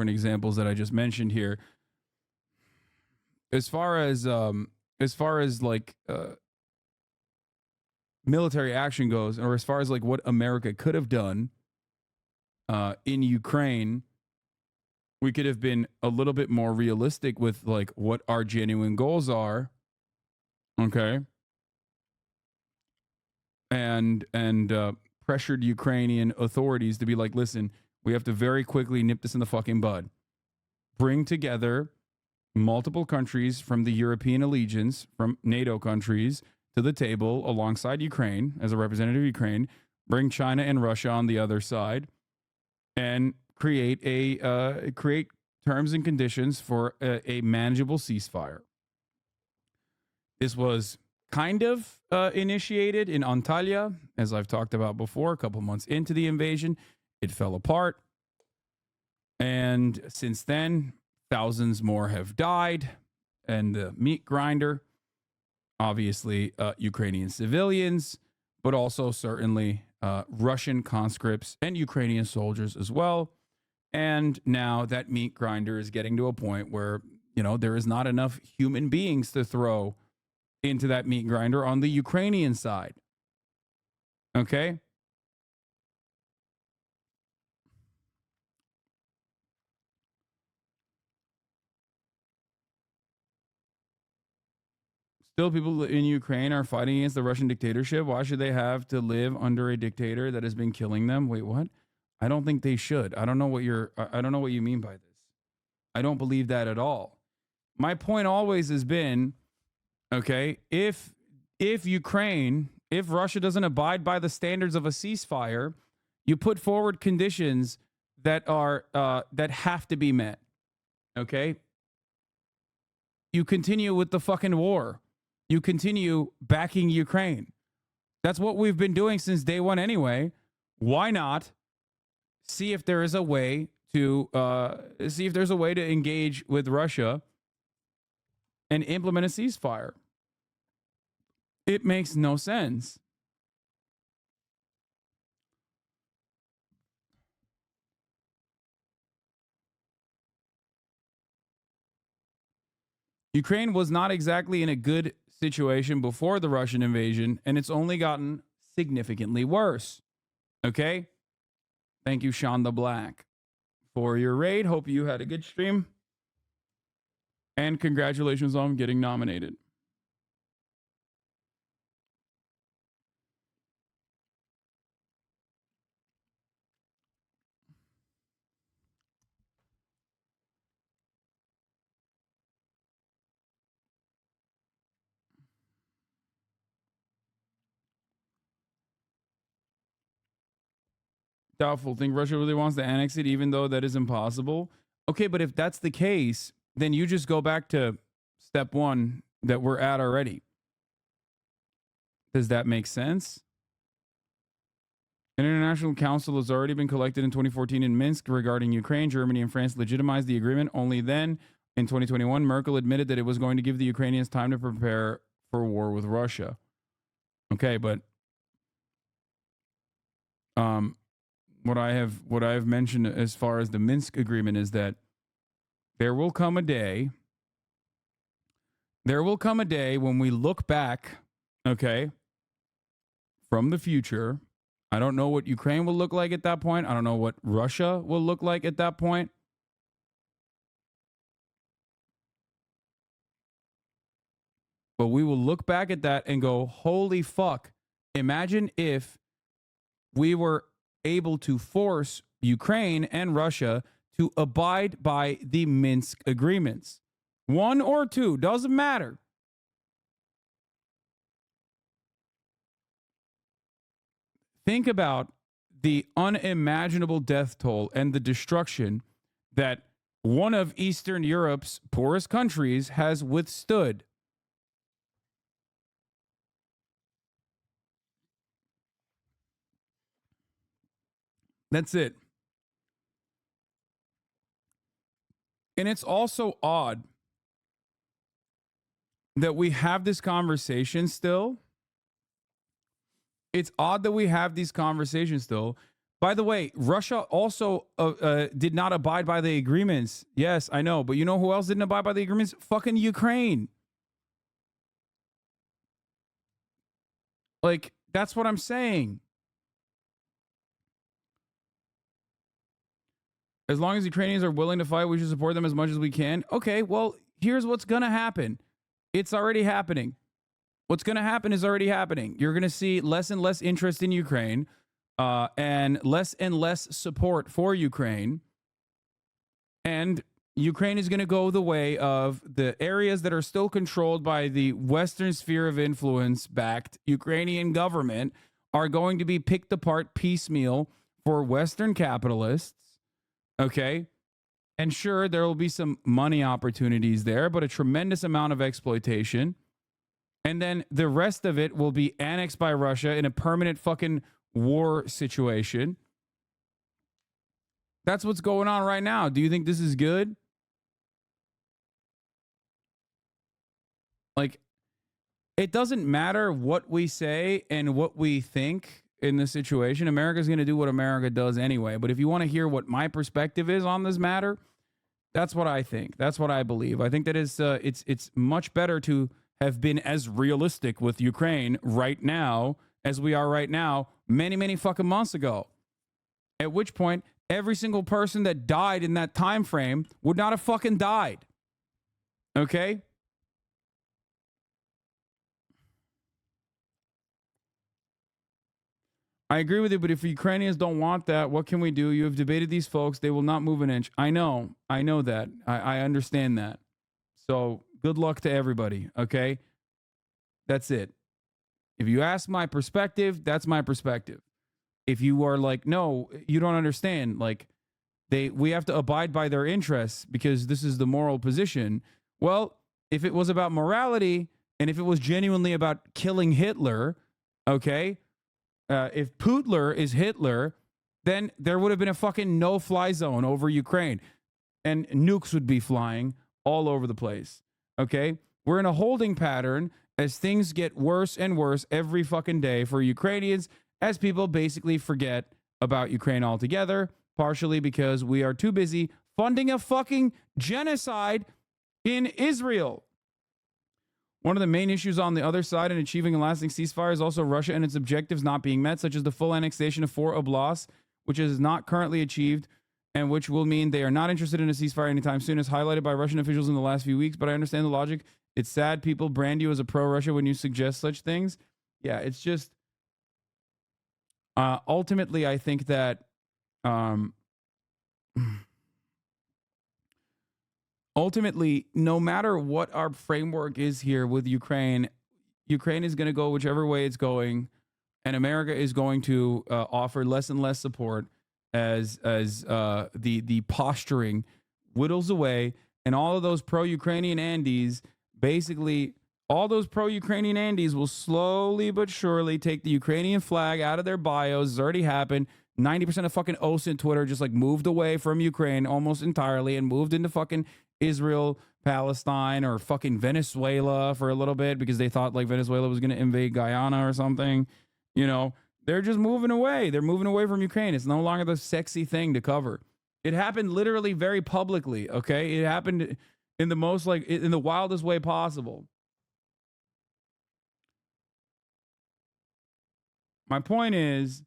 different examples that I just mentioned here. As far as like military action goes, or as far as like what America could have done in Ukraine, we could have been a little bit more realistic with like what our genuine goals are. Okay. And pressured Ukrainian authorities to be like, listen, we have to very quickly nip this in the fucking bud. Bring together multiple countries from the European allegiance, from NATO countries, to the table alongside Ukraine as a representative of Ukraine. Bring China and Russia on the other side, and create terms and conditions for a manageable ceasefire. This was kind of initiated in Antalya, as I've talked about before, a couple months into the invasion. It fell apart. And since then, thousands more have died. And the meat grinder, obviously, Ukrainian civilians, but also certainly Russian conscripts and Ukrainian soldiers as well. And now that meat grinder is getting to a point where, you know, there is not enough human beings to throw into that meat grinder on the Ukrainian side. Okay? Still, people in Ukraine are fighting against the Russian dictatorship. Why should they have to live under a dictator that has been killing them? Wait, what? I don't think they should. I don't know what you mean by this. I don't believe that at all. My point always has been, okay, if Russia doesn't abide by the standards of a ceasefire, you put forward conditions that are that have to be met. Okay? You continue with the fucking war. You continue backing Ukraine. That's what we've been doing since day one anyway. Why not see if there is a way to engage with Russia and implement a ceasefire? It makes no sense. Ukraine was not exactly in a good situation before the Russian invasion, and it's only gotten significantly worse. Okay? Thank you, Sean the Black, for your raid. Hope you had a good stream. And congratulations on getting nominated. Doubtful. Think Russia really wants to annex it, even though that is impossible? Okay, but if that's the case, then you just go back to step one that we're at already. Does that make sense? An international council has already been collected in 2014 in Minsk regarding Ukraine. Germany and France legitimized the agreement. Only then, in 2021, Merkel admitted that it was going to give the Ukrainians time to prepare for war with Russia. Okay, but what I have mentioned as far as the Minsk agreement is that there will come a day when we look back, okay, from the future. I don't know what Ukraine will look like at that point. I don't know what Russia will look like at that point. But we will look back at that and go, holy fuck. Imagine if we were able to force Ukraine and Russia to abide by the Minsk agreements. One or two, doesn't matter. Think about the unimaginable death toll and the destruction that one of Eastern Europe's poorest countries has withstood. That's it. And it's also odd that we have this conversation still. It's odd that we have these conversations still By the way, Russia also did not abide by the agreements. Yes, I know. But you know who else didn't abide by the agreements? Fucking Ukraine. Like, that's what I'm saying. As long as Ukrainians are willing to fight, we should support them as much as we can. Okay, well, here's what's going to happen. It's already happening. What's going to happen is already happening. You're going to see less and less interest in Ukraine and less support for Ukraine. And Ukraine is going to go the way of the areas that are still controlled by the Western sphere of influence backed Ukrainian government are going to be picked apart piecemeal for Western capitalists. Okay. And sure, there will be some money opportunities there, but a tremendous amount of exploitation. And then the rest of it will be annexed by Russia in a permanent fucking war situation. That's what's going on right now. Do you think this is good? Like, it doesn't matter what we say and what we think in this situation. America's going to do what America does anyway. But if you want to hear what my perspective is on this matter, that's what I think. That's what I believe. I think that it's much better to have been as realistic with Ukraine right now as we are right now many fucking months ago. At which point, every single person that died in that time frame would not have fucking died. Okay? I agree with you, but if Ukrainians don't want that, what can we do? You have debated these folks. They will not move an inch. I know that. I understand that. So good luck to everybody, okay? That's it. If you ask my perspective, that's my perspective. If you are like, no, you don't understand, like, we have to abide by their interests because this is the moral position. Well, if it was about morality and if it was genuinely about killing Hitler, okay, if Putler is Hitler, then there would have been a fucking no-fly zone over Ukraine, and nukes would be flying all over the place. Okay, we're in a holding pattern as things get worse and worse every fucking day for Ukrainians, as people basically forget about Ukraine altogether, partially because we are too busy funding a fucking genocide in Israel. One of the main issues on the other side in achieving a lasting ceasefire is also Russia and its objectives not being met, such as the full annexation of 4 oblasts, which is not currently achieved and which will mean they are not interested in a ceasefire anytime soon, as highlighted by Russian officials in the last few weeks. But I understand the logic. It's sad people brand you as a pro-Russia when you suggest such things. Yeah, it's just ultimately, I think that ultimately, no matter what our framework is here with Ukraine, Ukraine is going to go whichever way it's going, and America is going to offer less and less support as the posturing whittles away, and all of those pro-Ukrainian Andes, basically, all those pro-Ukrainian Andes will slowly but surely take the Ukrainian flag out of their bios. It's already happened. 90% of fucking OSINT Twitter just like moved away from Ukraine almost entirely and moved into fucking Israel, Palestine, or fucking Venezuela for a little bit because they thought like Venezuela was going to invade Guyana or something. You know, they're just moving away. They're moving away from Ukraine. It's no longer the sexy thing to cover. It happened literally very publicly, okay? It happened in the most like in the wildest way possible. My point is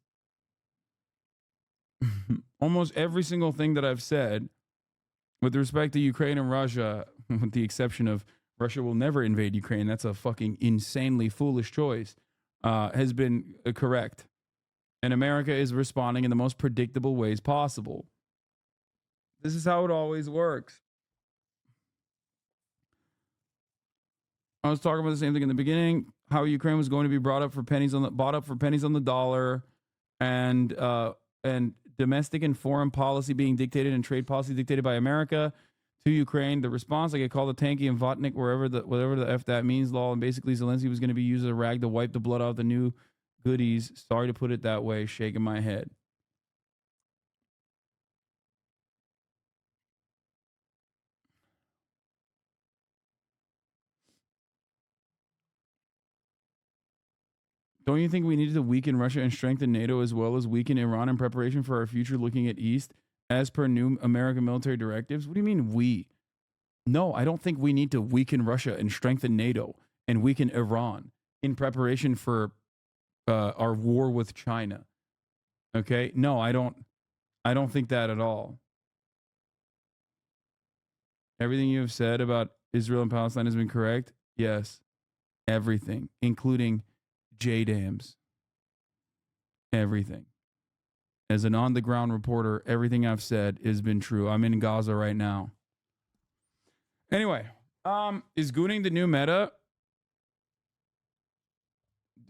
almost every single thing that I've said with respect to Ukraine and Russia, with the exception of Russia will never invade Ukraine, that's a fucking insanely foolish choice, has been correct. And America is responding in the most predictable ways possible. This is how it always works. I was talking about the same thing in the beginning, how Ukraine was going to be bought up for pennies on the dollar, and domestic and foreign policy being dictated and trade policy dictated by America to Ukraine. The response, like I call the tanky and Votnik, whatever the F that means, law, and basically Zelensky was going to be used as a rag to wipe the blood off the new goodies. Sorry to put it that way, shaking my head. Don't you think we needed to weaken Russia and strengthen NATO as well as weaken Iran in preparation for our future looking at East as per new American military directives? What do you mean we? No, I don't think we need to weaken Russia and strengthen NATO and weaken Iran in preparation for our war with China. Okay? No, I don't think that at all. Everything you have said about Israel and Palestine has been correct? Yes. Everything, including J dams. Everything. As an on-the-ground reporter, everything I've said has been true. I'm in Gaza right now. Anyway, is gooning the new meta?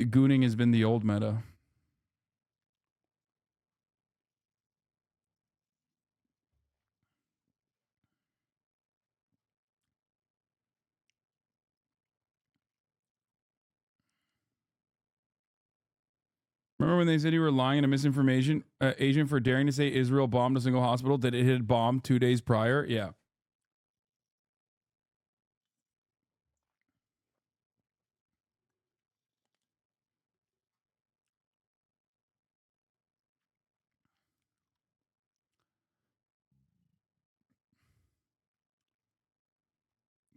Gooning has been the old meta. Remember when they said you were lying and a misinformation agent for daring to say Israel bombed a single hospital that it had bombed 2 days prior? Yeah.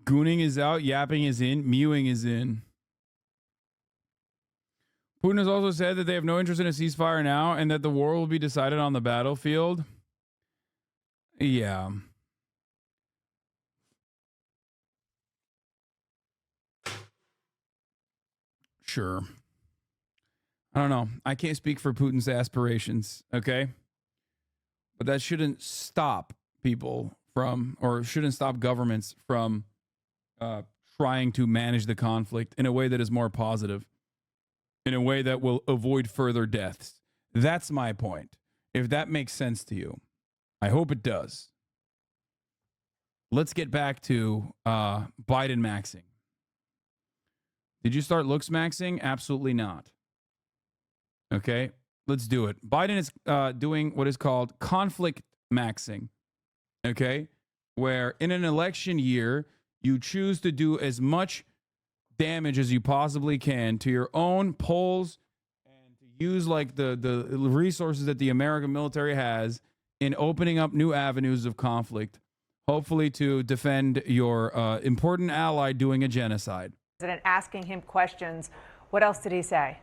Gooning is out, yapping is in, mewing is in. Putin has also said that they have no interest in a ceasefire now and that the war will be decided on the battlefield. Yeah. Sure. I don't know. I can't speak for Putin's aspirations, okay? But that shouldn't stop people from, or shouldn't stop governments from trying to manage the conflict in a way that is more positive, in a way that will avoid further deaths. That's my point. If that makes sense to you, I hope it does. Let's get back to Biden maxing. Did you start looks maxing? Absolutely not. Okay, let's do it. Biden is doing what is called conflict maxing. Okay, where in an election year, you choose to do as much damage as you possibly can to your own polls and to use like the resources that the American military has in opening up new avenues of conflict, hopefully to defend your important ally doing a genocide. Asking him questions. What else did he say?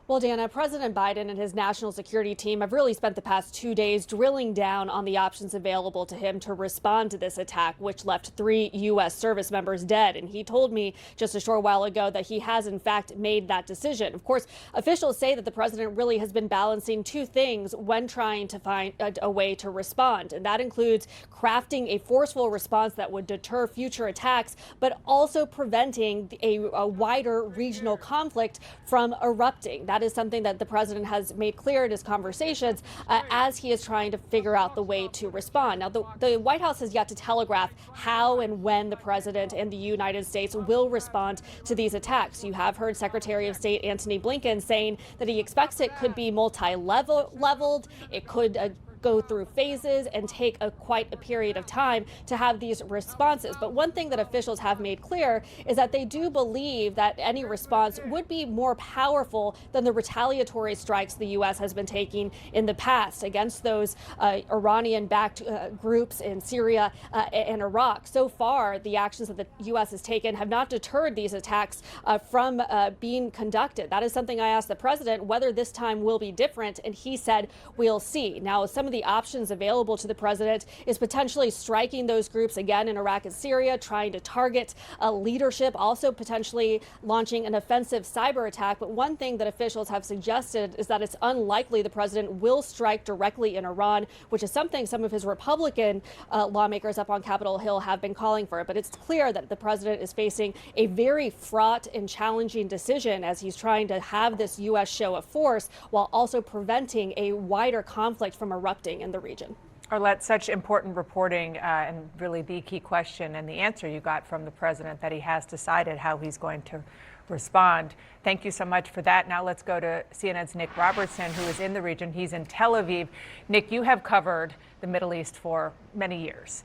Well, Dana, President Biden and his national security team have really spent the past 2 days drilling down on the options available to him to respond to this attack, which left 3 U.S. service members dead. And he told me just a short while ago that he has, in fact, made that decision. Of course, officials say that the president really has been balancing 2 things when trying to find a way to respond. And that includes crafting a forceful response that would deter future attacks, but also preventing a wider regional conflict from erupting. That is something that the president has made clear in his conversations as he is trying to figure out the way to respond. Now, the White House has yet to telegraph how and when the president and the United States will respond to these attacks. You have heard Secretary of State Antony Blinken saying that he expects it could be multi-leveled. It could go through phases and take quite a period of time to have these responses. But one thing that officials have made clear is that they do believe that any response would be more powerful than the retaliatory strikes the U.S. has been taking in the past against those Iranian-backed groups in Syria and Iraq. So far, the actions that the U.S. has taken have not deterred these attacks from being conducted. That is something I asked the president whether this time will be different, and he said, we'll see. Now, some of the options available to the president is potentially striking those groups again in Iraq and Syria, trying to target leadership, also potentially launching an offensive cyber attack. But one thing that officials have suggested is that it's unlikely the president will strike directly in Iran, which is something some of his Republican lawmakers up on Capitol Hill have been calling for. But it's clear that the president is facing a very fraught and challenging decision as he's trying to have this U.S. show of force while also preventing a wider conflict from erupting in the region. Arlette, such important reporting and really the key question and the answer you got from the president that he has decided how he's going to respond. Thank you so much for that. Now let's go to CNN's Nick Robertson, who is in the region. He's in Tel Aviv. Nick, you have covered the Middle East for many years.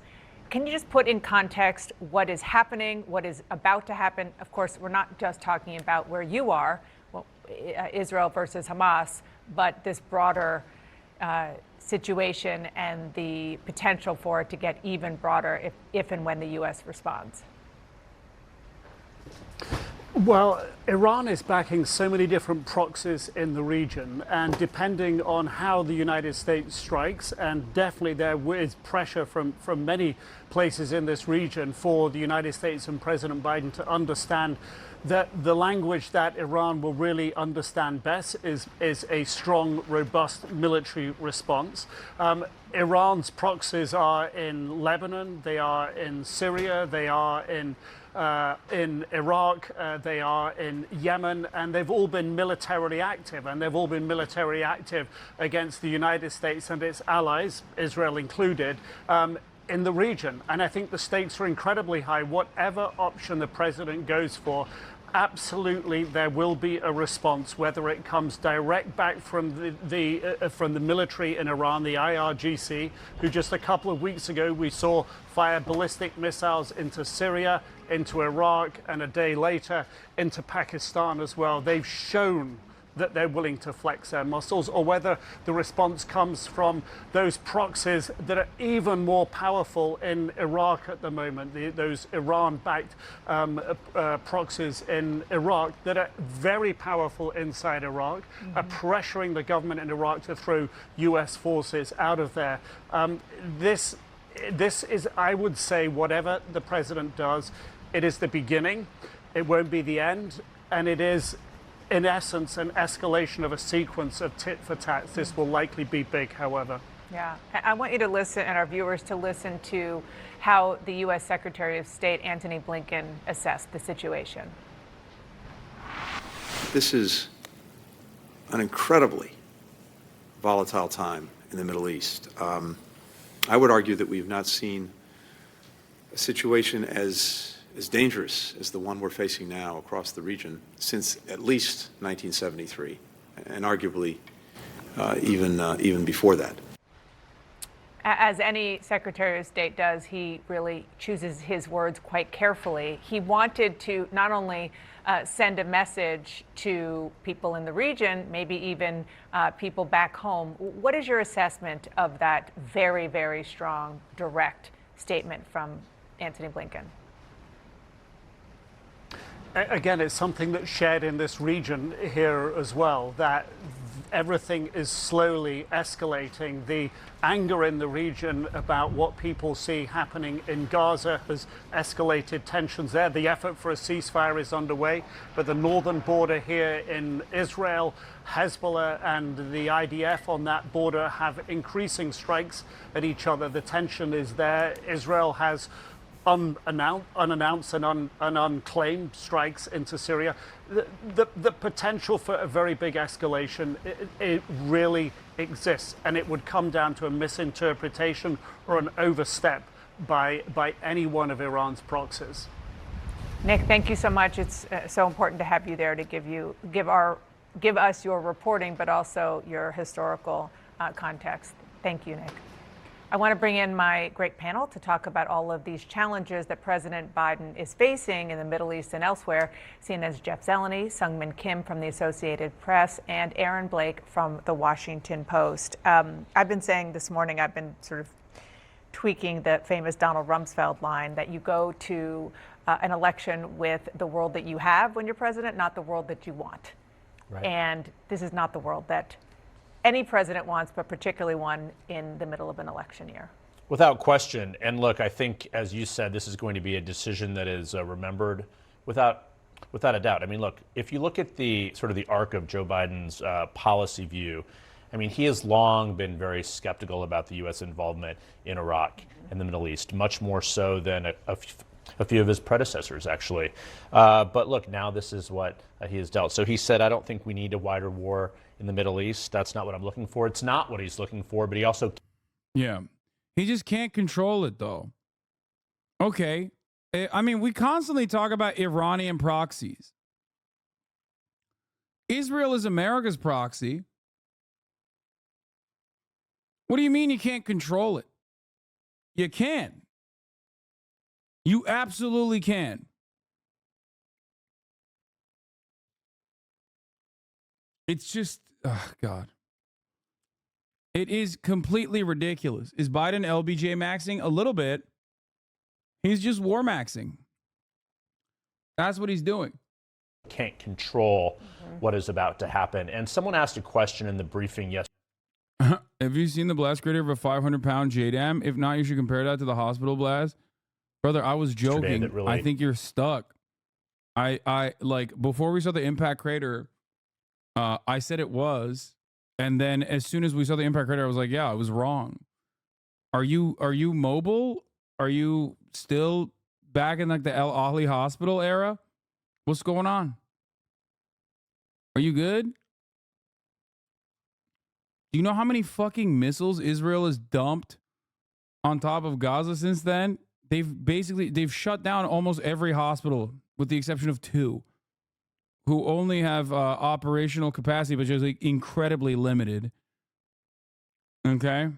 Can you just put in context what is happening, what is about to happen? Of course, we're not just talking about where you are. Well, Israel versus Hamas, but this broader situation and the potential for it to get even broader if and when the U.S. responds? Well, Iran is backing so many different proxies in the region, and depending on how the United States strikes, and definitely there is pressure from many places in this region for the United States and President Biden to understand that the language that Iran will really understand best is a strong, robust military response. Iran's proxies are in Lebanon, they are in Syria, they are in Iraq, they are in Yemen, and they've all been militarily active, and they've all been militarily active against the United States and its allies, Israel included, in the region. And I think the stakes are incredibly high. Whatever option the president goes for, absolutely there will be a response, whether it comes direct back from the military in Iran, the IRGC, who just a couple of weeks ago we saw fire ballistic missiles into Syria, into Iraq, and a day later into Pakistan as well. They've shown that they're willing to flex their muscles, or whether the response comes from those proxies that are even more powerful in Iraq at the moment, those Iran-backed proxies in Iraq that are very powerful inside Iraq, are pressuring the government in Iraq to throw US forces out of there. This is, I would say, whatever the president does, it is the beginning, it won't be the end, and it is, in essence, an escalation of a sequence of tit for tat. This will likely be big, however. Yeah, I want you to listen, and our viewers to listen to how the U.S. Secretary of State Antony Blinken assessed the situation. This is an incredibly volatile time in the Middle East. I would argue that we've not seen a situation as dangerous as the one we're facing now across the region since at least 1973, and arguably even before that. As any Secretary of State does, he really chooses his words quite carefully. He wanted to not only send a message to people in the region, maybe even people back home. What is your assessment of that very, very strong, direct statement from Antony Blinken? Again, it's something that's shared in this region here as well, that everything is slowly escalating. The anger in the region about what people see happening in Gaza has escalated tensions there. The effort for a ceasefire is underway, but the northern border here in Israel, Hezbollah and the IDF on that border have increasing strikes at each other. The tension is there. Israel has unannounced and unclaimed strikes into Syria. The potential for a very big escalation, it really exists, and it would come down to a misinterpretation or an overstep by any one of Iran's proxies. Nick, thank you so much. It's so important to have you there to give us your reporting, but also your historical context. Thank you, Nick. I want to bring in my great panel to talk about all of these challenges that President Biden is facing in the Middle East and elsewhere. CNN's Jeff Zeleny, Sungmin Kim from the Associated Press, and Aaron Blake from the Washington Post. I've been saying this morning, I've been sort of tweaking the famous Donald Rumsfeld line that you go to an election with the world that you have when you're president, not the world that you want. Right. And this is not the world that any president wants, but particularly one in the middle of an election year. Without question. And look, I think, as you said, this is going to be a decision that is remembered without a doubt. I mean, look, if you look at the sort of the arc of Joe Biden's policy view, I mean, he has long been very skeptical about the U.S. involvement in Iraq and the Middle East, much more so than a few of his predecessors, actually. But look, now this is what he has dealt. So he said, I don't think we need a wider war in the Middle East. That's not what I'm looking for. It's not what he's looking for, but he also... Yeah. He just can't control it, though. Okay. I mean, we constantly talk about Iranian proxies. Israel is America's proxy. What do you mean you can't control it? You can. You absolutely can. It's just, oh, God. It is completely ridiculous. Is Biden LBJ maxing? A little bit. He's just war maxing. That's what he's doing. Can't control what is about to happen. And someone asked a question in the briefing yesterday. Have you seen the blast crater of a 500-pound JDAM? If not, you should compare that to the hospital blast. Brother, I was joking. Really... I think you're stuck. I like, before we saw the impact crater, I said it was. And then as soon as we saw the impact crater, I was like, yeah, I was wrong. Are you mobile? Are you still back in like the El Ahly hospital era? What's going on? Are you good? Do you know how many fucking missiles Israel has dumped on top of Gaza since then? They've shut down almost every hospital with the exception of 2 who only have operational capacity, but just like incredibly limited. Okay.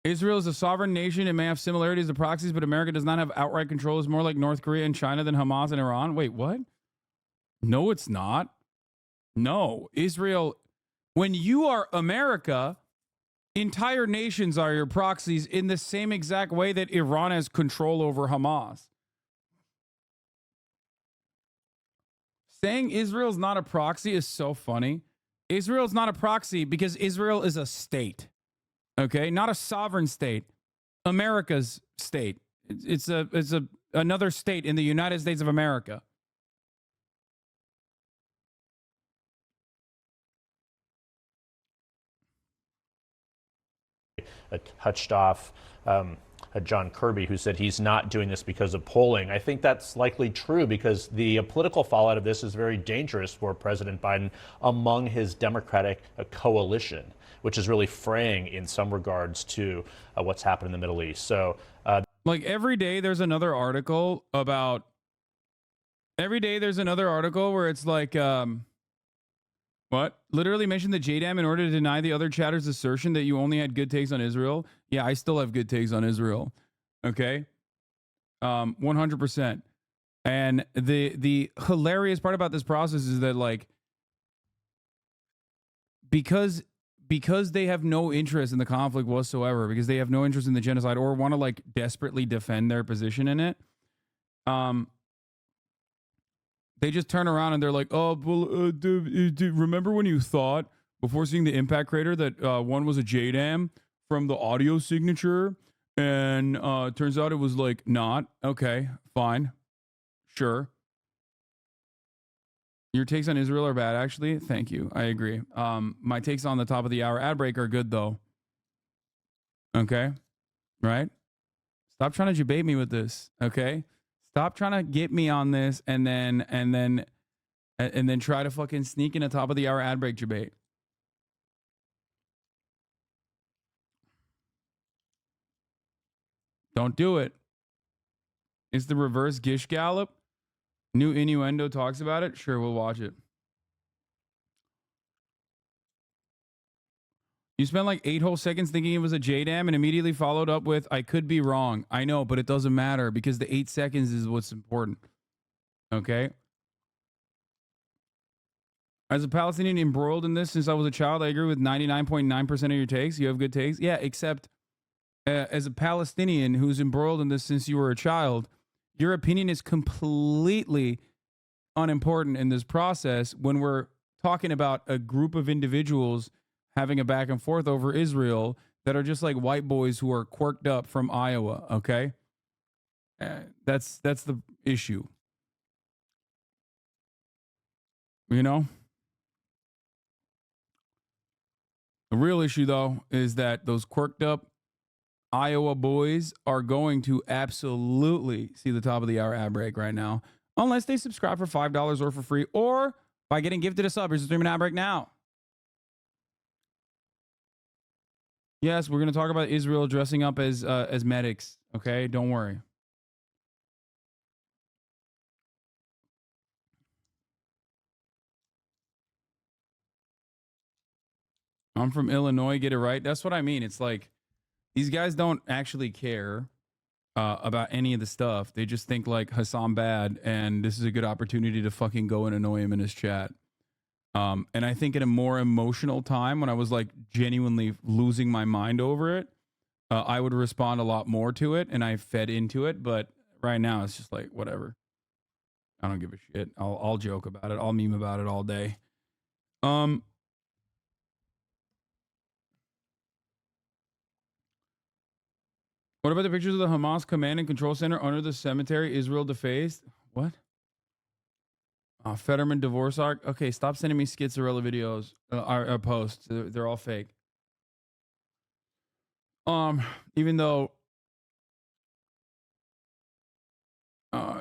Israel is a sovereign nation. It may have similarities to proxies, but America does not have outright control. It's more like North Korea and China than Hamas and Iran. Wait, what? No, it's not. No, Israel, when you are America, entire nations are your proxies in the same exact way that Iran has control over Hamas. Saying Israel's not a proxy is so funny. Israel's not a proxy because Israel is a state. Okay, not a sovereign state. America's state. It's another state in the United States of America. Touched off John Kirby, who said he's not doing this because of polling. I think that's likely true because the political fallout of this is very dangerous for President Biden among his Democratic coalition, which is really fraying in some regards to what's happened in the Middle East. So, like every day there's another article where it's like, what? Literally mentioned the JDAM in order to deny the other chatter's assertion that you only had good takes on Israel. Yeah, I still have good takes on Israel. Okay? 100%. And the hilarious part about this process is that, like, because they have no interest in the conflict whatsoever, because they have no interest in the genocide or want to like desperately defend their position in it, they just turn around and they're like, oh, well, remember when you thought before seeing the impact crater that one was a JDAM from the audio signature, and turns out it was like not? Okay, fine, sure. Your takes on Israel are bad, actually. Thank you. I agree. My takes on the top of the hour ad break are good, though. Okay? Right? Stop trying to debate me with this. Okay? Stop trying to get me on this and then try to fucking sneak in a top of the hour ad break debate. Don't do it. It's the reverse Gish Gallop. New innuendo talks about it. Sure, we'll watch it. You spent like 8 whole seconds thinking it was a JDAM and immediately followed up with, I could be wrong. I know, but it doesn't matter because the 8 seconds is what's important. Okay? As a Palestinian embroiled in this since I was a child, I agree with 99.9% of your takes. You have good takes. Yeah, except as a Palestinian who's embroiled in this since you were a child, your opinion is completely unimportant in this process when we're talking about a group of individuals having a back and forth over Israel that are just like white boys who are quirked up from Iowa, okay? That's the issue. You know? The real issue, though, is that those quirked up Iowa boys are going to absolutely see the top of the hour ad break right now, unless they subscribe for $5 or for free, or by getting gifted a sub. Here's the streaming ad break now. Yes, we're going to talk about Israel dressing up as medics. Okay, don't worry. I'm from Illinois. Get it right. That's what I mean. It's like these guys don't actually care. about any of the stuff. They just think like Hasan bad, and this is a good opportunity to fucking go and annoy him in his chat. And I think in a more emotional time, when I was like genuinely losing my mind over it, I would respond a lot more to it, and I fed into it. But right now, it's just like whatever. I don't give a shit. I'll joke about it. I'll meme about it all day. What about the pictures of the Hamas command and control center under the cemetery? Israel defaced. What? Fetterman divorce arc. Okay, stop sending me Schizzarella videos or posts. They're all fake. Even though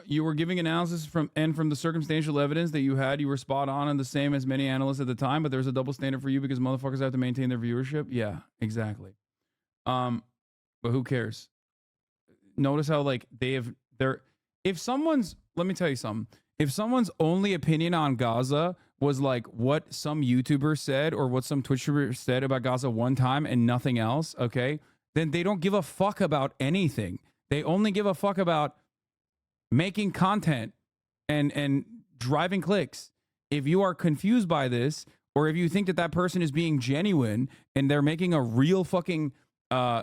you were giving analysis from the circumstantial evidence that you had, you were spot on and the same as many analysts at the time, but there's a double standard for you because motherfuckers have to maintain their viewership. Yeah, exactly. But who cares? Notice how like if someone's, let me tell you something. If someone's only opinion on Gaza was like what some YouTuber said or what some Twitcher said about Gaza one time and nothing else, okay, then they don't give a fuck about anything. They only give a fuck about making content and driving clicks. If you are confused by this, or if you think that person is being genuine and they're making a real fucking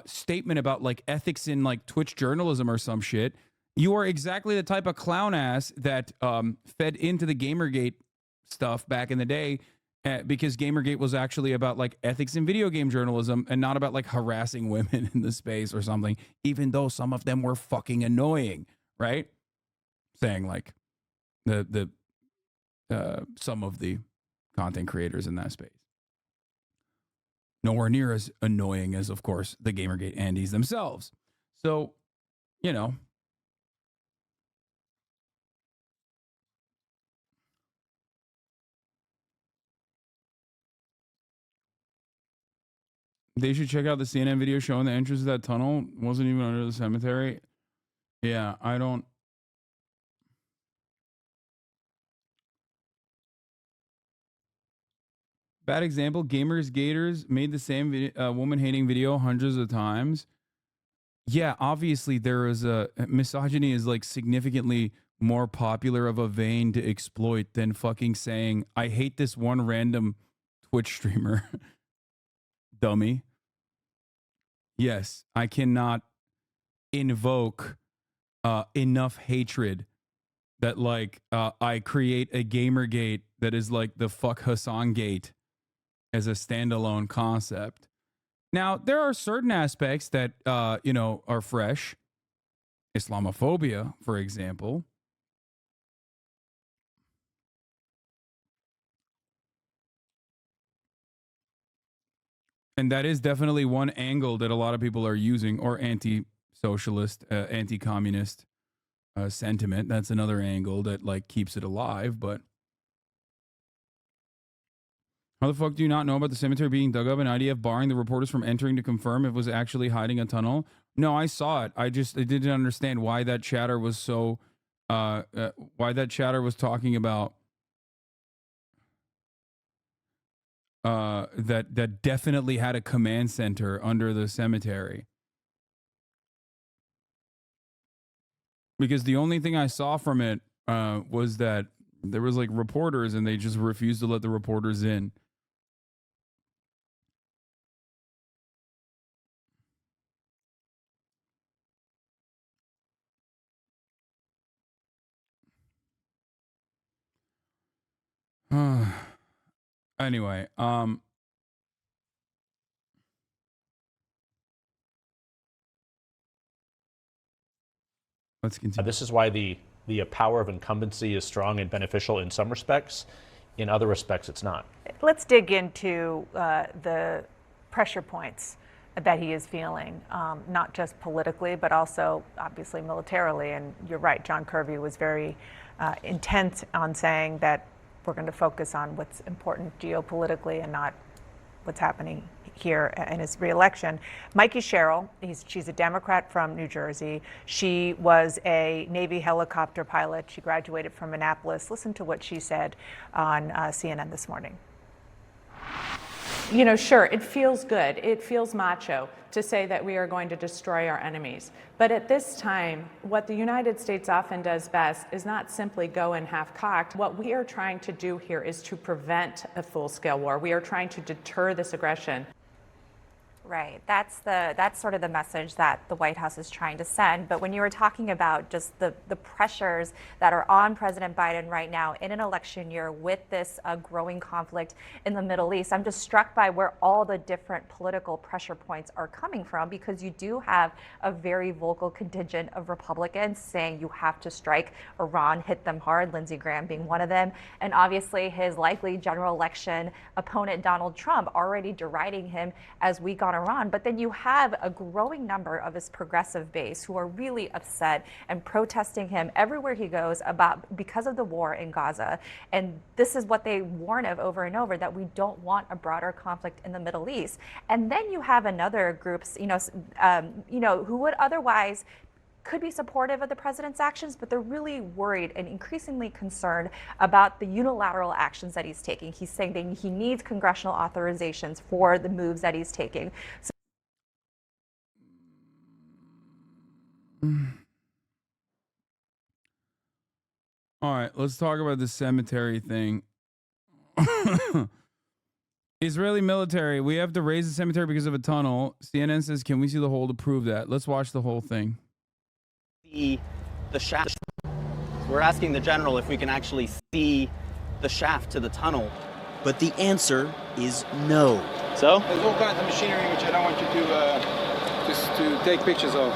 statement about like ethics in like Twitch journalism or some shit, you are exactly the type of clown ass that fed into the Gamergate stuff back in the day, because Gamergate was actually about like ethics in video game journalism and not about like harassing women in the space or something, even though some of them were fucking annoying, right? Saying like the some of the content creators in that space. Nowhere near as annoying as, of course, the Gamergate Andes themselves. So, you know, they should check out the CNN video showing the entrance of that tunnel wasn't even under the cemetery. Yeah, I don't. Bad example. Gamers Gators made the same woman-hating video hundreds of times. Yeah, obviously there is misogyny is like significantly more popular of a vein to exploit than fucking saying I hate this one random Twitch streamer. Dummy. Yes, I cannot invoke enough hatred that like I create a Gamergate that is like the fuck Hasan Gate as a standalone concept. Now, there are certain aspects that you know, are fresh. Islamophobia, for example. And that is definitely one angle that a lot of people are using, or anti-socialist, anti-communist sentiment. That's another angle that like keeps it alive. But how the fuck do you not know about the cemetery being dug up and IDF barring the reporters from entering to confirm if it was actually hiding a tunnel? No, I saw it. I didn't understand why that chatter was so, why that chatter was talking about that definitely had a command center under the cemetery. Because the only thing I saw from it was that there was like reporters and they just refused to let the reporters in. Anyway, let's continue. This is why the power of incumbency is strong and beneficial in some respects. In other respects, it's not. Let's dig into the pressure points that he is feeling, not just politically, but also obviously militarily. And you're right, John Kirby was very intent on saying that we're going to focus on what's important geopolitically and not what's happening here in his reelection. Mikey Sherrill, she's a Democrat from New Jersey. She was a Navy helicopter pilot. She graduated from Annapolis. Listen to what she said on CNN this morning. You know, sure, it feels good. It feels macho to say that we are going to destroy our enemies. But at this time, what the United States often does best is not simply go in half-cocked. What we are trying to do here is to prevent a full-scale war. We are trying to deter this aggression. Right. That's sort of the message that the White House is trying to send. But when you were talking about just the pressures that are on President Biden right now in an election year with this growing conflict in the Middle East, I'm just struck by where all the different political pressure points are coming from, because you do have a very vocal contingent of Republicans saying you have to strike Iran, hit them hard, Lindsey Graham being one of them. And obviously his likely general election opponent, Donald Trump, already deriding him as weak on Iran. But then you have a growing number of his progressive base who are really upset and protesting him everywhere he goes because of the war in Gaza. And this is what they warn of over and over, that we don't want a broader conflict in the Middle East. And then you have another groups, who would otherwise could be supportive of the president's actions, but they're really worried and increasingly concerned about the unilateral actions that he's taking. He's saying that he needs congressional authorizations for the moves that he's taking. All right, let's talk about the cemetery thing. Israeli military, we have to raise the cemetery because of a tunnel. CNN says, can we see the hole to prove that? Let's watch the whole thing. The shaft. We're asking the general if we can actually see the shaft to the tunnel. But the answer is no. So? There's all kinds of machinery which I don't want you to take pictures of.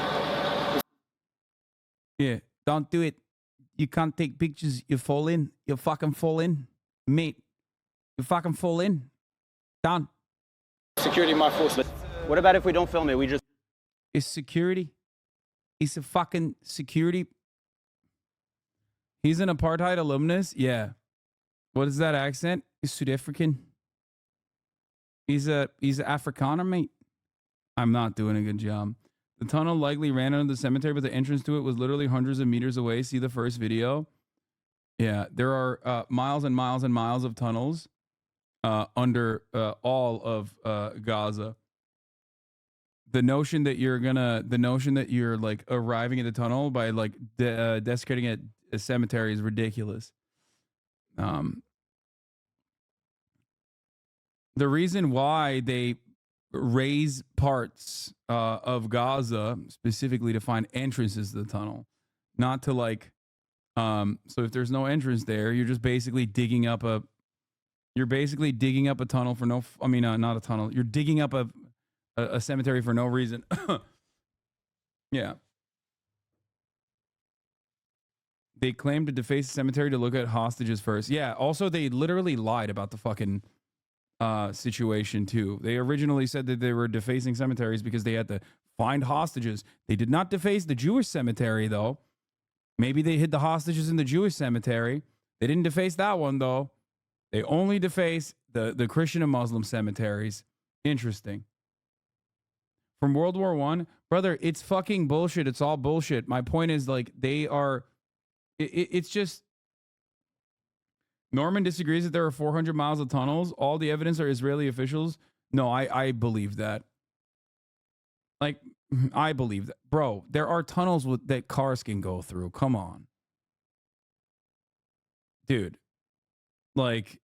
Yeah, don't do it. You can't take pictures. You fall in. You fucking fall in. Mate, you fucking fall in. Done. Security my force. But what about if we don't film it? We just... It's security. It's a fucking security. He's an apartheid alumnus? Yeah. What is that accent? He's South African. He's a Afrikaner, mate. I'm not doing a good job. The tunnel likely ran under the cemetery, but the entrance to it was literally hundreds of meters away. See the first video? Yeah, there are miles and miles and miles of tunnels under all of Gaza. The notion that you're like arriving at the tunnel by like desecrating a cemetery is ridiculous. The reason why they raise parts of Gaza specifically to find entrances to the tunnel, not to like, so if there's no entrance there, you're just basically digging up a tunnel for no, not a tunnel. You're digging up a cemetery for no reason. Yeah. They claimed to deface the cemetery to look at hostages first. Yeah. Also, they literally lied about the fucking situation too. They originally said that they were defacing cemeteries because they had to find hostages. They did not deface the Jewish cemetery though. Maybe they hid the hostages in the Jewish cemetery. They didn't deface that one though. They only deface the Christian and Muslim cemeteries. Interesting. From World War I, brother, it's fucking bullshit. It's all bullshit. My point is like they are. It's just. Norman disagrees that there are 400 miles of tunnels. All the evidence are Israeli officials. No, I believe that. Like, I believe that. Bro, there are tunnels that cars can go through. Come on. Dude. Like,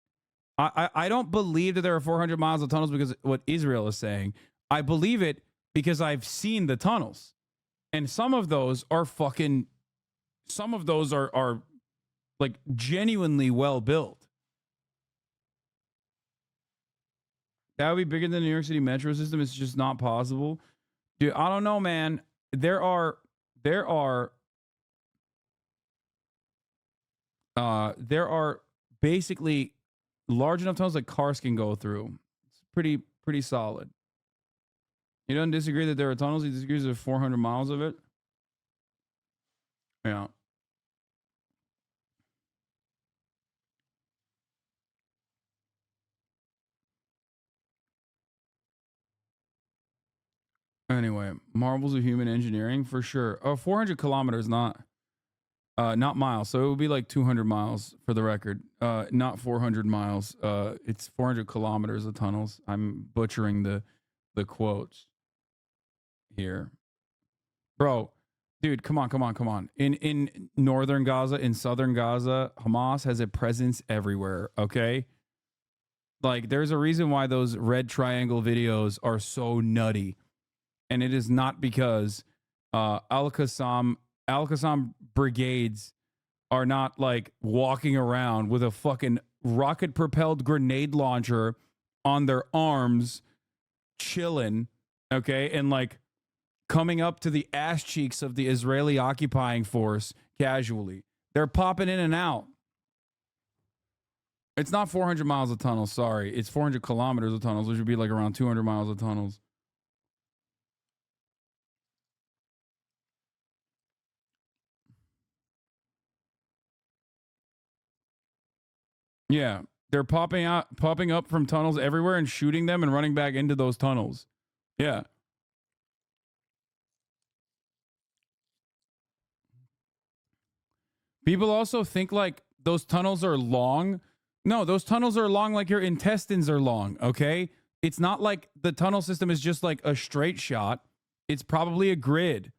I don't believe that there are 400 miles of tunnels because what Israel is saying. I believe it because I've seen the tunnels. And some of those are like genuinely well built. That would be bigger than the New York City metro system. It's just not possible. Dude, I don't know, man. There are basically large enough tunnels that cars can go through. It's pretty solid. You don't disagree that there are tunnels? He disagrees with 400 miles of it? Yeah. Anyway, marvels of human engineering for sure. Oh, 400 kilometers, not. Not miles. So it would be like 200 miles for the record. Not 400 miles. It's 400 kilometers of tunnels. I'm butchering the quotes here. Bro, dude, come on. In northern Gaza, in southern Gaza, Hamas has a presence everywhere, okay? Like, there's a reason why those red triangle videos are so nutty. And it is not because Al-Qassam brigades are not like walking around with a fucking rocket propelled grenade launcher on their arms, chilling, okay, and like coming up to the ass cheeks of the Israeli occupying force casually. They're popping in and out. It's not 400 miles of tunnels, sorry. It's 400 kilometers of tunnels, which would be like around 200 miles of tunnels. Yeah, they're popping up from tunnels everywhere and shooting them and running back into those tunnels. Yeah. People also think like those tunnels are long. No, those tunnels are long like your intestines are long, okay? It's not like the tunnel system is just like a straight shot. It's probably a grid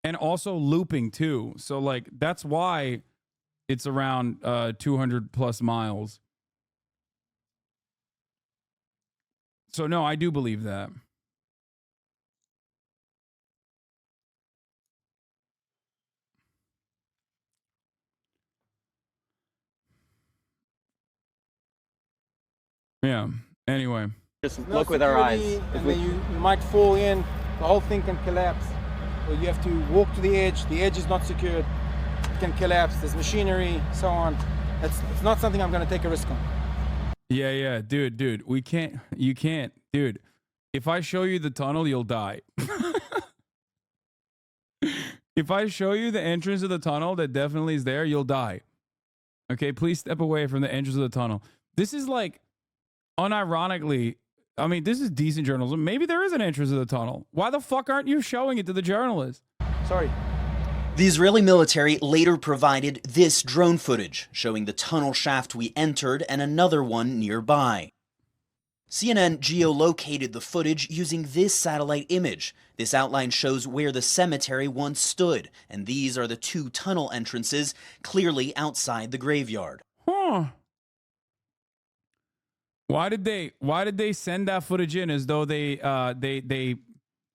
and also looping too. So like that's why it's around 200 plus miles. So no, I do believe that. Yeah. Anyway. Just look with our eyes. And then you might fall in, the whole thing can collapse. Or you have to walk to the edge is not secured, it can collapse, there's machinery, so on. It's not something I'm gonna take a risk on. Yeah, dude, you can't, dude. If I show you the tunnel, you'll die. If I show you the entrance of the tunnel that definitely is there, you'll die. Okay, please step away from the entrance of the tunnel. This is like, unironically, I mean, this is decent journalism. Maybe there is an entrance of the tunnel. Why the fuck aren't you showing it to the journalists? Sorry. The Israeli military later provided this drone footage showing the tunnel shaft we entered and another one nearby. CNN geolocated the footage using this satellite image. This outline shows where the cemetery once stood, and these are the two tunnel entrances clearly outside the graveyard. Huh. Why did they send that footage in as though they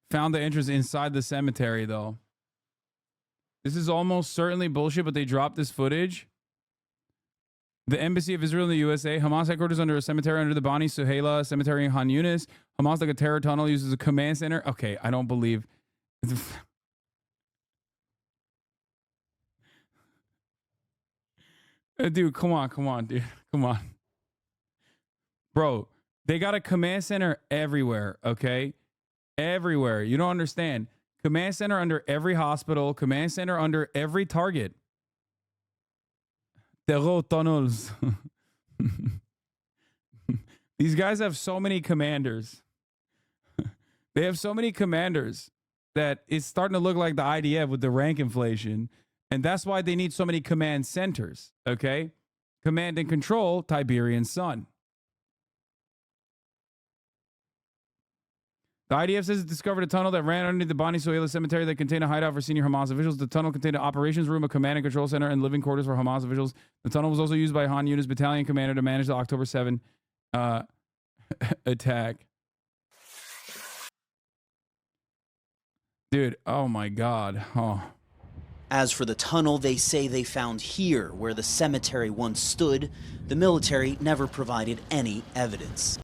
found the entrance inside the cemetery though? This is almost certainly bullshit, but they dropped this footage. The Embassy of Israel in the USA, Hamas headquarters under a cemetery under the Bani Suhaila Cemetery in Han Yunis. Hamas, like a terror tunnel, uses a command center. Okay, I don't believe. Dude, come on, dude. Come on. Bro, they got a command center everywhere, okay? Everywhere. You don't understand. Command center under every hospital, command center under every target. Terror tunnels. These guys have so many commanders. They have so many commanders that it's starting to look like the IDF with the rank inflation. And that's why they need so many command centers, okay? Command and control, Tiberian Sun. The IDF says it discovered a tunnel that ran underneath the Bani Suhaila cemetery that contained a hideout for senior Hamas officials. The tunnel contained an operations room, a command and control center, and living quarters for Hamas officials. The tunnel was also used by Han Yunis battalion commander to manage the October 7 attack. Dude, oh my God. Oh. As for the tunnel they say they found here, where the cemetery once stood, the military never provided any evidence.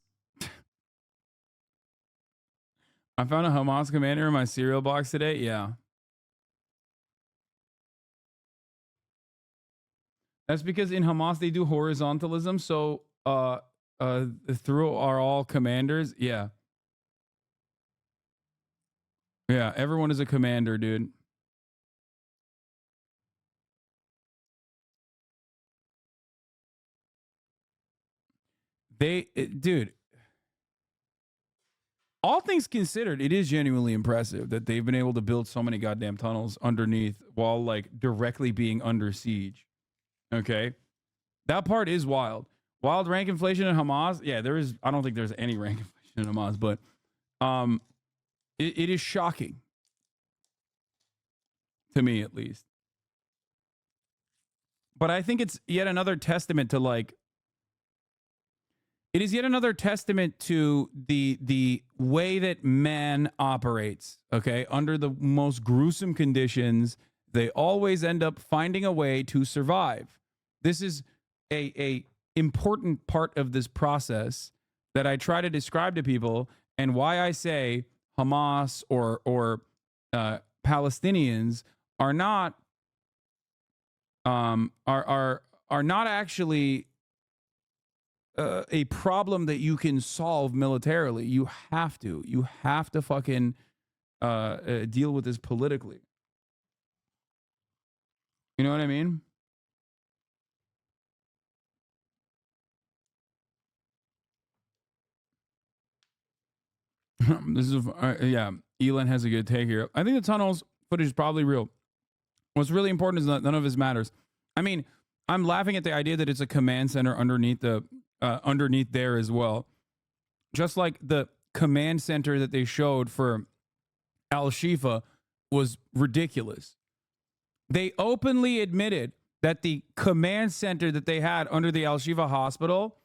I found a Hamas commander in my cereal box today. Yeah. That's because in Hamas they do horizontalism. So through are all commanders. Yeah. Yeah, everyone is a commander, dude. Dude. all things considered, it is genuinely impressive that they've been able to build so many goddamn tunnels underneath while like directly being under siege. Okay. That part is wild. Wild rank inflation in Hamas. Yeah, there is. I don't think there's any rank inflation in Hamas, but it is shocking to me, at least. But I think it's yet another testament to like. It is yet another testament to the way that man operates. Okay, under the most gruesome conditions, they always end up finding a way to survive. This is a important part of this process that I try to describe to people, and why I say Hamas or Palestinians are not not actually a problem that you can solve militarily. You have to fucking deal with this politically. You know what I mean? This is yeah. Elon has a good take here. I think the tunnels footage is probably real. What's really important is that none of this matters. I mean, I'm laughing at the idea that it's a command center underneath the underneath there as well. Just like the command center that they showed for Al Shifa was ridiculous. They openly admitted that the command center that they had under the Al Shifa hospital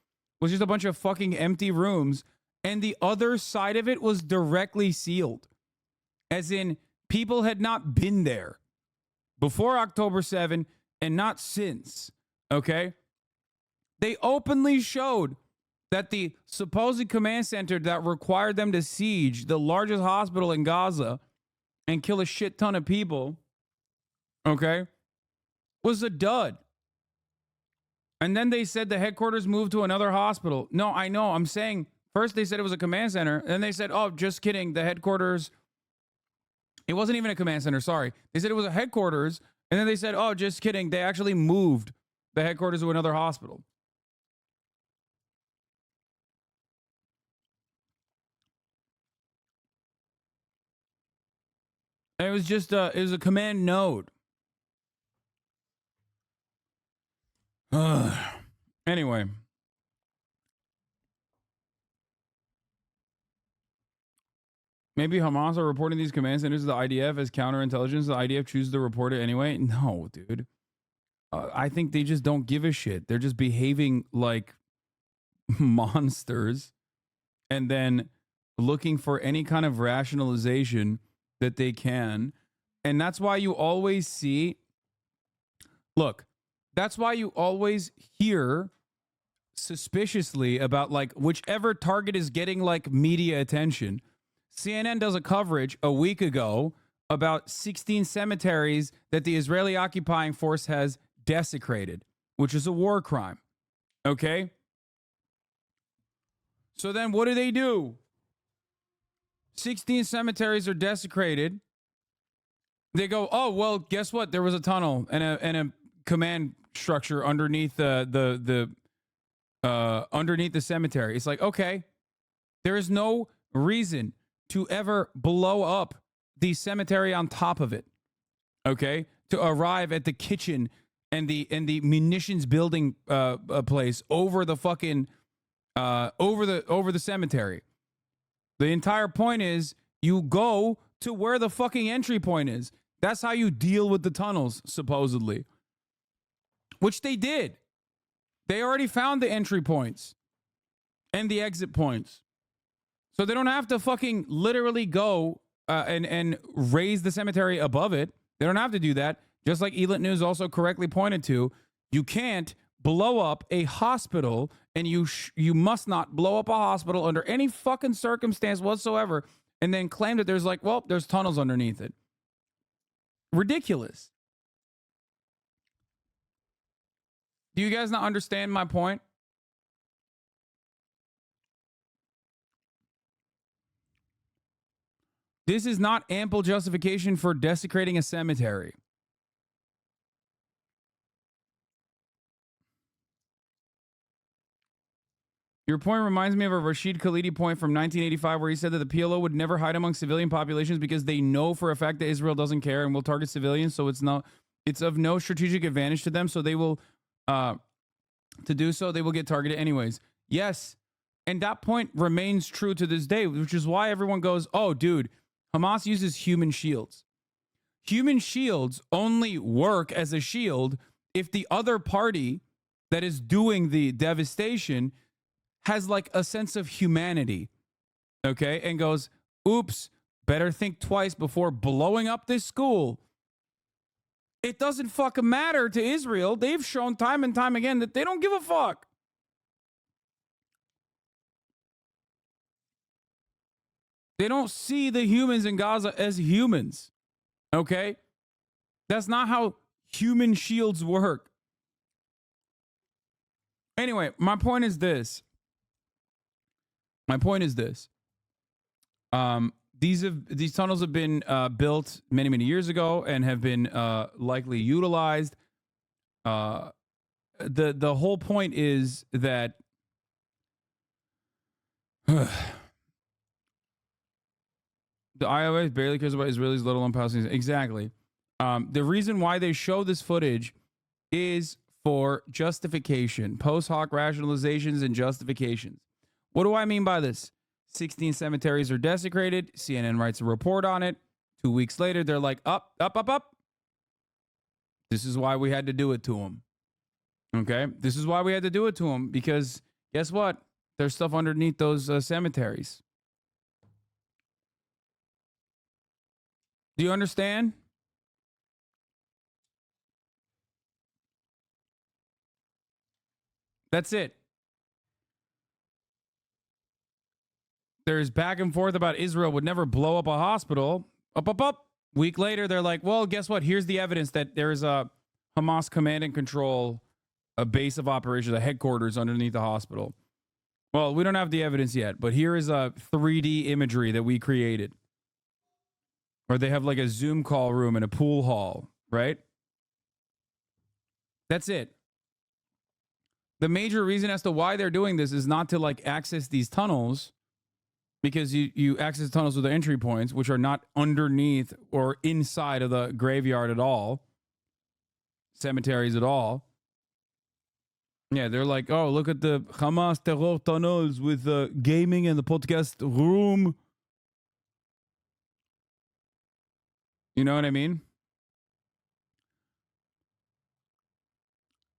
was just a bunch of fucking empty rooms, and the other side of it was directly sealed. As in, people had not been there before October 7 and not since. Okay? They openly showed that the supposed command center that required them to siege the largest hospital in Gaza and kill a shit ton of people, okay, was a dud. And then they said the headquarters moved to another hospital. No, I know. I'm saying first they said it was a command center. And then they said, oh, just kidding. The headquarters, it wasn't even a command center. Sorry. They said it was a headquarters. And then they said, oh, just kidding. They actually moved the headquarters to another hospital. And it was just it was a command node. Anyway. Maybe Hamas are reporting these command centers to the IDF as counterintelligence. The IDF chooses to report it anyway. No, dude. I think they just don't give a shit. They're just behaving like monsters and then looking for any kind of rationalization that they can. And that's why you always see, look, that's why you always hear suspiciously about like whichever target is getting like media attention. CNN does a coverage a week ago about 16 cemeteries that the Israeli occupying force has desecrated, which is a war crime. Okay? So then what do? 16 cemeteries are desecrated. They go, oh, well, guess what? There was a tunnel and a command structure underneath underneath the cemetery. It's like, okay, there is no reason to ever blow up the cemetery on top of it. Okay? To arrive at the kitchen and the munitions building place over the fucking over the cemetery. The entire point is you go to where the fucking entry point is. That's how you deal with the tunnels, supposedly. Which they did. They already found the entry points and the exit points. So they don't have to fucking literally go and raise the cemetery above it. They don't have to do that. Just like Elite News also correctly pointed to, you can't blow up a hospital, and you must not blow up a hospital under any fucking circumstance whatsoever and then claim that there's like, well, there's tunnels underneath it. Ridiculous. Do you guys not understand my point? This is not ample justification for desecrating a cemetery. Your point reminds me of a Rashid Khalidi point from 1985 where he said that the PLO would never hide among civilian populations because they know for a fact that Israel doesn't care and will target civilians, so it's of no strategic advantage to them, so they will to do so, they will get targeted anyways. Yes, and that point remains true to this day, which is why everyone goes, oh, dude, Hamas uses human shields. Human shields only work as a shield if the other party that is doing the devastation has like a sense of humanity, okay? And goes, oops, better think twice before blowing up this school. It doesn't fucking matter to Israel. They've shown time and time again that they don't give a fuck. They don't see the humans in Gaza as humans, okay? That's not how human shields work. Anyway, my point is this. These tunnels have been built many, many years ago and have been likely utilized. The whole point is that the IOS barely cares about Israelis, let alone Palestinians. Exactly. The reason why they show this footage is for justification, post hoc rationalizations and justifications. What do I mean by this? 16 cemeteries are desecrated. CNN writes a report on it. 2 weeks later, they're like, up. This is why we had to do it to them. Okay? This is why we had to do it to them, because guess what? There's stuff underneath those cemeteries. Do you understand? That's it. There's back and forth about Israel would never blow up a hospital. Up. Week later, they're like, well, guess what? Here's the evidence that there's a Hamas command and control, a base of operations, a headquarters underneath the hospital. Well, we don't have the evidence yet, but here is a 3D imagery that we created. Or they have like a Zoom call room and a pool hall, right? That's it. The major reason as to why they're doing this is not to like access these tunnels, because you access tunnels with the entry points, which are not underneath or inside of the graveyard at all, cemeteries at all. Yeah, they're like, oh, look at the Hamas terror tunnels with the gaming and the podcast room. You know what I mean?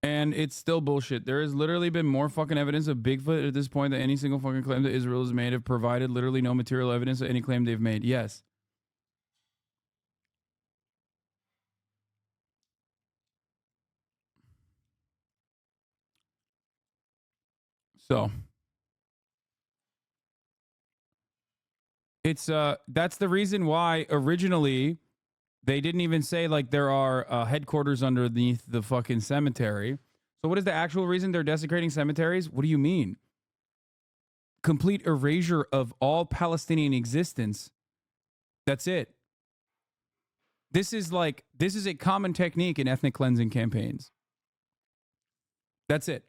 And it's still bullshit. There has literally been more fucking evidence of Bigfoot at this point than any single fucking claim that Israel has made have provided literally no material evidence of any claim they've made. Yes. So it's that's the reason why originally they didn't even say like there are headquarters underneath the fucking cemetery. So what is the actual reason they're desecrating cemeteries? What do you mean? Complete erasure of all Palestinian existence. That's it. This is a common technique in ethnic cleansing campaigns. That's it.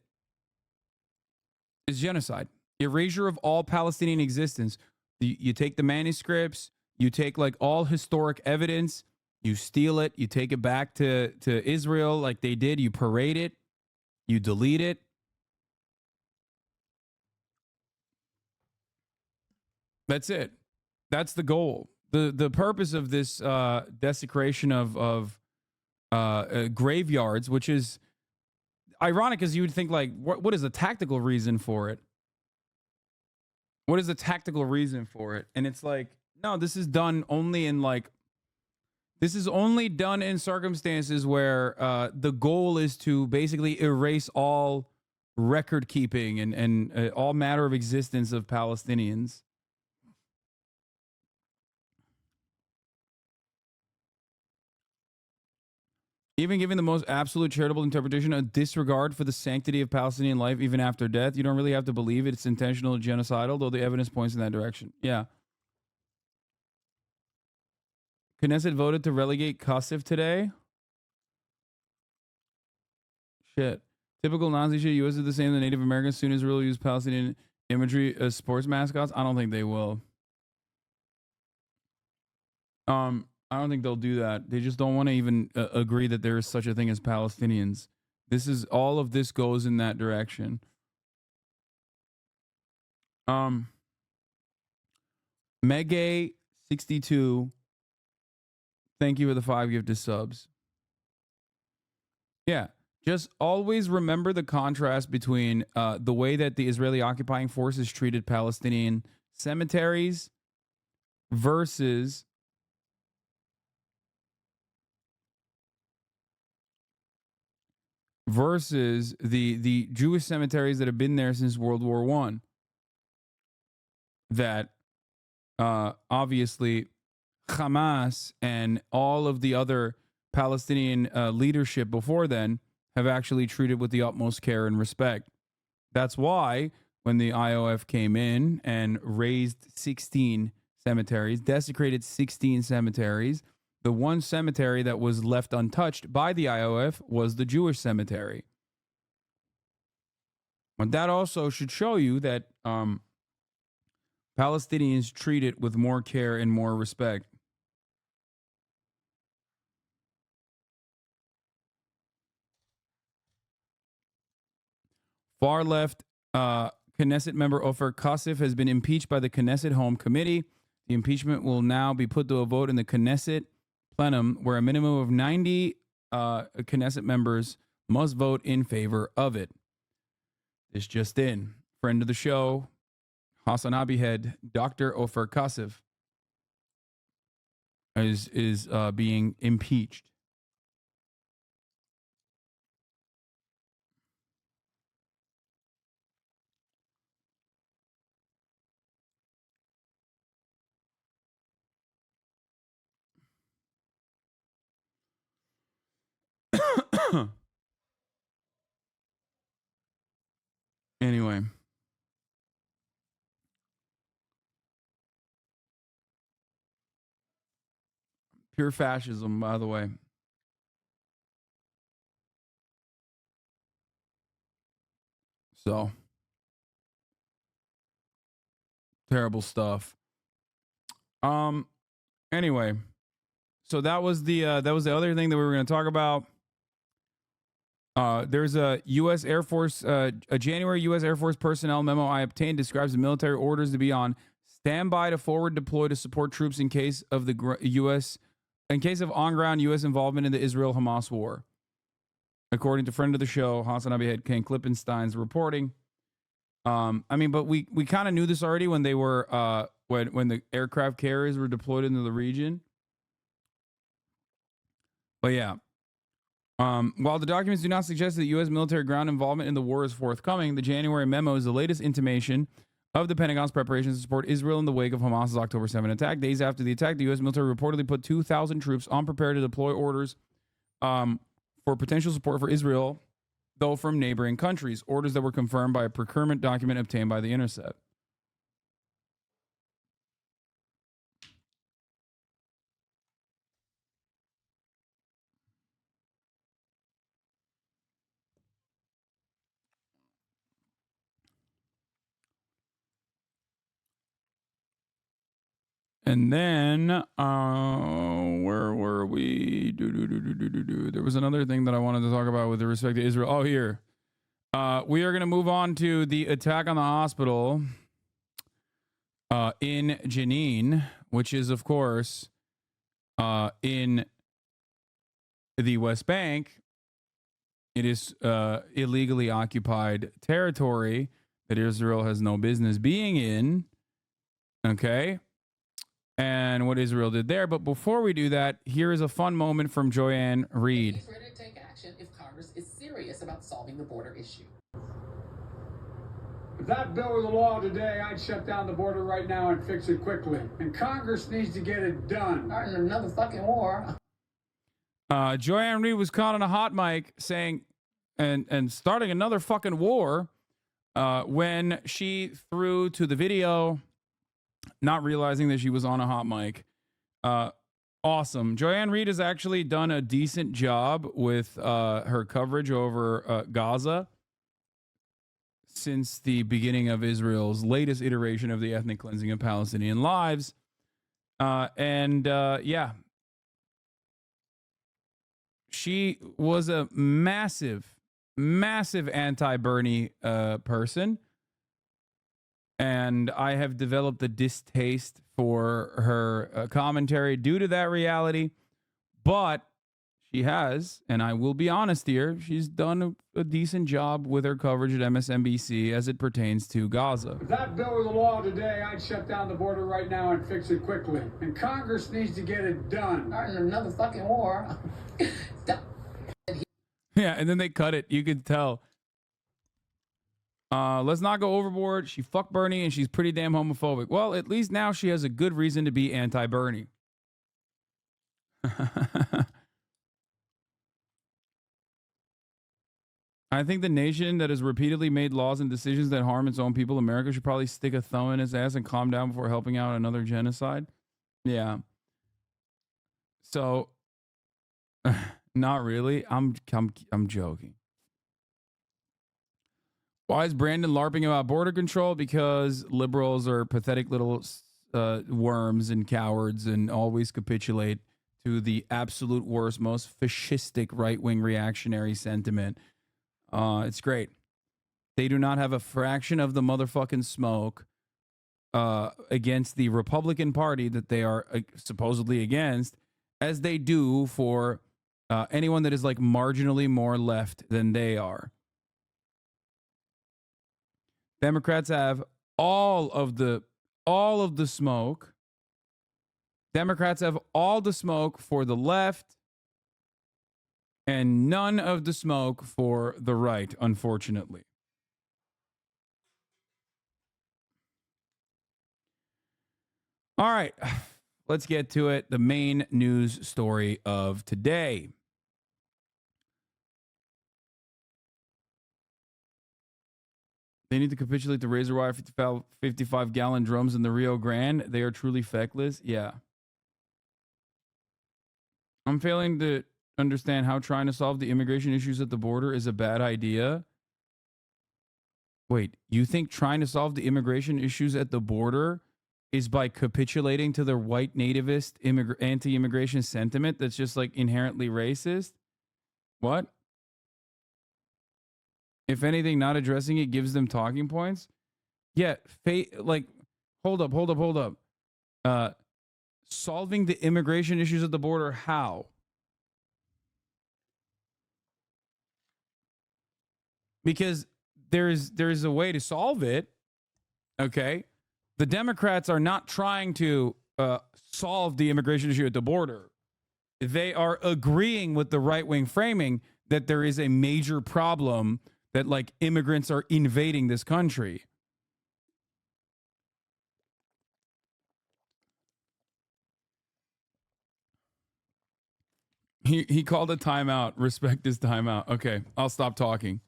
It's genocide. Erasure of all Palestinian existence. You take the manuscripts, you take like all historic evidence, you steal it, you take it back to Israel like they did, you parade it, you delete it. That's it. That's the goal. The purpose of this desecration of graveyards, which is ironic, as you would think, like, what is the tactical reason for it? What is the tactical reason for it? And it's like, no, this is done only in this is only done in circumstances where the goal is to basically erase all record keeping and all matter of existence of Palestinians. Even giving the most absolute charitable interpretation a disregard for the sanctity of Palestinian life even after death, you don't really have to believe it's intentional genocidal, though the evidence points in that direction. Yeah. Knesset voted to relegate Qasif today. Shit. Typical Nazi shit. U.S. did the same to the Native Americans. Soon Israel used Palestinian imagery as sports mascots. I don't think they will. I don't think they'll do that. They just don't want to even agree that there is such a thing as Palestinians. All of this goes in that direction. Megay62, thank you for the 5 gifted subs. Yeah, just always remember the contrast between the way that the Israeli occupying forces treated Palestinian cemeteries versus the Jewish cemeteries that have been there since World War I. That obviously Hamas and all of the other Palestinian leadership before then have actually treated with the utmost care and respect. That's why when the IOF came in and razed 16 cemeteries, desecrated 16 cemeteries, the one cemetery that was left untouched by the IOF was the Jewish cemetery. But that also should show you that Palestinians treat it with more care and more respect. Far left Knesset member Ofer Kasif has been impeached by the Knesset Home Committee. The impeachment will now be put to a vote in the Knesset plenum, where a minimum of 90 Knesset members must vote in favor of it. This just in. Friend of the show, Hasanabi head Dr. Ofer Kasif is being impeached. Anyway. Pure fascism, by the way. So, terrible stuff. Anyway, so that was the other thing that we were going to talk about. There's a U.S. Air Force, a January U.S. Air Force personnel memo I obtained describes the military orders to be on standby to forward deploy to support troops in case of the U.S. in case of on-ground U.S. involvement in the Israel-Hamas war. According to friend of the show, Hasanabi head Ken Klippenstein's reporting. I mean, but we kind of knew this already when they were when the aircraft carriers were deployed into the region. But yeah. While the documents do not suggest that U.S. military ground involvement in the war is forthcoming, the January memo is the latest intimation of the Pentagon's preparations to support Israel in the wake of Hamas's October 7 attack. Days after the attack, the U.S. military reportedly put 2,000 troops on prepare to deploy orders for potential support for Israel, though from neighboring countries, orders that were confirmed by a procurement document obtained by The Intercept. And then, where were we? There was another thing that I wanted to talk about with respect to Israel. Oh, here. We are going to move on to the attack on the hospital in Jenin, which is, of course, in the West Bank. It is illegally occupied territory that Israel has no business being in. Okay. And what Israel did there. But before we do that, here is a fun moment from Joanne Reed. He's ready to take action if Congress is serious about solving the border issue. If that bill were the law today, I'd shut down the border right now and fix it quickly. And Congress needs to get it done. Starting another fucking war. Joanne Reed was caught on a hot mic saying, and starting another fucking war when she threw to the video, not realizing that she was on a hot mic. Awesome. Joanne Reed has actually done a decent job with her coverage over Gaza. since the beginning of Israel's latest iteration of the ethnic cleansing of Palestinian lives. Yeah, she was a massive anti-Bernie person. And I have developed a distaste for her commentary due to that reality. But she has, and I will be honest here, she's done a decent job with her coverage at MSNBC as it pertains to Gaza. If that bill were the law today, I'd shut down the border right now and fix it quickly. And Congress needs to get it done. Starting another fucking war. Yeah, and then they cut it. You could tell. Let's not go overboard. She fucked Bernie and she's pretty damn homophobic. Well, at least now she has a good reason to be anti-Bernie. I think the nation that has repeatedly made laws and decisions that harm its own people, America, should probably stick a thumb in its ass and calm down before helping out another genocide. Yeah. So, not really. I'm joking. Why is Brandon LARPing about border control? Because liberals are pathetic little worms and cowards and always capitulate to the absolute worst, most fascistic right-wing reactionary sentiment. It's great. They do not have a fraction of the motherfucking smoke against the Republican Party that they are supposedly against, as they do for anyone that is like marginally more left than they are. Democrats have all of the smoke. Democrats have all the smoke for the left and none of the smoke for the right, unfortunately. All right, let's get to it. The main news story of today. They need to capitulate the razor wire 55-gallon drums in the Rio Grande. They are truly feckless. Yeah. I'm failing to understand how trying to solve the immigration issues at the border is a bad idea. Wait, you think trying to solve the immigration issues at the border is by capitulating to the white nativist anti-immigration sentiment that's just like inherently racist? What? If anything, not addressing it gives them talking points. Yeah, hold up. Solving the immigration issues at the border, how? Because there's a way to solve it. Okay, the Democrats are not trying to solve the immigration issue at the border. They are agreeing with the right-wing framing that there is a major problem, that like immigrants are invading this country. He called a timeout. Respect his timeout. Okay, I'll stop talking.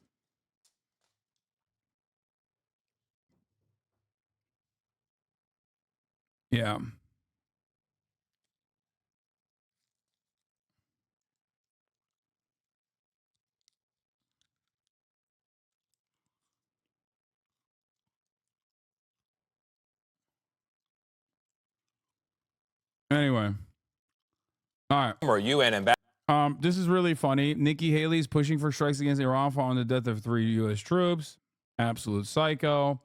Yeah. Anyway. All right. Or UN ambassador. This is really funny. Nikki Haley is pushing for strikes against Iran following the death of 3 U.S. troops. Absolute psycho.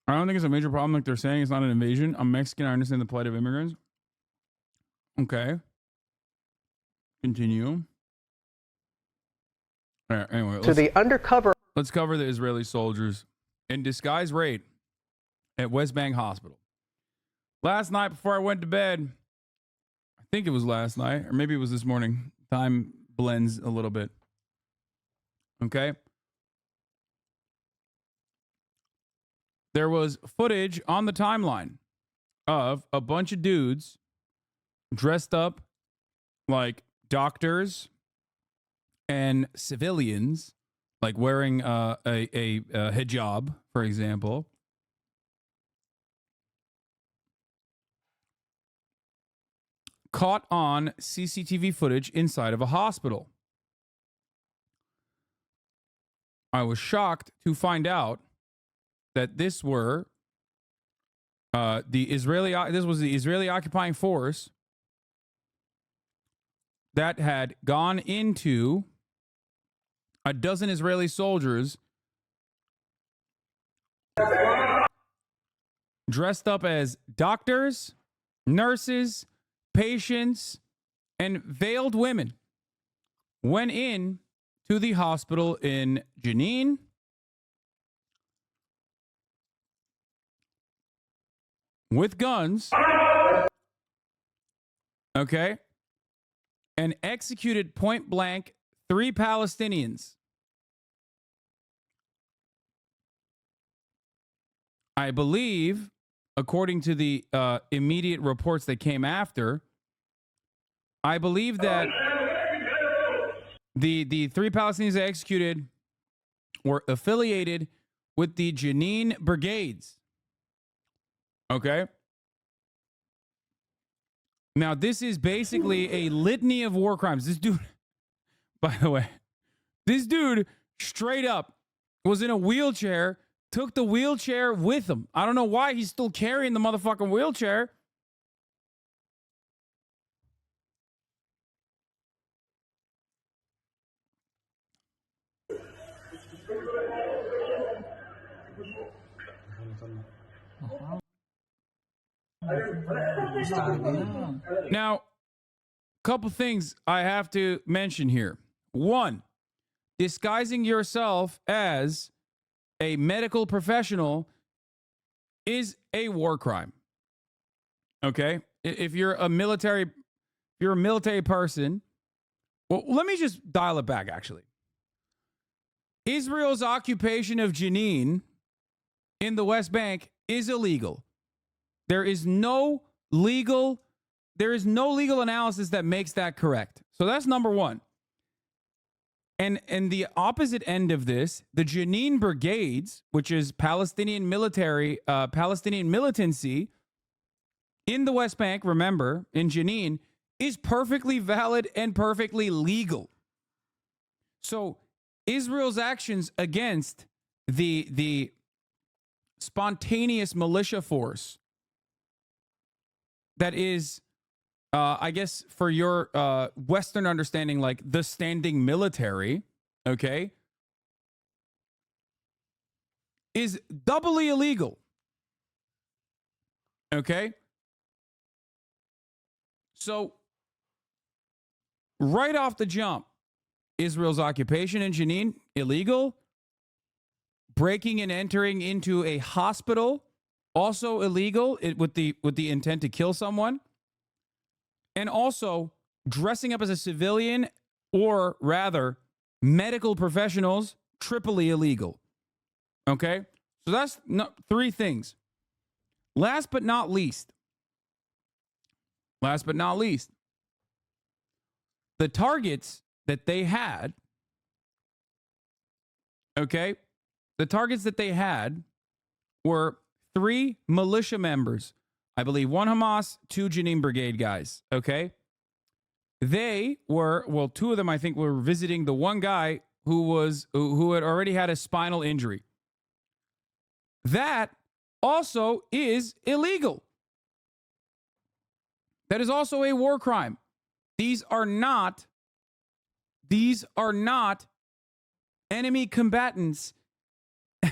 I don't think it's a major problem like they're saying. It's not an invasion. I'm Mexican. I understand the plight of immigrants. Okay. Continue. All right, anyway. To the undercover. Let's cover the Israeli soldiers in disguise raid at West Bank Hospital. Last night before I went to bed, I think it was last night, or maybe it was this morning. Time blends a little bit. Okay. There was footage on the timeline of a bunch of dudes dressed up like doctors and civilians, like wearing a hijab, for example. Caught on CCTV footage inside of a hospital. I was shocked to find out that this was the Israeli occupying force that had gone into a dozen Israeli soldiers dressed up as doctors, nurses, patients, and veiled women went in to the hospital in Jenin with guns, okay, and executed point blank 3 Palestinians. I believe, according to the immediate reports that came after, I believe that the 3 Palestinians they executed were affiliated with the Jenin brigades. Okay. Now, this is basically a litany of war crimes. This dude, by the way, this dude straight up was in a wheelchair, took the wheelchair with him. I don't know why he's still carrying the motherfucking wheelchair. Now, couple things I have to mention here. One, disguising yourself as a medical professional is a war crime. Okay? If you're a military person, well, let me just dial it back actually. Israel's occupation of Jenin in the West Bank is illegal. There is no legal analysis that makes that correct. So that's number one. And the opposite end of this, the Jenin brigades, which is Palestinian militancy in the West Bank, remember, in Jenin, is perfectly valid and perfectly legal. So Israel's actions against the spontaneous militia force that is, I guess, for your Western understanding, like the standing military, okay, is doubly illegal. Okay? So, right off the jump, Israel's occupation in Jenin, illegal. Breaking and entering into a hospital, also illegal, with the intent to kill someone. And also dressing up as a civilian, or rather medical professionals, triply illegal. Okay? So that's 3 things. Last but not least, the targets that they had, okay, the targets that they had were 3 militia members. I believe 1 Hamas, 2 Jenin Brigade guys, okay? They were, well, 2 of them I think were visiting the one guy who had already had a spinal injury. That also is illegal. That is also a war crime. These are not enemy combatants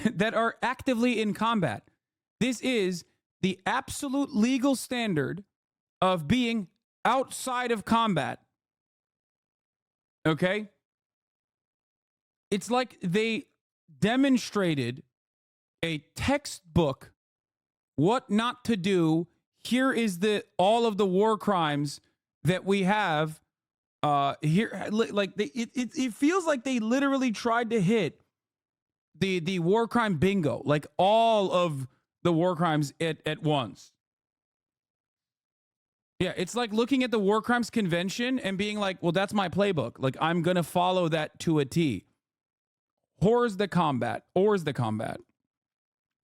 that are actively in combat. This is the absolute legal standard of being outside of combat. Okay? It's like they demonstrated a textbook what not to do. Here is all of the war crimes that we have here. Like it feels like they literally tried to hit the war crime bingo, like all of the war crimes at once. Yeah, it's like looking at the war crimes convention and being like, well, that's my playbook. Like, I'm going to follow that to a T. Horrors the combat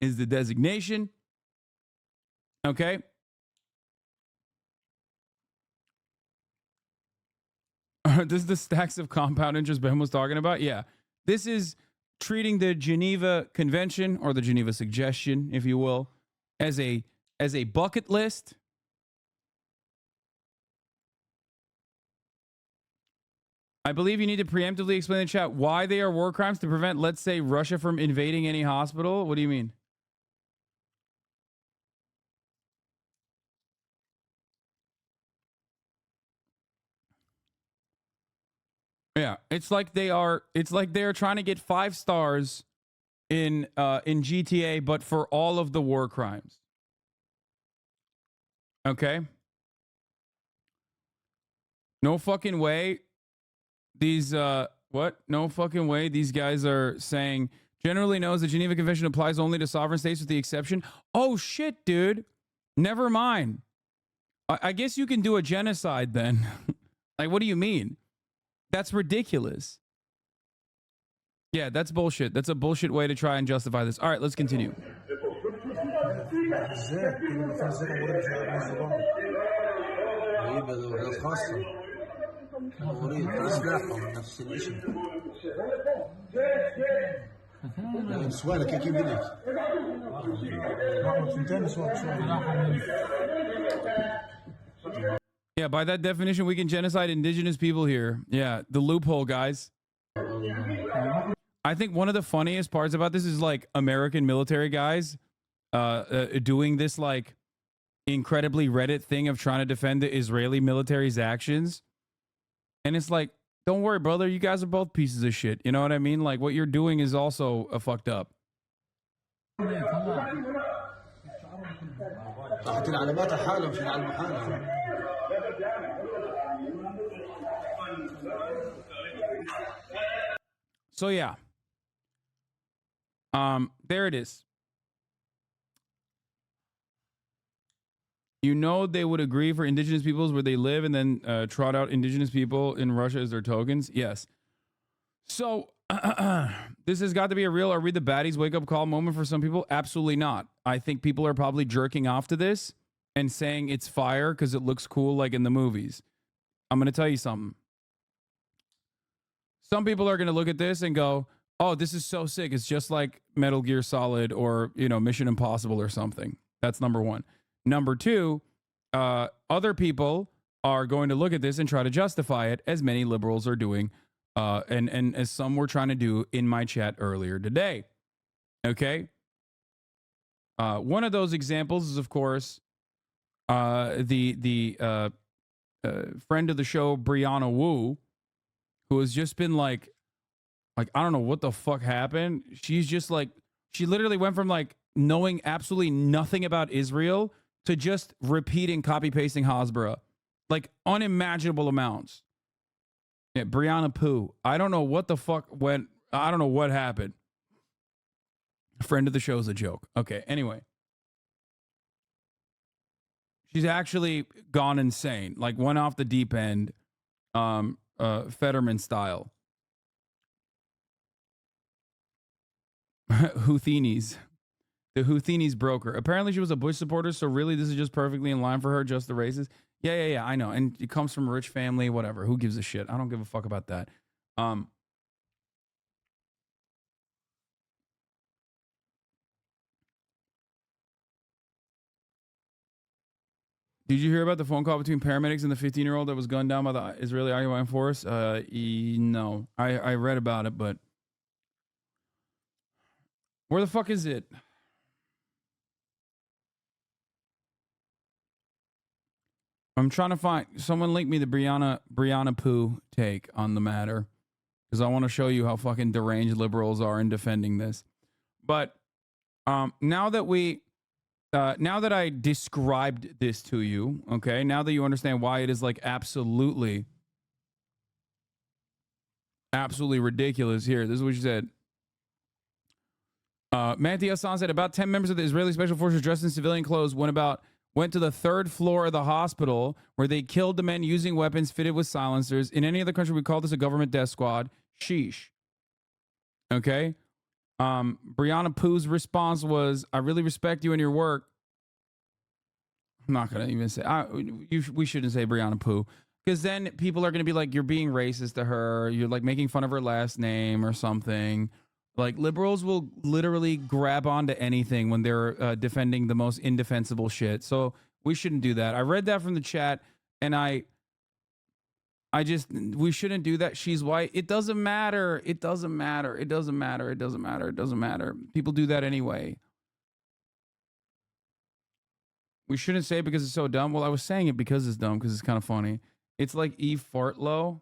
is the designation. Okay. This is the stacks of compound interest Ben was talking about. Yeah. This is treating the Geneva Convention, or the Geneva Suggestion, if you will, as a bucket list. I believe you need to preemptively explain in the chat why they are war crimes to prevent, let's say, Russia from invading any hospital. What do you mean? Yeah, it's like they are trying to get 5 stars in GTA, but for all of the war crimes. Okay? No fucking way. These what? No fucking way. These guys are saying generally knows the Geneva Convention applies only to sovereign states with the exception. Oh shit, dude. Never mind. I guess you can do a genocide then. Like, what do you mean? That's ridiculous. Yeah, that's bullshit. That's a bullshit way to try and justify this. All right, let's continue. Yeah, by that definition, we can genocide indigenous people here. Yeah, the loophole, guys. I think one of the funniest parts about this is like American military guys doing this like incredibly Reddit thing of trying to defend the Israeli military's actions. And it's like, don't worry, brother. You guys are both pieces of shit. You know what I mean? Like, what you're doing is also fucked up. So yeah. There it is. You know they would agree for indigenous peoples where they live and then trot out indigenous people in Russia as their tokens? Yes. So this has got to be a real are we the baddies wake up call moment for some people? Absolutely not. I think people are probably jerking off to this and saying it's fire because it looks cool like in the movies. I'm going to tell you something. Some people are going to look at this and go, oh, this is so sick. It's just like Metal Gear Solid or, you know, Mission Impossible or something. That's number one. Number two, other people are going to look at this and try to justify it, as many liberals are doing, and as some were trying to do in my chat earlier today. Okay? One of those examples is, of course, the friend of the show, Brianna Wu, who has just been like, I don't know what the fuck happened. She's just like, she literally went from like knowing absolutely nothing about Israel to just repeating, copy pasting Hasbara, like unimaginable amounts. Yeah, Brianna Poo. I don't know what the fuck went. I don't know what happened. Friend of the show is a joke. Okay. Anyway, she's actually gone insane. Like went off the deep end, Fetterman style. Houthinis. The Houthinis broker. Apparently she was a Bush supporter, so really this is just perfectly in line for her, just the races. Yeah, I know. And it comes from a rich family, whatever. Who gives a shit? I don't give a fuck about that. Did you hear about the phone call between paramedics and the 15-year-old that was gunned down by the Israeli occupying force? No. I read about it, but where the fuck is it? I'm trying to find someone link me the Brianna Poo take on the matter because I want to show you how fucking deranged liberals are in defending this. But now that I described this to you, okay, now that you understand why it is like absolutely ridiculous. Here, this is what she said. Mehdi Hasan said about 10 members of the Israeli Special Forces dressed in civilian clothes went to the 3rd floor of the hospital where they killed the men using weapons fitted with silencers. In any other country, we call this a government death squad. Sheesh. Okay. Brianna Poo's response was, I really respect you and your work. I'm not going to even say, we shouldn't say Brianna Poo, because then people are going to be like, you're being racist to her. You're like making fun of her last name or something. Like, liberals will literally grab onto anything when they're defending the most indefensible shit. So we shouldn't do that. I read that from the chat, and we shouldn't do that. She's white. It doesn't matter. It doesn't matter. It doesn't matter. It doesn't matter. It doesn't matter. People do that anyway. We shouldn't say it because it's so dumb. Well, I was saying it because it's dumb, because it's kind of funny. It's like Eve Fartlow.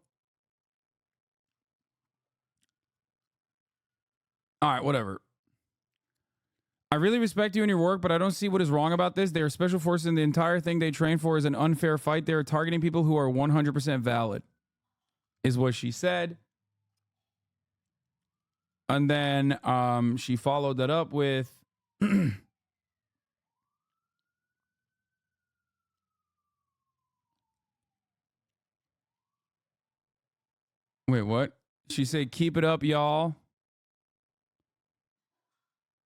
All right, whatever. I really respect you and your work, but I don't see what is wrong about this. They are special forces, and the entire thing they train for is an unfair fight. They are targeting people who are 100% valid, is what she said. And then she followed that up with... Wait, what? She said, keep it up, y'all.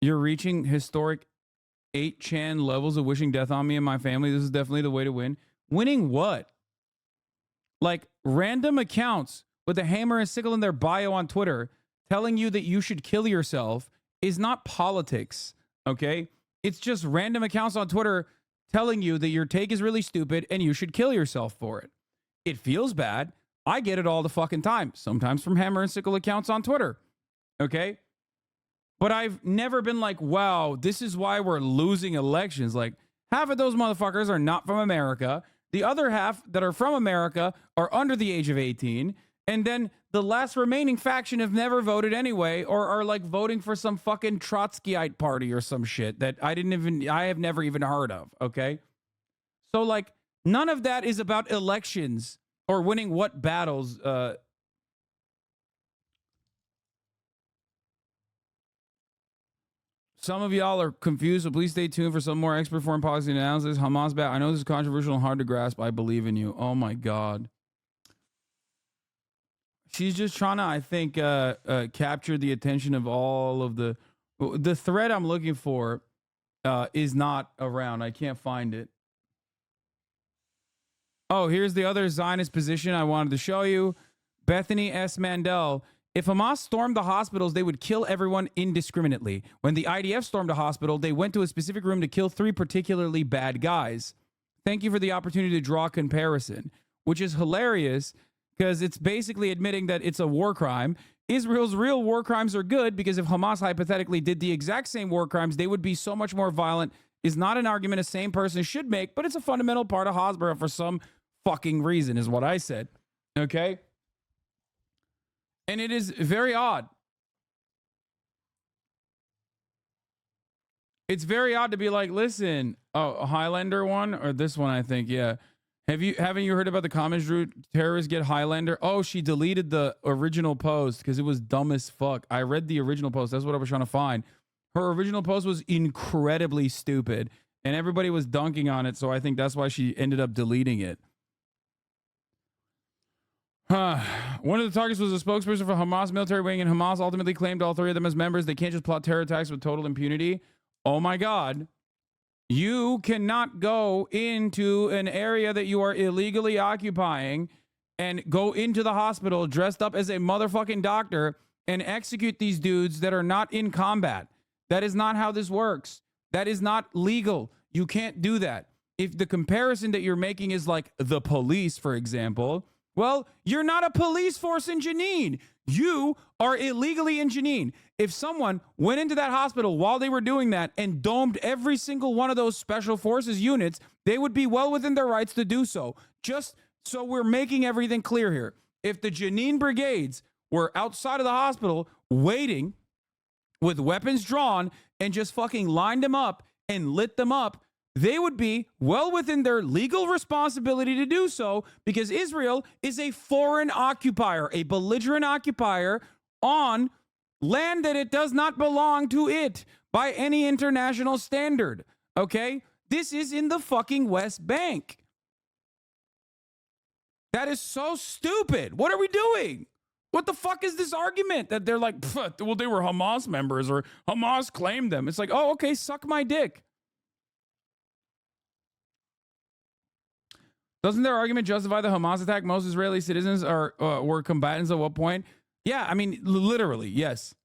You're reaching historic 8chan levels of wishing death on me and my family. This is definitely the way to win. Winning what? Like random accounts with a hammer and sickle in their bio on Twitter telling you that you should kill yourself is not politics, okay? It's just random accounts on Twitter telling you that your take is really stupid and you should kill yourself for it. It feels bad. I get it all the fucking time, sometimes from hammer and sickle accounts on Twitter, okay? But I've never been like, wow, this is why we're losing elections. Like, half of those motherfuckers are not from America. The other half that are from America are under the age of 18. And then the last remaining faction have never voted anyway, or are like voting for some fucking Trotskyite party or some shit that I have never even heard of, okay? So, like, none of that is about elections or winning what battles. Some of y'all are confused, so please stay tuned for some more expert foreign policy analysis. Hamas back. I know this is controversial and hard to grasp. I believe in you. Oh my God. She's just trying to, I think, capture the attention of all of the thread I'm looking for is not around. I can't find it. Oh, here's the other Zionist position I wanted to show you. Bethany S. Mandel. If Hamas stormed the hospitals, they would kill everyone indiscriminately. When the IDF stormed a hospital, they went to a specific room to kill 3 particularly bad guys. Thank you for the opportunity to draw a comparison, which is hilarious because it's basically admitting that it's a war crime. Israel's real war crimes are good because if Hamas hypothetically did the exact same war crimes, they would be so much more violent. Is not an argument a sane person should make, but it's a fundamental part of Hasbara for some fucking reason, is what I said. Okay? And it is very odd. It's very odd to be like, listen, a Highlander one or this one, I think, yeah. Haven't you heard about the comments, Drew? Terrorists get Highlander. Oh, she deleted the original post because it was dumb as fuck. I read the original post. That's what I was trying to find. Her original post was incredibly stupid, and everybody was dunking on it. So I think that's why she ended up deleting it. One of the targets was a spokesperson for Hamas military wing, and Hamas ultimately claimed all 3 of them as members. They can't just plot terror attacks with total impunity. Oh my God. You cannot go into an area that you are illegally occupying and go into the hospital dressed up as a motherfucking doctor and execute these dudes that are not in combat. That is not how this works. That is not legal. You can't do that. If the comparison that you're making is like the police, for example, well, you're not a police force in Jenin. You are illegally in Jenin. If someone went into that hospital while they were doing that and domed every single one of those special forces units, they would be well within their rights to do so. Just so we're making everything clear here. If the Jenin brigades were outside of the hospital waiting with weapons drawn and just fucking lined them up and lit them up, they would be well within their legal responsibility to do so because Israel is a foreign occupier, a belligerent occupier on land that it does not belong to it by any international standard. Okay? This is in the fucking West Bank. That is so stupid. What are we doing? What the fuck is this argument that they're like, well, they were Hamas members or Hamas claimed them? It's like, oh, okay, suck my dick. Doesn't their argument justify the Hamas attack? Most Israeli citizens were combatants at what point? Yeah, I mean, literally, yes.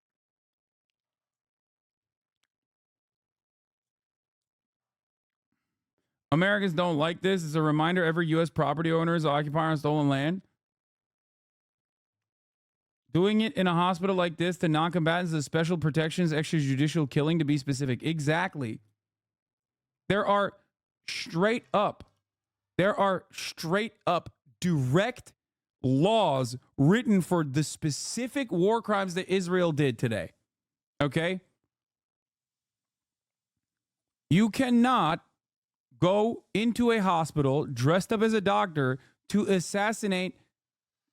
Americans don't like this. It's a reminder every U.S. property owner is an occupier on stolen land. Doing it in a hospital like this to non-combatants is special protections, extrajudicial killing, to be specific. Exactly. There are straight up direct laws written for the specific war crimes that Israel did today. Okay? You cannot go into a hospital dressed up as a doctor to assassinate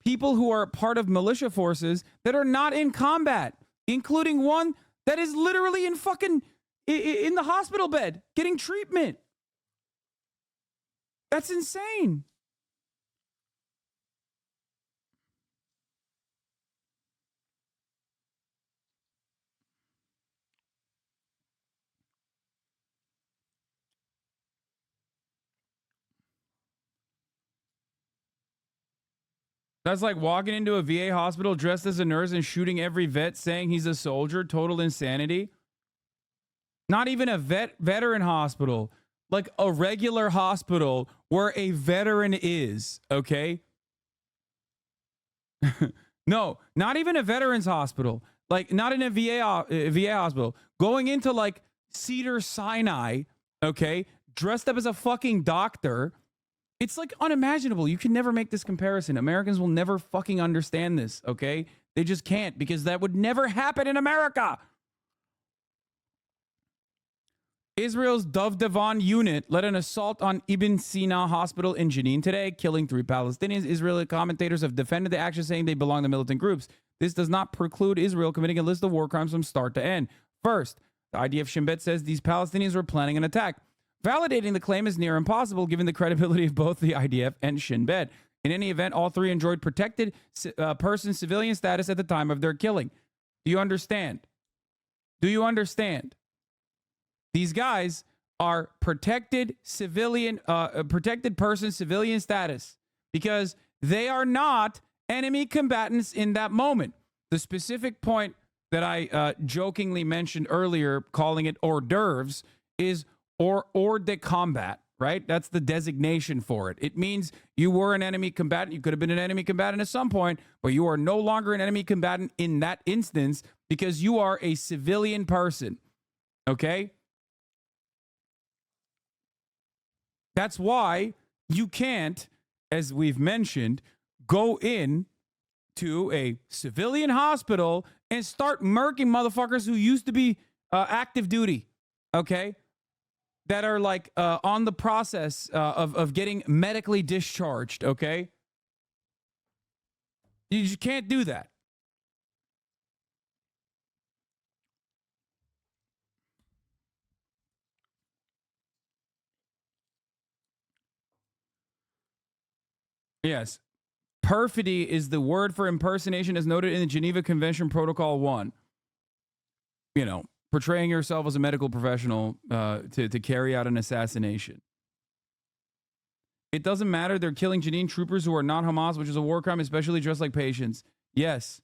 people who are part of militia forces that are not in combat, including one that is literally in the hospital bed getting treatment. That's insane. That's like walking into a VA hospital dressed as a nurse and shooting every vet saying he's a soldier. Total insanity. Not even a veteran hospital, like a regular hospital where a veteran is, okay? No, not even a veterans hospital. Like not in a VA hospital. Going into like Cedars-Sinai, okay? Dressed up as a fucking doctor. It's like unimaginable. You can never make this comparison. Americans will never fucking understand this, okay? They just can't, because that would never happen in America. Israel's Dov Devon unit led an assault on Ibn Sina Hospital in Jenin today, killing 3 Palestinians. Israeli commentators have defended the action, saying they belong to militant groups. This does not preclude Israel committing a list of war crimes from start to end. First, the IDF Shin Bet says these Palestinians were planning an attack. Validating the claim is near impossible given the credibility of both the IDF and Shin Bet. In any event, all 3 enjoyed protected person civilian status at the time of their killing. Do you understand? Do you understand? These guys are protected person civilian status because they are not enemy combatants in that moment. The specific point that I jokingly mentioned earlier, calling it hors d'oeuvres, is hors de combat, right? That's the designation for it. It means you were an enemy combatant. You could have been an enemy combatant at some point, but you are no longer an enemy combatant in that instance because you are a civilian person, okay? That's why you can't, as we've mentioned, go in to a civilian hospital and start murking motherfuckers who used to be active duty, okay? That are like on the process of getting medically discharged, okay? You just can't do that. Yes. Perfidy is the word for impersonation as noted in the Geneva Convention Protocol 1. You know, portraying yourself as a medical professional to carry out an assassination. It doesn't matter. They're killing Jenin troopers who are not Hamas, which is a war crime, especially dressed like patients. Yes.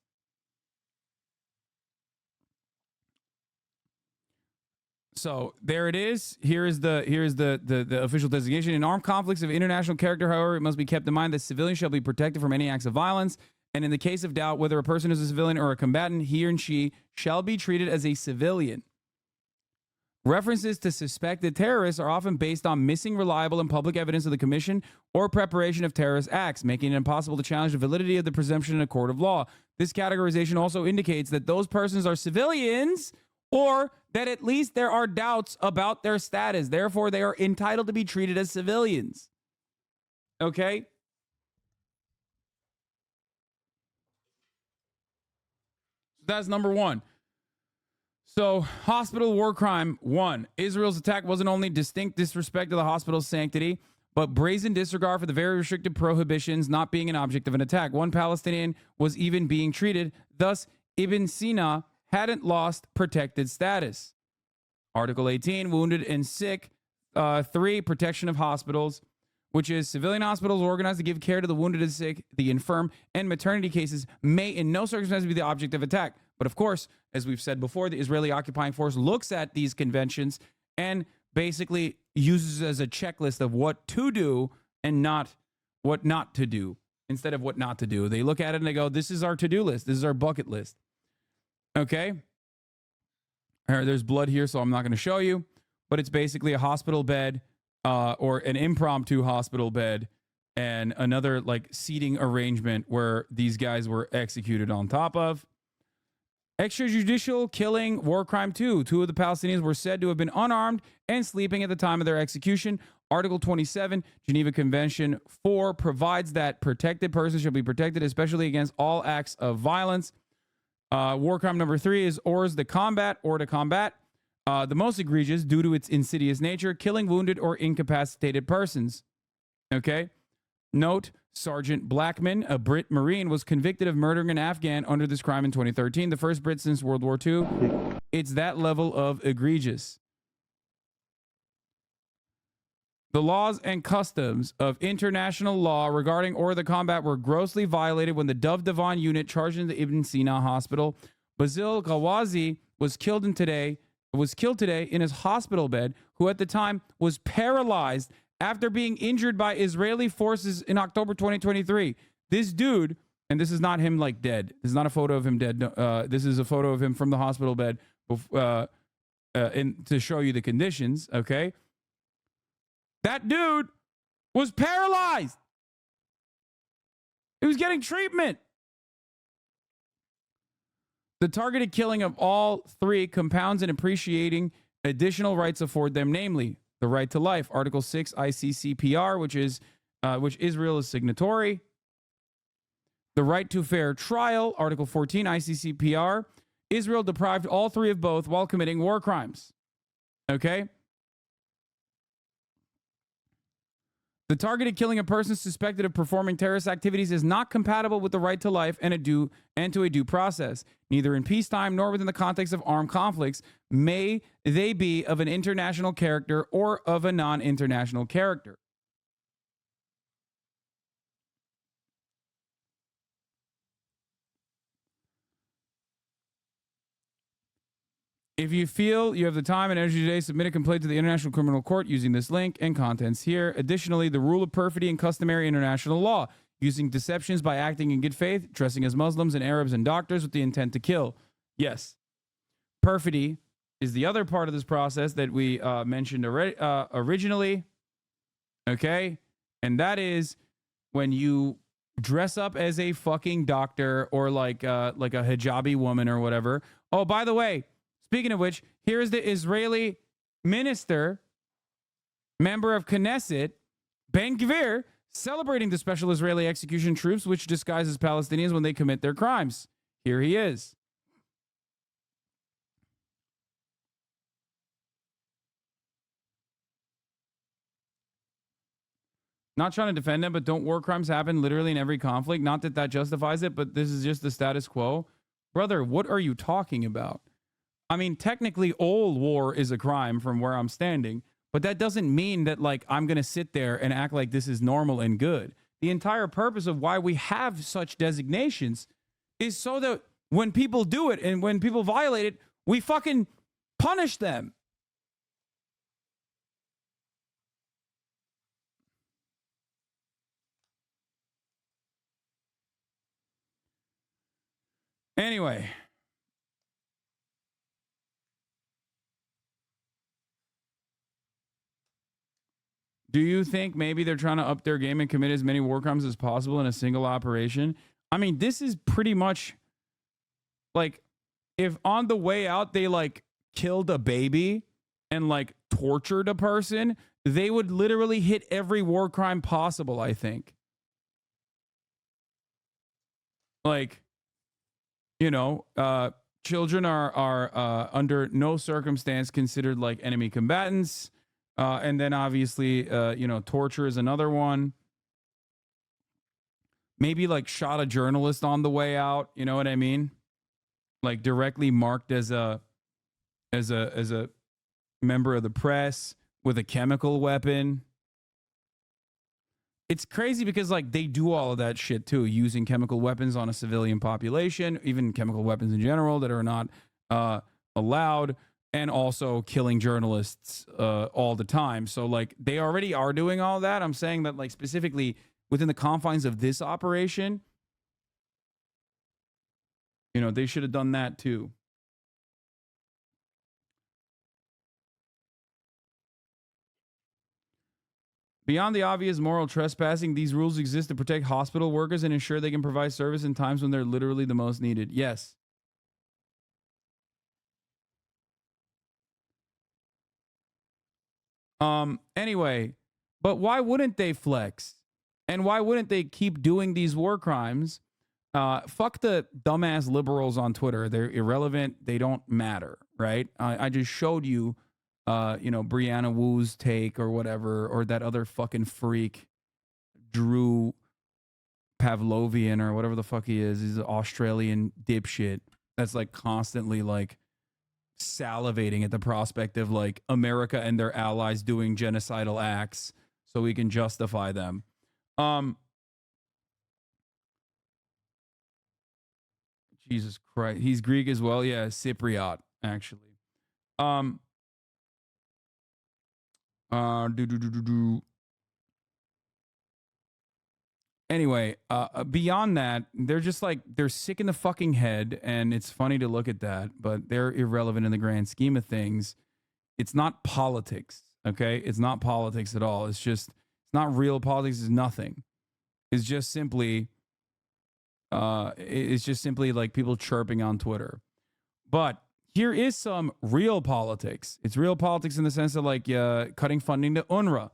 So there it is. Here's the official designation. In armed conflicts of international character, however, it must be kept in mind that civilians shall be protected from any acts of violence. And in the case of doubt, whether a person is a civilian or a combatant, he and she shall be treated as a civilian. References to suspected terrorists are often based on missing reliable and public evidence of the commission or preparation of terrorist acts, making it impossible to challenge the validity of the presumption in a court of law. This categorization also indicates that those persons are civilians or that at least there are doubts about their status. Therefore, they are entitled to be treated as civilians. Okay? That's number 1. So, hospital war crime 1. Israel's attack wasn't only distinct disrespect to the hospital's sanctity, but brazen disregard for the very restricted prohibitions not being an object of an attack. 1 Palestinian was even being treated. Thus, Ibn Sina hadn't lost protected status. Article 18, wounded and sick. 3, protection of hospitals, which is civilian hospitals organized to give care to the wounded and sick, the infirm, and maternity cases may in no circumstances be the object of attack. But of course, as we've said before, the Israeli occupying force looks at these conventions and basically, uses as a checklist of what to do and not what not to do instead of what not to do. They look at it and they go, this is our to-do list. This is our bucket list. Okay. All right, there's blood here, so I'm not going to show you, but it's basically a hospital bed or an impromptu hospital bed and another like seating arrangement where these guys were executed on top of. Extrajudicial killing, war crime 2. 2 of the Palestinians were said to have been unarmed and sleeping at the time of their execution. Article 27, Geneva Convention 4 provides that protected persons shall be protected, especially against all acts of violence. War crime number 3 is hors de combat, or to combat. The most egregious due to its insidious nature, killing wounded or incapacitated persons. Okay? Note, Sergeant Blackman, a Brit Marine, was convicted of murdering an Afghan under this crime in 2013, the first Brit since World War II. It's that level of egregious. The laws and customs of international law regarding hors de combat were grossly violated when the Dove Devon unit charged into Ibn Sina Hospital. Basil Ghawazi was killed today in his hospital bed, who at the time was paralyzed after being injured by Israeli forces in October 2023. This dude, and this is not him like dead. This is not a photo of him dead. This is a photo of him from the hospital bed to show you the conditions, okay? That dude was paralyzed. He was getting treatment. The targeted killing of all 3 compounds and appreciating additional rights afford them, namely the right to life, Article 6 ICCPR, which Israel is signatory. The right to fair trial, Article 14 ICCPR. Israel deprived all 3 of both while committing war crimes. Okay? The targeted killing of persons suspected of performing terrorist activities is not compatible with the right to life and to a due process. Neither in peacetime nor within the context of armed conflicts may they be of an international character or of a non-international character. If you feel you have the time and energy today, submit a complaint to the International Criminal Court using this link and contents here. Additionally, the rule of perfidy and customary international law, using deceptions by acting in good faith, dressing as Muslims and Arabs and doctors with the intent to kill. Yes. Perfidy is the other part of this process that we mentioned originally. Okay? And that is when you dress up as a fucking doctor or like a hijabi woman or whatever. Oh, by the way, speaking of which, here is the Israeli minister, member of Knesset, Ben Gvir, celebrating the special Israeli execution troops, which disguises Palestinians when they commit their crimes. Here he is. Not trying to defend them, but don't war crimes happen literally in every conflict? Not that that justifies it, but this is just the status quo. Brother, what are you talking about? I mean, technically, all war is a crime from where I'm standing, but that doesn't mean that, like, I'm going to sit there and act like this is normal and good. The entire purpose of why we have such designations is so that when people do it and when people violate it, we fucking punish them. Anyway. Do you think maybe they're trying to up their game and commit as many war crimes as possible in a single operation? I mean, this is pretty much like if on the way out they like killed a baby and like tortured a person, they would literally hit every war crime possible, I think. Like, you know, children are under no circumstance considered like enemy combatants. And then obviously, torture is another one. Maybe like shot a journalist on the way out. You know what I mean? Like directly marked as a member of the press with a chemical weapon. It's crazy because like they do all of that shit too, using chemical weapons on a civilian population, even chemical weapons in general that are not allowed. and also killing journalists all the time. So like they already are doing all that. I'm saying that like specifically within the confines of this operation, you know, they should have done that too. Beyond the obvious moral trespassing, these rules exist to protect hospital workers and ensure they can provide service in times when they're literally the most needed. Yes. Anyway, but why wouldn't they flex? And why wouldn't they keep doing these war crimes? Fuck the dumbass liberals on Twitter. They're irrelevant. They don't matter, right? I just showed you, you know, Brianna Wu's take or whatever, or that other fucking freak, Drew Pavlovian or whatever the fuck he is. He's an Australian dipshit that's like constantly like salivating at the prospect of like America and their allies doing genocidal acts so we can justify them. Jesus Christ. He's Greek as well. Yeah, Cypriot, actually. Anyway, beyond that, they're just like, they're sick in the fucking head, and it's funny to look at that, but they're irrelevant in the grand scheme of things. It's not politics, okay? It's not politics at all. It's just, it's not real politics. It's nothing. It's just simply like people chirping on Twitter. But here is some real politics. It's real politics in the sense of like cutting funding to UNRWA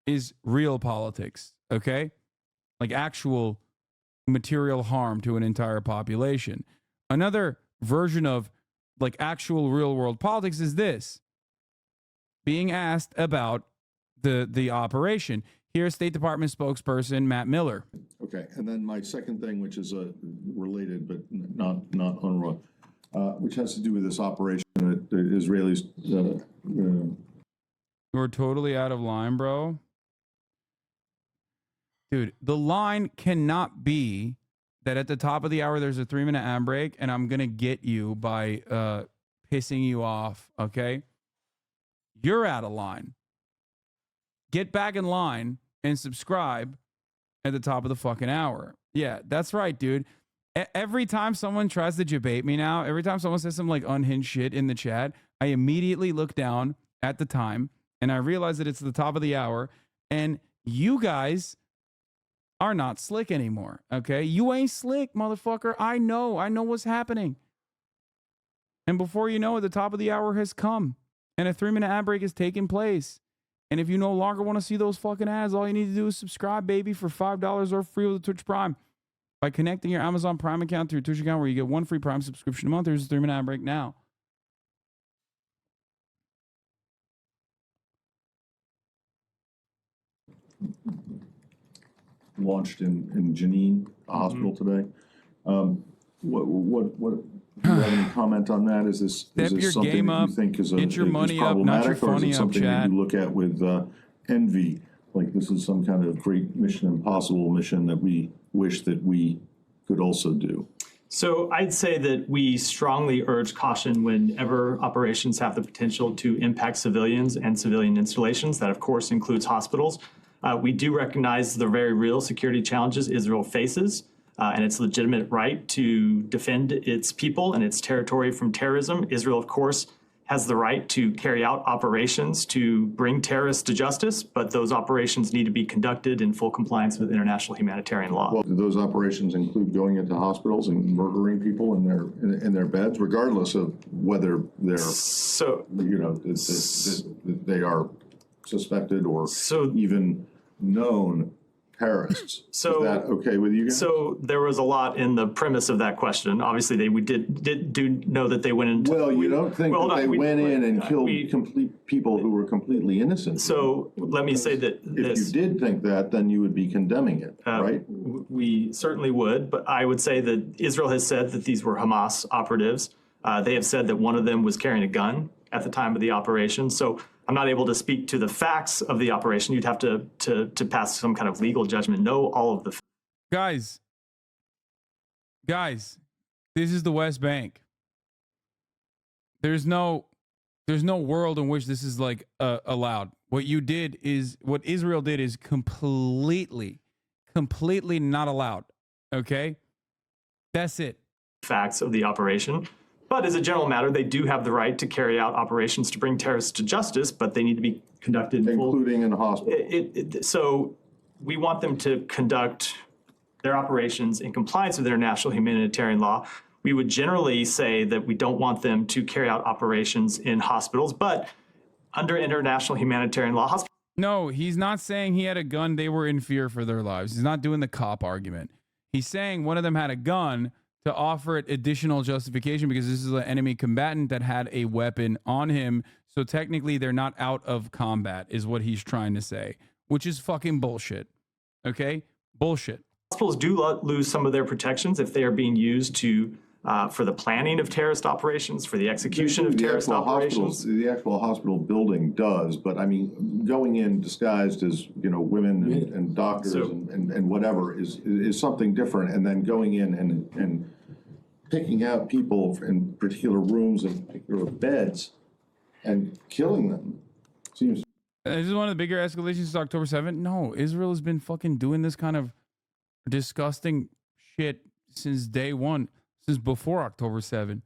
is real politics, okay? Like actual material harm to an entire population. Another version of like actual real world politics is this: being asked about the operation. Here's State Department spokesperson Matt Miller. Okay, and then my second thing, which is related but not UNRWA, which has to do with this operation that the Israelis. You're totally out of line, bro. Dude, the line cannot be that at the top of the hour there's a 3-minute ad break and I'm gonna get you by pissing you off. Okay, you're out of line. Get back in line and subscribe at the top of the fucking hour. Yeah, that's right, dude. Every time someone tries to debate me now, every time someone says some like unhinged shit in the chat, I immediately look down at the time and I realize that it's the top of the hour and you guys are not slick anymore. Okay, you ain't slick, motherfucker. I know what's happening. And before you know it, the top of the hour has come and a 3-minute ad break is taking place. And if you no longer want to see those fucking ads, all you need to do is subscribe, baby, for $5 or free with the Twitch Prime by connecting your Amazon Prime account to your Twitch account, where you get 1 free Prime subscription a month. There's a 3-minute ad break now. Launched in Jenin, a hospital today. What do you have any comment on that? Is this something that you think is problematic, or is it something that you look at with envy? Like this is some kind of great Mission Impossible mission that we wish that we could also do? So I'd say that we strongly urge caution whenever operations have the potential to impact civilians and civilian installations. That, of course, includes hospitals. We do recognize the very real security challenges Israel faces and its legitimate right to defend its people and its territory from terrorism. Israel, of course, has the right to carry out operations to bring terrorists to justice, but those operations need to be conducted in full compliance with international humanitarian law. Well, do those operations include going into hospitals and murdering people in their beds, regardless of whether they're they are suspected or even known terrorists? So, is that okay with you guys? So there was a lot in the premise of that question. Obviously, we did know that they went into. Well, you don't think that they went in and killed people who were completely innocent? So let me say that if you did think that, then you would be condemning it, right? We certainly would, but I would say that Israel has said that these were Hamas operatives. They have said that one of them was carrying a gun at the time of the operation. So I'm not able to speak to the facts of the operation. You'd have to pass some kind of legal judgment. Know all of the guys, this is the West Bank. There's no There's no world in which this is like allowed. What Israel did is completely not allowed. Okay? That's it. Facts of the operation. But as a general matter, they do have the right to carry out operations to bring terrorists to justice, but they need to be conducted including in a hospital. So we want them to conduct their operations in compliance with international humanitarian law. We would generally say that we don't want them to carry out operations in hospitals, but under international humanitarian law, No, he's not saying he had a gun. They were in fear for their lives. He's not doing the cop argument. He's saying one of them had a gun to offer it additional justification because this is an enemy combatant that had a weapon on him. So technically, they're not out of combat, is what he's trying to say, which is fucking bullshit. Okay? Bullshit. Hospitals do lose some of their protections if they are being used to for the planning of terrorist operations, for the execution of terrorist operations. The actual hospital building does, but I mean, going in disguised as women and doctors and whatever is something different, and then going in and picking out people in particular rooms and particular beds and killing them seems. This is one of the bigger escalations since October 7th. No, Israel has been fucking doing this kind of disgusting shit since day one, since before October 7th.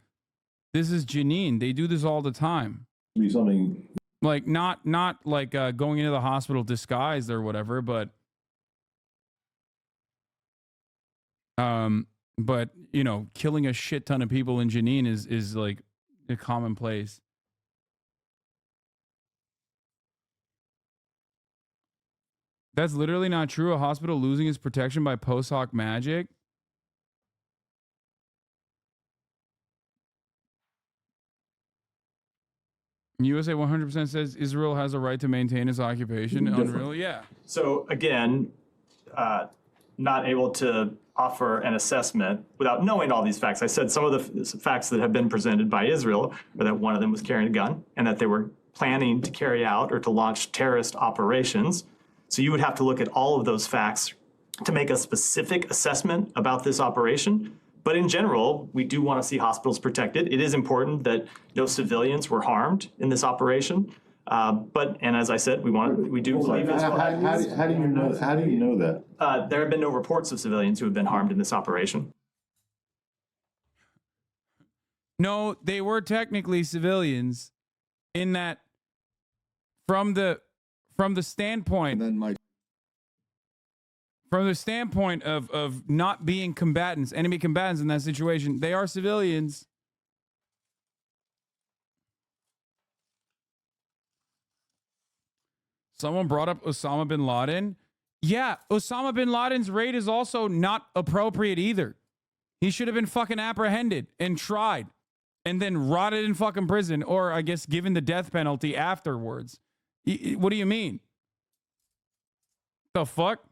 This is Jenin. They do this all the time. Be something like not like going into the hospital disguised or whatever, but killing a shit ton of people in Jenin is like a commonplace. That's literally not true. A hospital losing its protection by post hoc magic. USA 100% says Israel has a right to maintain its occupation. Unreal, yeah. So again, not able to offer an assessment without knowing all these facts. I said some of the facts that have been presented by Israel are that one of them was carrying a gun and that they were planning to carry out or to launch terrorist operations. So you would have to look at all of those facts to make a specific assessment about this operation. But in general, we do want to see hospitals protected. It is important that no civilians were harmed in this operation. And as I said, we do believe Israel. How do you know that? There have been no reports of civilians who have been harmed in this operation. No, they were technically civilians in that from the standpoint of not being combatants, enemy combatants in that situation, they are civilians. Someone brought up Osama bin Laden. Yeah, Osama bin Laden's raid is also not appropriate either. He should have been fucking apprehended and tried and then rotted in fucking prison, or I guess given the death penalty afterwards. What do you mean? The fuck?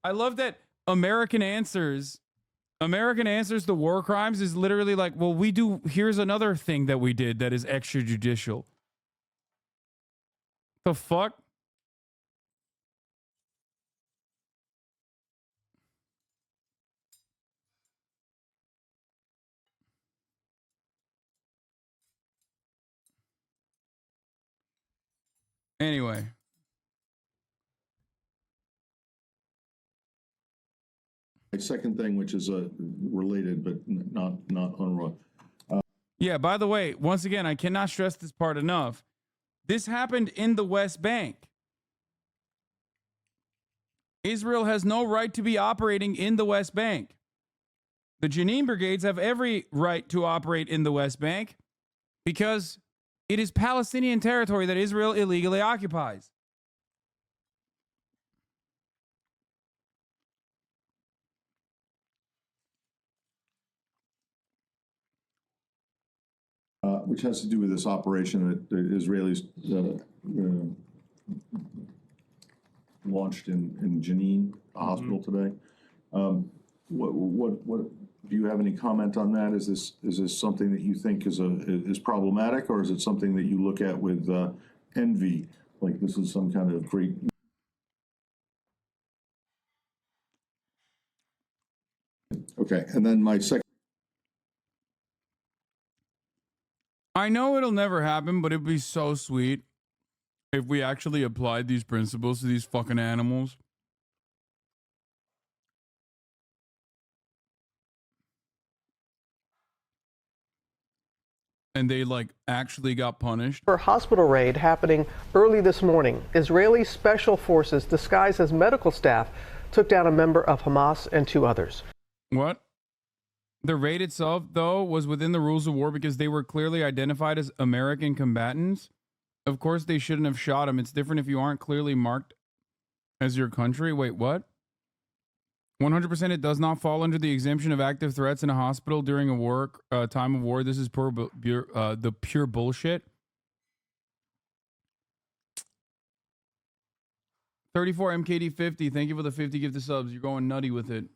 I love that American Answers to war crimes is literally like, well, here's another thing that we did that is extrajudicial. The fuck? Anyway. A second thing, which is related but not on. Yeah, by the way, once again, I cannot stress this part enough. This happened in the West Bank. Israel has no right to be operating in the West Bank. The Jenin brigades have every right to operate in the West Bank because it is Palestinian territory that Israel illegally occupies. Which has to do with this operation that the Israelis launched in Jenin, a hospital today. What do you have any comment on that? Is this something that you think is problematic, or is it something that you look at with envy, like this is some kind of great? Okay, and then my second. I know it'll never happen, but it'd be so sweet if we actually applied these principles to these fucking animals. And they like actually got punished. For a hospital raid happening early this morning, Israeli special forces disguised as medical staff took down a member of Hamas and 2 others. What? The raid itself, though, was within the rules of war because they were clearly identified as American combatants. Of course, they shouldn't have shot them. It's different if you aren't clearly marked as your country. Wait, what? 100% it does not fall under the exemption of active threats in a hospital during a war time of war. This is the pure bullshit. 34 MKD 50. Thank you for the 50 gifted subs. You're going nutty with it.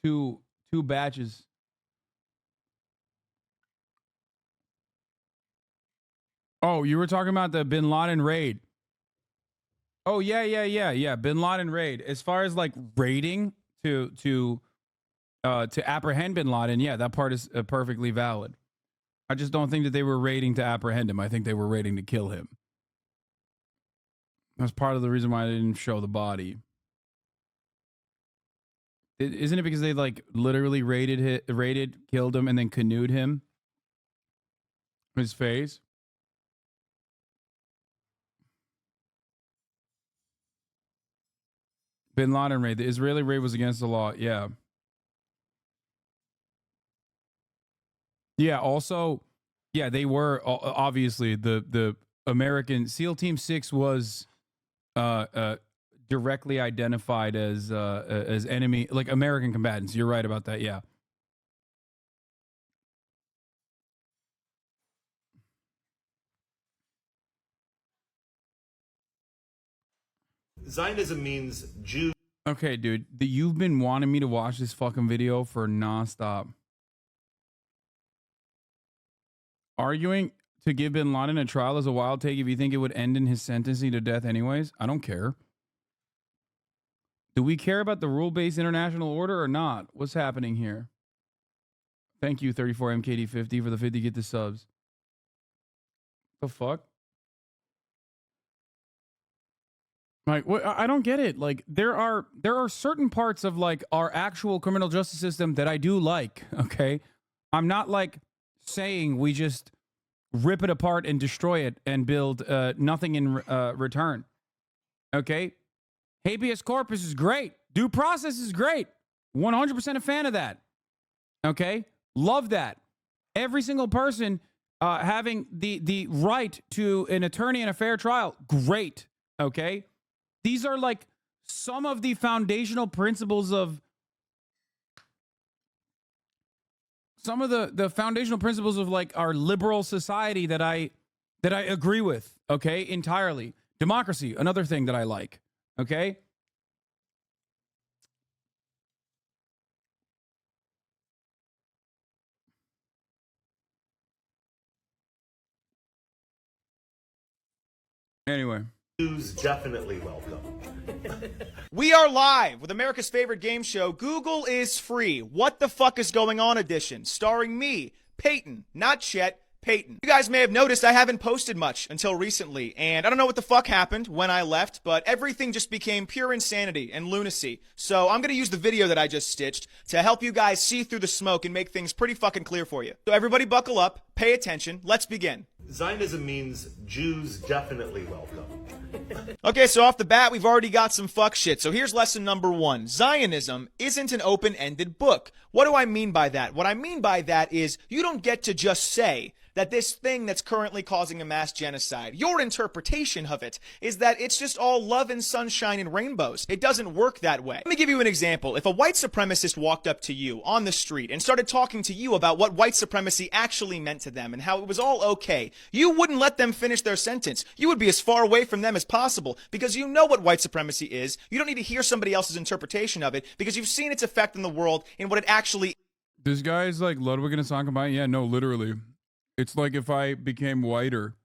Two batches. Oh, you were talking about the Bin Laden raid. Oh, yeah. Bin Laden raid. As far as like raiding to apprehend Bin Laden, yeah, that part is perfectly valid. I just don't think that they were raiding to apprehend him. I think they were raiding to kill him. That's part of the reason why they didn't show the body. Isn't it because they like literally raided, killed him, and then canoed him? His face. Bin Laden raid. The Israeli raid was against the law. Yeah. Yeah. Also, yeah, they were obviously the American SEAL Team 6 was directly identified as enemy, like American combatants. You're right about that. Yeah. Zionism means Jews. Okay, dude, you've been wanting me to watch this fucking video for nonstop. Arguing to give Bin Laden a trial is a wild take if you think it would end in his sentencing to death anyways. I don't care. Do we care about the rule-based international order or not? What's happening here? Thank you, 34 MKD 50 for the 50 get the subs. The fuck? Like, what? I don't get it. Like, there are certain parts of like our actual criminal justice system that I do like. Okay, I'm not like saying we just rip it apart and destroy it and build nothing in return. Okay, habeas corpus is great. Due process is great. 100% a fan of that. Okay, love that. Every single person having the right to an attorney and a fair trial, great. Okay. These are like some of the foundational principles of the foundational principles of like our liberal society that I agree with. Okay, entirely. Democracy, another thing that I like. Okay. Anyway. Jews definitely welcome. We are live with America's favorite game show, Google is Free. What the fuck is going on edition, starring me, Peyton, not Chet, Peyton. You guys may have noticed I haven't posted much until recently, and I don't know what the fuck happened when I left, but everything just became pure insanity and lunacy. So I'm gonna use the video that I just stitched to help you guys see through the smoke and make things pretty fucking clear for you. So everybody buckle up, pay attention, let's begin. Zionism means Jews definitely welcome. Okay, so off the bat, we've already got some fuck shit. So here's lesson number 1. Zionism isn't an open-ended book. What do I mean by that? What I mean by that is you don't get to just say that this thing that's currently causing a mass genocide, your interpretation of it is that it's just all love and sunshine and rainbows. It doesn't work that way. Let me give you an example. If a white supremacist walked up to you on the street and started talking to you about what white supremacy actually meant to them and how it was all okay, you wouldn't let them finish their sentence. You would be as far away from them as possible because you know what white supremacy is. You don't need to hear somebody else's interpretation of it because you've seen its effect in the world and what it actually... This guy's like Ludwig and Hasan combined? Yeah, no, literally. It's like if I became whiter.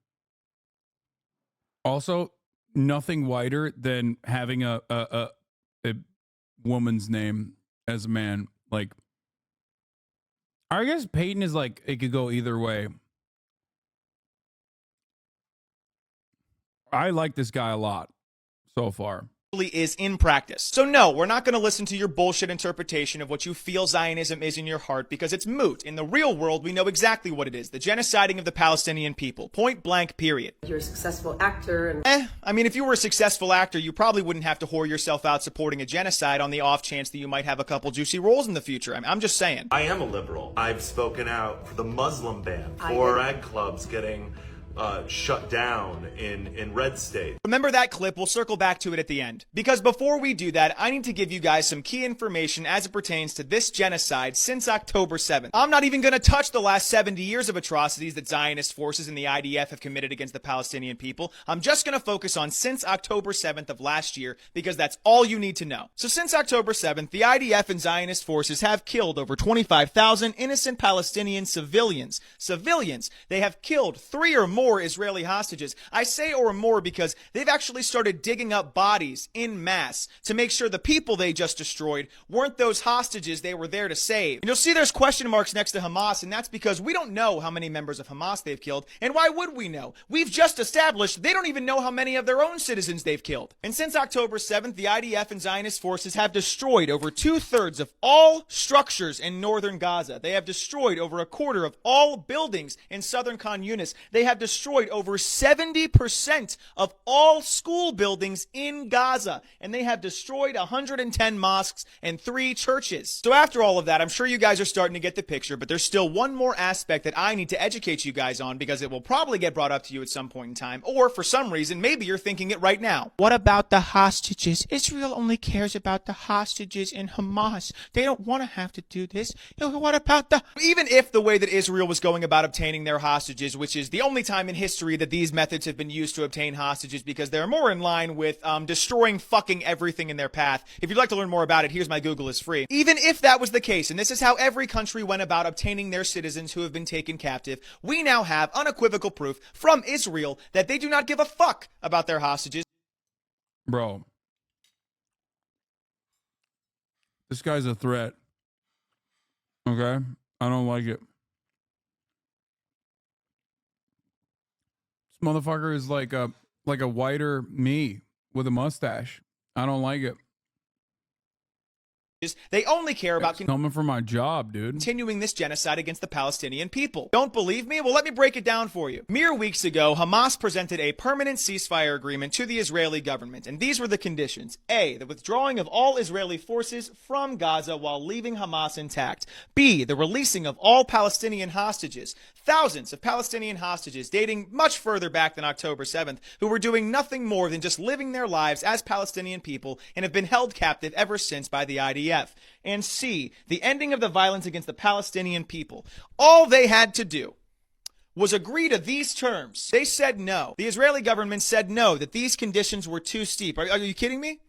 Also, nothing whiter than having a woman's name as a man. Like, I guess Peyton is like, it could go either way. I like this guy a lot so far. Is in practice. So no, we're not going to listen to your bullshit interpretation of what you feel Zionism is in your heart because it's moot. In the real world, we know exactly what it is. The genociding of the Palestinian people. Point blank, period. You're a successful actor. And I mean, if you were a successful actor, you probably wouldn't have to whore yourself out supporting a genocide on the off chance that you might have a couple juicy roles in the future. I'm just saying. I am a liberal. I've spoken out for the Muslim ban, for ag clubs getting shut down in red state. Remember that clip? We'll circle back to it at the end. Because before we do that, I need to give you guys some key information as it pertains to this genocide since October 7th. I'm not even going to touch the last 70 years of atrocities that Zionist forces and the IDF have committed against the Palestinian people. I'm just going to focus on since October 7th of last year because that's all you need to know. So since October 7th, the IDF and Zionist forces have killed over 25,000 innocent Palestinian civilians. They have killed 3 or more Israeli hostages. I say or more because they've actually started digging up bodies in mass to make sure the people they just destroyed weren't those hostages they were there to save. And you'll see there's question marks next to Hamas, and that's because we don't know how many members of Hamas they've killed, and why would we know? We've just established they don't even know how many of their own citizens they've killed. And since October 7th, the IDF and Zionist forces have destroyed over 2/3 of all structures in northern Gaza. They have destroyed over 1/4 of all buildings in southern Khan Yunis. They have destroyed over 70% of all school buildings in Gaza, and they have destroyed 110 mosques and 3 churches. So after all of that, I'm sure you guys are starting to get the picture, but there's still one more aspect that I need to educate you guys on because it will probably get brought up to you at some point in time, or for some reason, maybe you're thinking it right now. What about the hostages? Israel only cares about the hostages in Hamas. They don't want to have to do this. What about even if the way that Israel was going about obtaining their hostages, which is the only time in history that these methods have been used to obtain hostages because they're more in line with destroying fucking everything in their path. If you'd like to learn more about it, here's my Google is free. Even if that was the case, and this is how every country went about obtaining their citizens who have been taken captive, we now have unequivocal proof from Israel that they do not give a fuck about their hostages. Bro, this guy's a threat. Okay? I don't like it. Motherfucker is like a whiter me with a mustache. I don't like it. They only care about coming for my job, dude. Continuing this genocide against the Palestinian people. Don't believe me? Well, let me break it down for you. Mere weeks ago, Hamas presented a permanent ceasefire agreement to the Israeli government, and these were the conditions. A, the withdrawing of all Israeli forces from Gaza while leaving Hamas intact. B, the releasing of all Palestinian hostages. Thousands of Palestinian hostages dating much further back than October 7th, who were doing nothing more than just living their lives as Palestinian people and have been held captive ever since by the IDF. And C, the ending of the violence against the Palestinian people. All they had to do was agree to these terms. They said no. The Israeli government said no, that these conditions were too steep. Are you kidding me?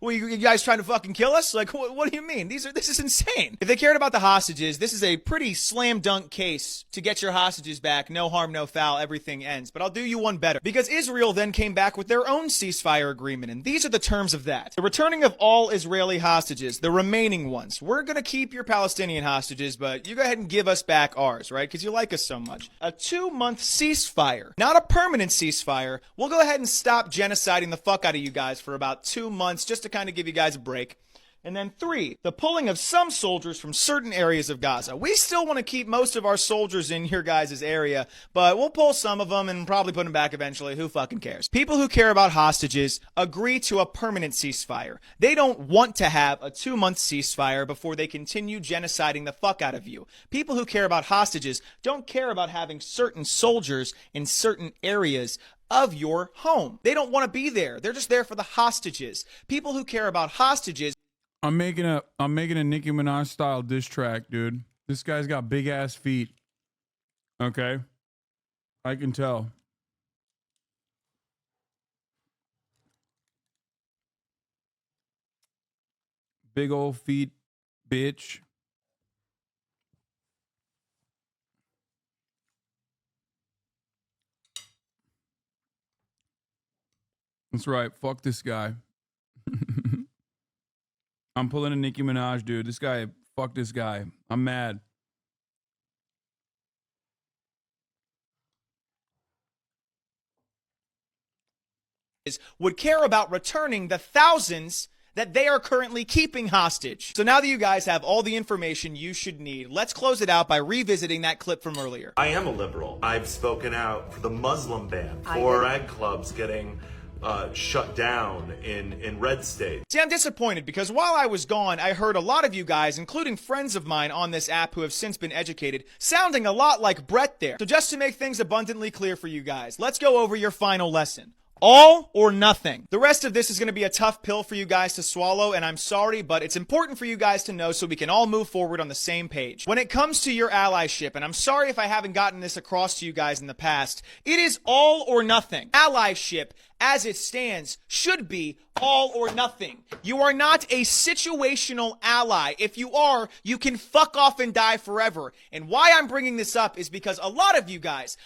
Well, you guys trying to fucking kill us? Like, what do you mean? This is insane. If they cared about the hostages, this is a pretty slam dunk case to get your hostages back. No harm, no foul. Everything ends. But I'll do you one better. Because Israel then came back with their own ceasefire agreement. And these are the terms of that. The returning of all Israeli hostages, the remaining ones. We're going to keep your Palestinian hostages, but you go ahead and give us back ours, right? Because you like us so much. A 2-month ceasefire. Not a permanent ceasefire. We'll go ahead and stop genociding the fuck out of you guys for about 2 months. Just to kind of give you guys a break. And then 3, the pulling of some soldiers from certain areas of Gaza. We still want to keep most of our soldiers in your guys' area, but we'll pull some of them and probably put them back eventually. Who fucking cares? People who care about hostages agree to a permanent ceasefire. They don't want to have a 2-month ceasefire before they continue genociding the fuck out of you. People who care about hostages don't care about having certain soldiers in certain areas of your home. They don't want to be there. They're just there for the hostages. People who care about hostages. I'm making a Nicki Minaj style diss track, dude. This guy's got big ass feet. Okay? I can tell. Big old feet, bitch. That's right. Fuck this guy. I'm pulling a Nicki Minaj, dude. This guy, fuck this guy. I'm mad. would care about returning the thousands that they are currently keeping hostage. So now that you guys have all the information you should need, let's close it out by revisiting that clip from earlier. I am a liberal. I've spoken out for the Muslim ban, for ag clubs getting shut down in red states. See, I'm disappointed because while I was gone, I heard a lot of you guys, including friends of mine on this app who have since been educated, sounding a lot like Brett there. So just to make things abundantly clear for you guys, let's go over your final lesson. All or nothing. The rest of this is going to be a tough pill for you guys to swallow, and I'm sorry, but it's important for you guys to know so we can all move forward on the same page. When it comes to your allyship, and I'm sorry if I haven't gotten this across to you guys in the past, it is all or nothing. Allyship, as it stands, should be all or nothing. You are not a situational ally. If you are, you can fuck off and die forever. And why I'm bringing this up is because a lot of you guys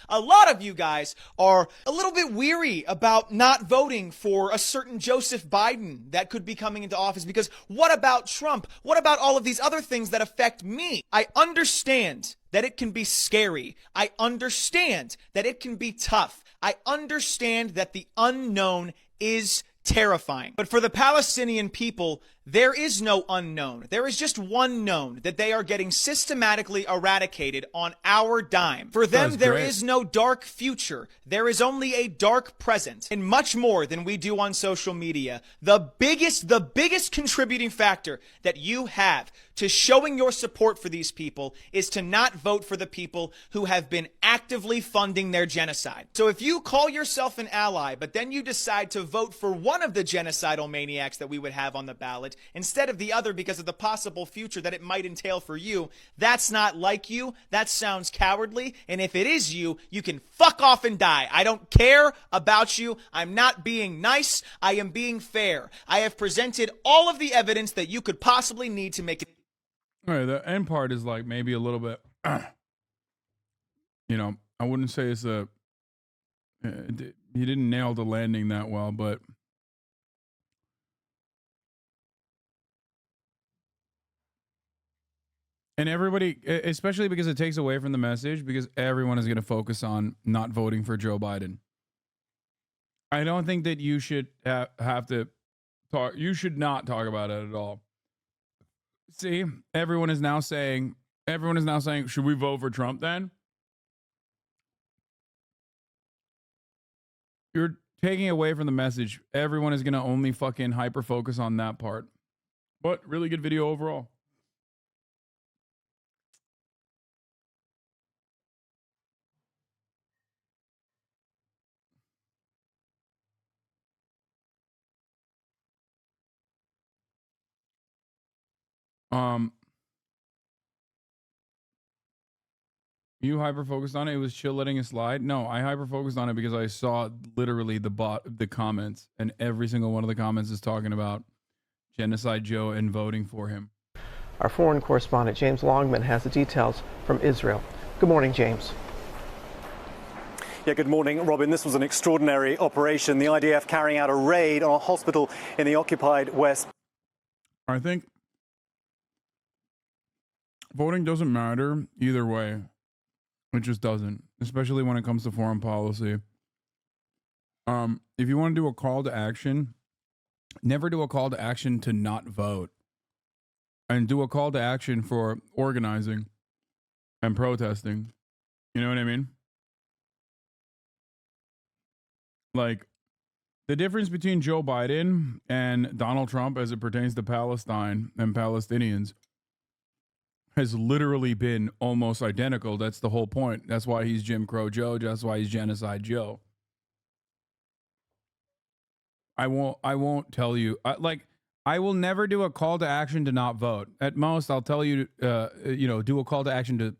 are a little bit weary about not voting for a certain Joseph Biden that could be coming into office because what about Trump? What about all of these other things that affect me? I understand that it can be scary. I understand that it can be tough. I understand that the unknown is terrifying. But for the Palestinian people, there is no unknown. There is just one known, that they are getting systematically eradicated on our dime. For them, there is no dark future. There is only a dark present. And much more than we do on social media. The biggest contributing factor that you have to showing your support for these people is to not vote for the people who have been actively funding their genocide. So if you call yourself an ally, but then you decide to vote for one of the genocidal maniacs that we would have on the ballot instead of the other because of the possible future that it might entail for you, that's not like you. That sounds cowardly. And if it is you, you can fuck off and die. I don't care about you. I'm not being nice. I am being fair. I have presented all of the evidence that you could possibly need to make it. All right, the end part is like maybe a little bit, I wouldn't say it's he didn't nail the landing that well, but and everybody, especially because it takes away from the message, because everyone is going to focus on not voting for Joe Biden. I don't think that you should have to talk. You should not talk about it at all. See, everyone is now saying, should we vote for Trump then? You're taking away from the message. Everyone is going to only fucking hyper focus on that part. But really good video overall. You hyper focused on it. It was chill letting it slide. No, I hyper focused on it because I saw literally the comments, and every single one of the comments is talking about Genocide Joe and voting for him. Our foreign correspondent James Longman has the details from Israel. Good morning, James. Yeah, good morning, Robin. This was an extraordinary operation. The IDF carrying out a raid on a hospital in the occupied West. I think voting doesn't matter either way. It just doesn't, especially when it comes to foreign policy. If you want to do a call to action, never do a call to action to not vote. And do a call to action for organizing and protesting. You know what I mean? Like, the difference between Joe Biden and Donald Trump as it pertains to Palestine and Palestinians has literally been almost identical. That's the whole point. That's why he's Jim Crow Joe. That's why he's Genocide Joe. I won't tell you. I will never do a call to action to not vote. At most, I'll tell you, do a call to action to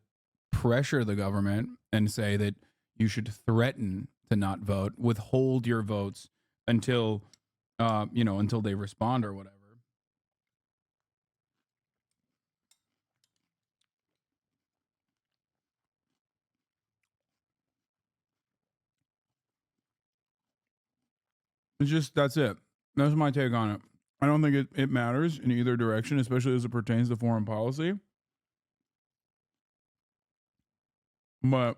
pressure the government and say that you should threaten to not vote, withhold your votes until they respond or whatever. It's just, that's it. That's my take on it. I don't think it matters in either direction, especially as it pertains to foreign policy. But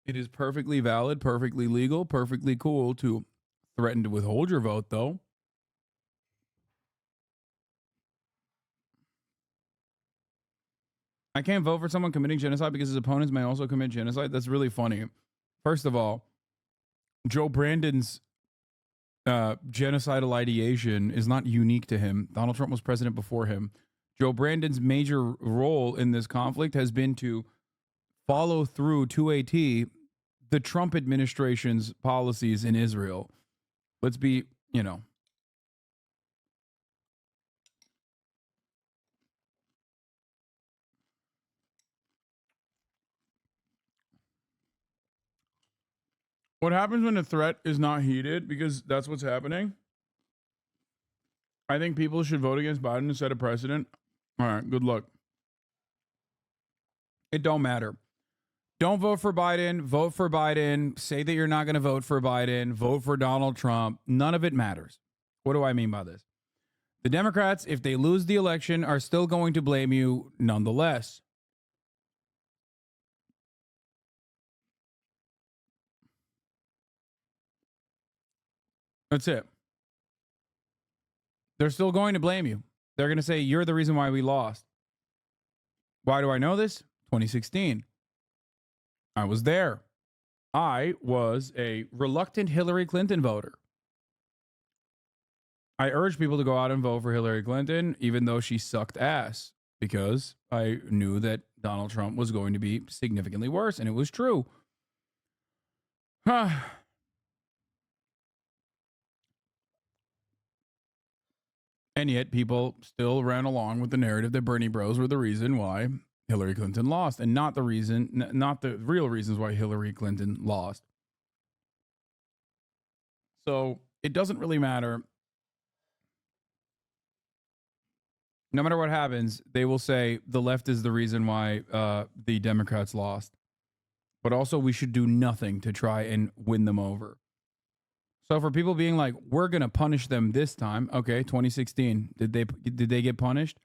it is perfectly valid, perfectly legal, perfectly cool to threaten to withhold your vote, though. I can't vote for someone committing genocide because his opponents may also commit genocide. That's really funny. First of all, Joe Brandon's genocidal ideation is not unique to him. Donald Trump was president before him. Joe Brandon's major role in this conflict has been to follow through to a T the Trump administration's policies in Israel. Let's be, What happens when a threat is not heeded, because that's what's happening? I think people should vote against Biden and set a precedent. All right, good luck. It don't matter. Don't vote for Biden. Vote for Biden. Say that you're not going to vote for Biden. Vote for Donald Trump. None of it matters. What do I mean by this? The Democrats, if they lose the election, are still going to blame you nonetheless. That's it. They're still going to blame you. They're going to say, you're the reason why we lost. Why do I know this? 2016. I was there. I was a reluctant Hillary Clinton voter. I urged people to go out and vote for Hillary Clinton, even though she sucked ass, because I knew that Donald Trump was going to be significantly worse, and it was true. And yet people still ran along with the narrative that Bernie bros were the reason why Hillary Clinton lost, and not the real reasons why Hillary Clinton lost. So it doesn't really matter. No matter what happens, they will say the left is the reason why the Democrats lost. But also, we should do nothing to try and win them over. So for people being like, we're going to punish them this time. Okay, 2016. Did they get punished?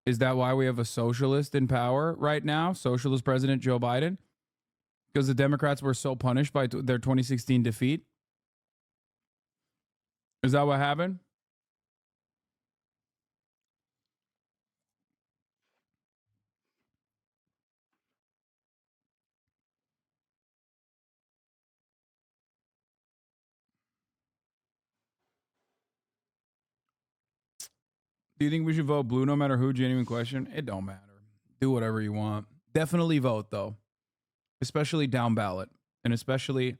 Is that why we have a socialist in power right now? Socialist President Joe Biden? Because the Democrats were so punished by their 2016 defeat? Is that what happened? Do you think we should vote blue no matter who? Genuine question. It don't matter. Do whatever you want. Definitely vote, though. Especially down ballot. And especially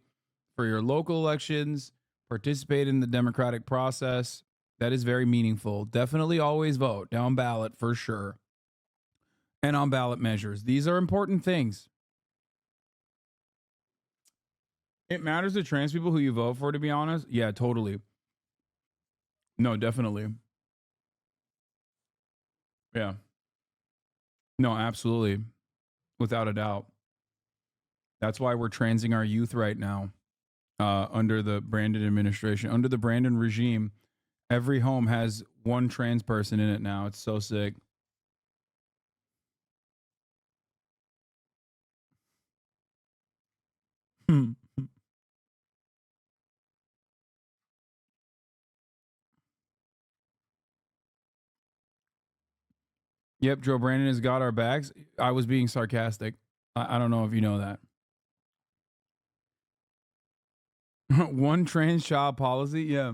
for your local elections, participate in the democratic process. That is very meaningful. Definitely always vote down ballot for sure. And on ballot measures. These are important things. It matters to trans people who you vote for, to be honest. Yeah, totally. No, definitely. Yeah. No, absolutely. Without a doubt. That's why we're transing our youth right now under the Brandon administration. Under the Brandon regime, every home has one trans person in it now. It's so sick. Yep, Joe Brandon has got our backs. I was being sarcastic. I don't know if you know that. One trans child policy? Yeah.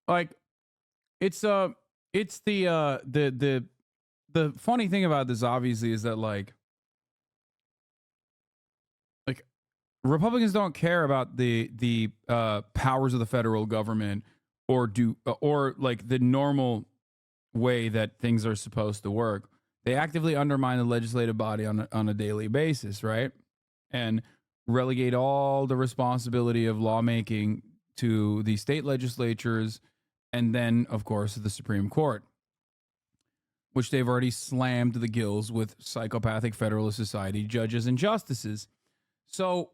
Like, it's the funny thing about this, obviously, is that like Republicans don't care about the powers of the federal government or like the normal way that things are supposed to work. They actively undermine the legislative body on a daily basis, right? And relegate all the responsibility of lawmaking to the state legislatures and then, of course, the Supreme Court, which they've already slammed the gills with psychopathic Federalist Society judges and justices. So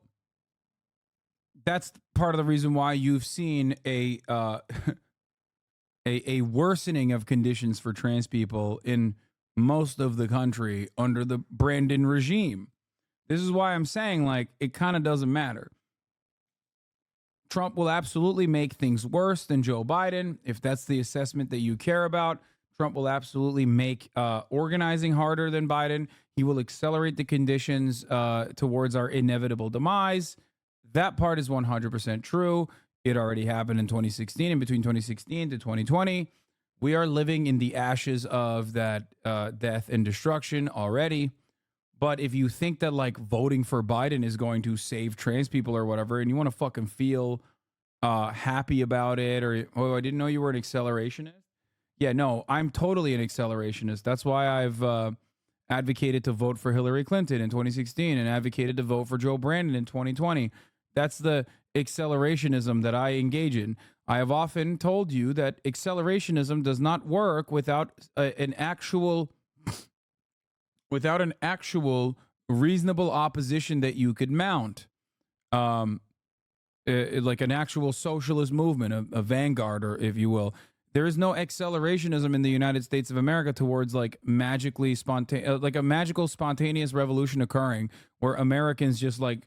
that's part of the reason why you've seen a worsening of conditions for trans people in most of the country under the Brandon regime, This is why I'm saying, like, it kind of doesn't matter. Trump will absolutely make things worse than Joe Biden. If that's the assessment that you care about, Trump will absolutely make organizing harder than Biden. He will accelerate the conditions towards our inevitable demise. That part is 100% true. It already happened in 2016, and between 2016 to 2020, we are living in the ashes of that death and destruction already. But if you think that like voting for Biden is going to save trans people or whatever, and you want to fucking feel happy about it, or, oh, I didn't know you were an accelerationist. Yeah, no, I'm totally an accelerationist. That's why I've advocated to vote for Hillary Clinton in 2016 and advocated to vote for Joe Brandon in 2020. That's the accelerationism that I engage in. I have often told you that accelerationism does not work without an actual reasonable opposition that you could mount, like an actual socialist movement, a vanguard, or if you will. There is no accelerationism in the United States of America towards like magically spontaneous, like a magical spontaneous revolution occurring where Americans just like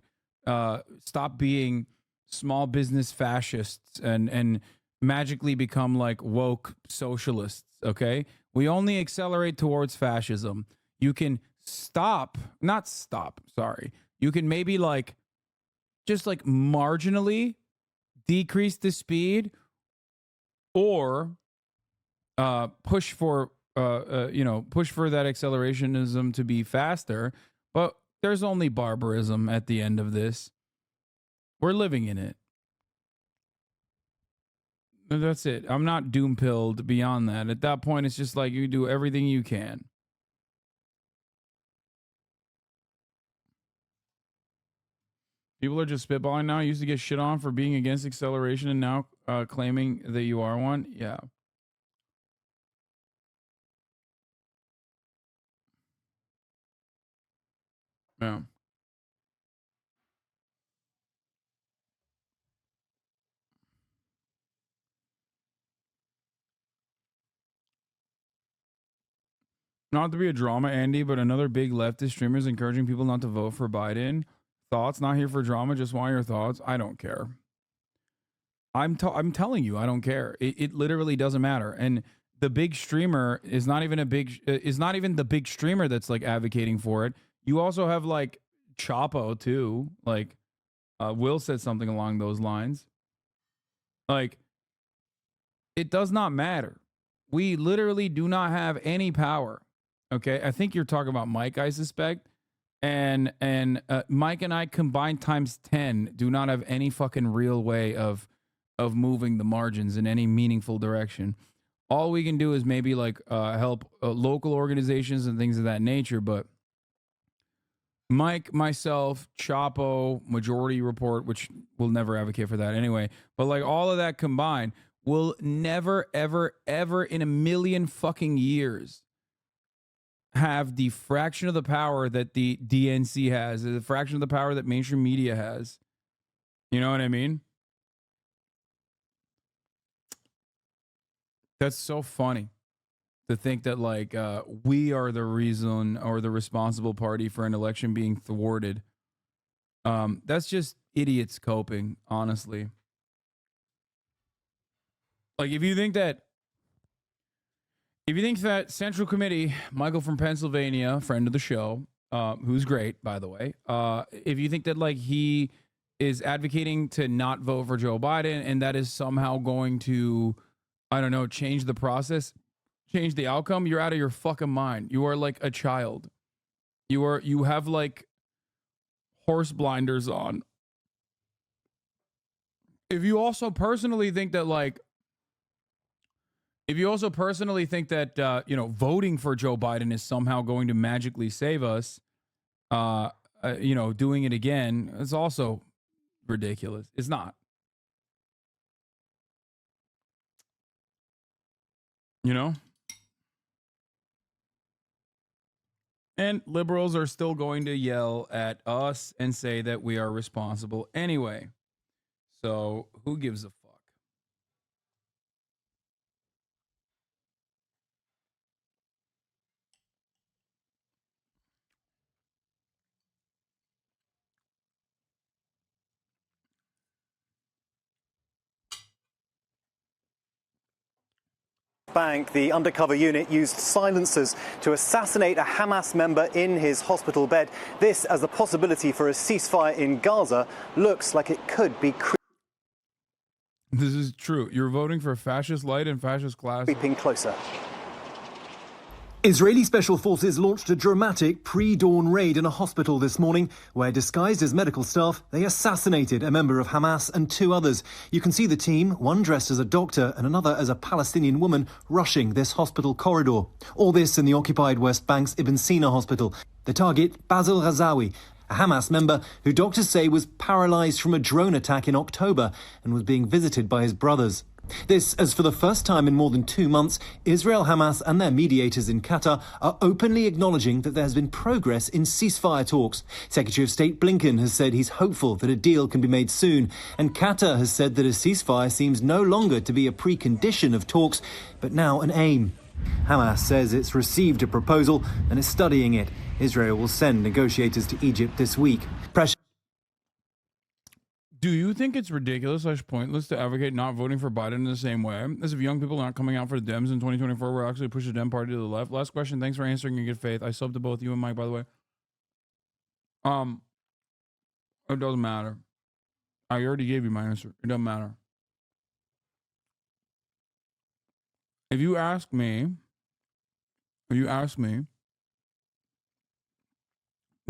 stop being small business fascists and magically become like woke socialists. Okay, we only accelerate towards fascism. You can you can maybe like just like marginally decrease the speed or push for that accelerationism to be faster. But there's only barbarism at the end of this. We're living in it. That's it. I'm not doom-pilled beyond that. At that point, it's just like you do everything you can. People are just spitballing now. You used to get shit on for being against acceleration and now claiming that you are one. Yeah. Yeah. Not to be a drama, Andy, but another big leftist streamer is encouraging people not to vote for Biden. Thoughts? Not here for drama. Just want your thoughts. I don't care. I'm telling you, I don't care. It literally doesn't matter. And the big streamer is not even the big streamer that's like advocating for it. You also have like Chapo too. Like Will said something along those lines. Like, it does not matter. We literally do not have any power. Okay, I think you're talking about Mike, I suspect, and Mike and I combined times 10 do not have any fucking real way of moving the margins in any meaningful direction. All we can do is maybe like help local organizations and things of that nature. But Mike, myself, Chapo, Majority Report, which will never advocate for that anyway, but like all of that combined will never, ever, ever in a million fucking years have the fraction of the power that the DNC has, the fraction of the power that mainstream media has. You know what I mean? That's so funny to think that like we are the reason or the responsible party for an election being thwarted. That's just idiots coping, honestly. Like if you think that Central Committee, Michael from Pennsylvania, friend of the show, who's great, by the way, if you think that like he is advocating to not vote for Joe Biden and that is somehow going to, I don't know, change the process, change the outcome, you're out of your fucking mind. You are like a child. You have like horse blinders on. If you also personally think that voting for Joe Biden is somehow going to magically save us, doing it again, it's also ridiculous. It's not. You know? And liberals are still going to yell at us and say that we are responsible anyway. So who gives a fuck? Bank, the undercover unit used silencers to assassinate a Hamas member in his hospital bed. This as the possibility for a ceasefire in Gaza looks like it could be This is true. You're voting for fascist light and fascist class. creeping closer. Israeli special forces launched a dramatic pre-dawn raid in a hospital this morning where, disguised as medical staff, they assassinated a member of Hamas and 2 others. You can see the team, one dressed as a doctor and another as a Palestinian woman, rushing this hospital corridor. All this in the occupied West Bank's Ibn Sina hospital. The target, Basil Ghazawi, a Hamas member who doctors say was paralyzed from a drone attack in October and was being visited by his brothers. This, as for the first time in more than 2 months, Israel, Hamas and their mediators in Qatar are openly acknowledging that there has been progress in ceasefire talks. Secretary of State Blinken has said he's hopeful that a deal can be made soon. And Qatar has said that a ceasefire seems no longer to be a precondition of talks, but now an aim. Hamas says it's received a proposal and is studying it. Israel will send negotiators to Egypt this week. Do you think it's ridiculous / pointless to advocate not voting for Biden in the same way as if young people aren't coming out for the Dems in 2024 will actually push the Dem party to the left? Last question. Thanks for answering in good faith. I subbed to both you and Mike, by the way. It doesn't matter. I already gave you my answer. It doesn't matter. If you ask me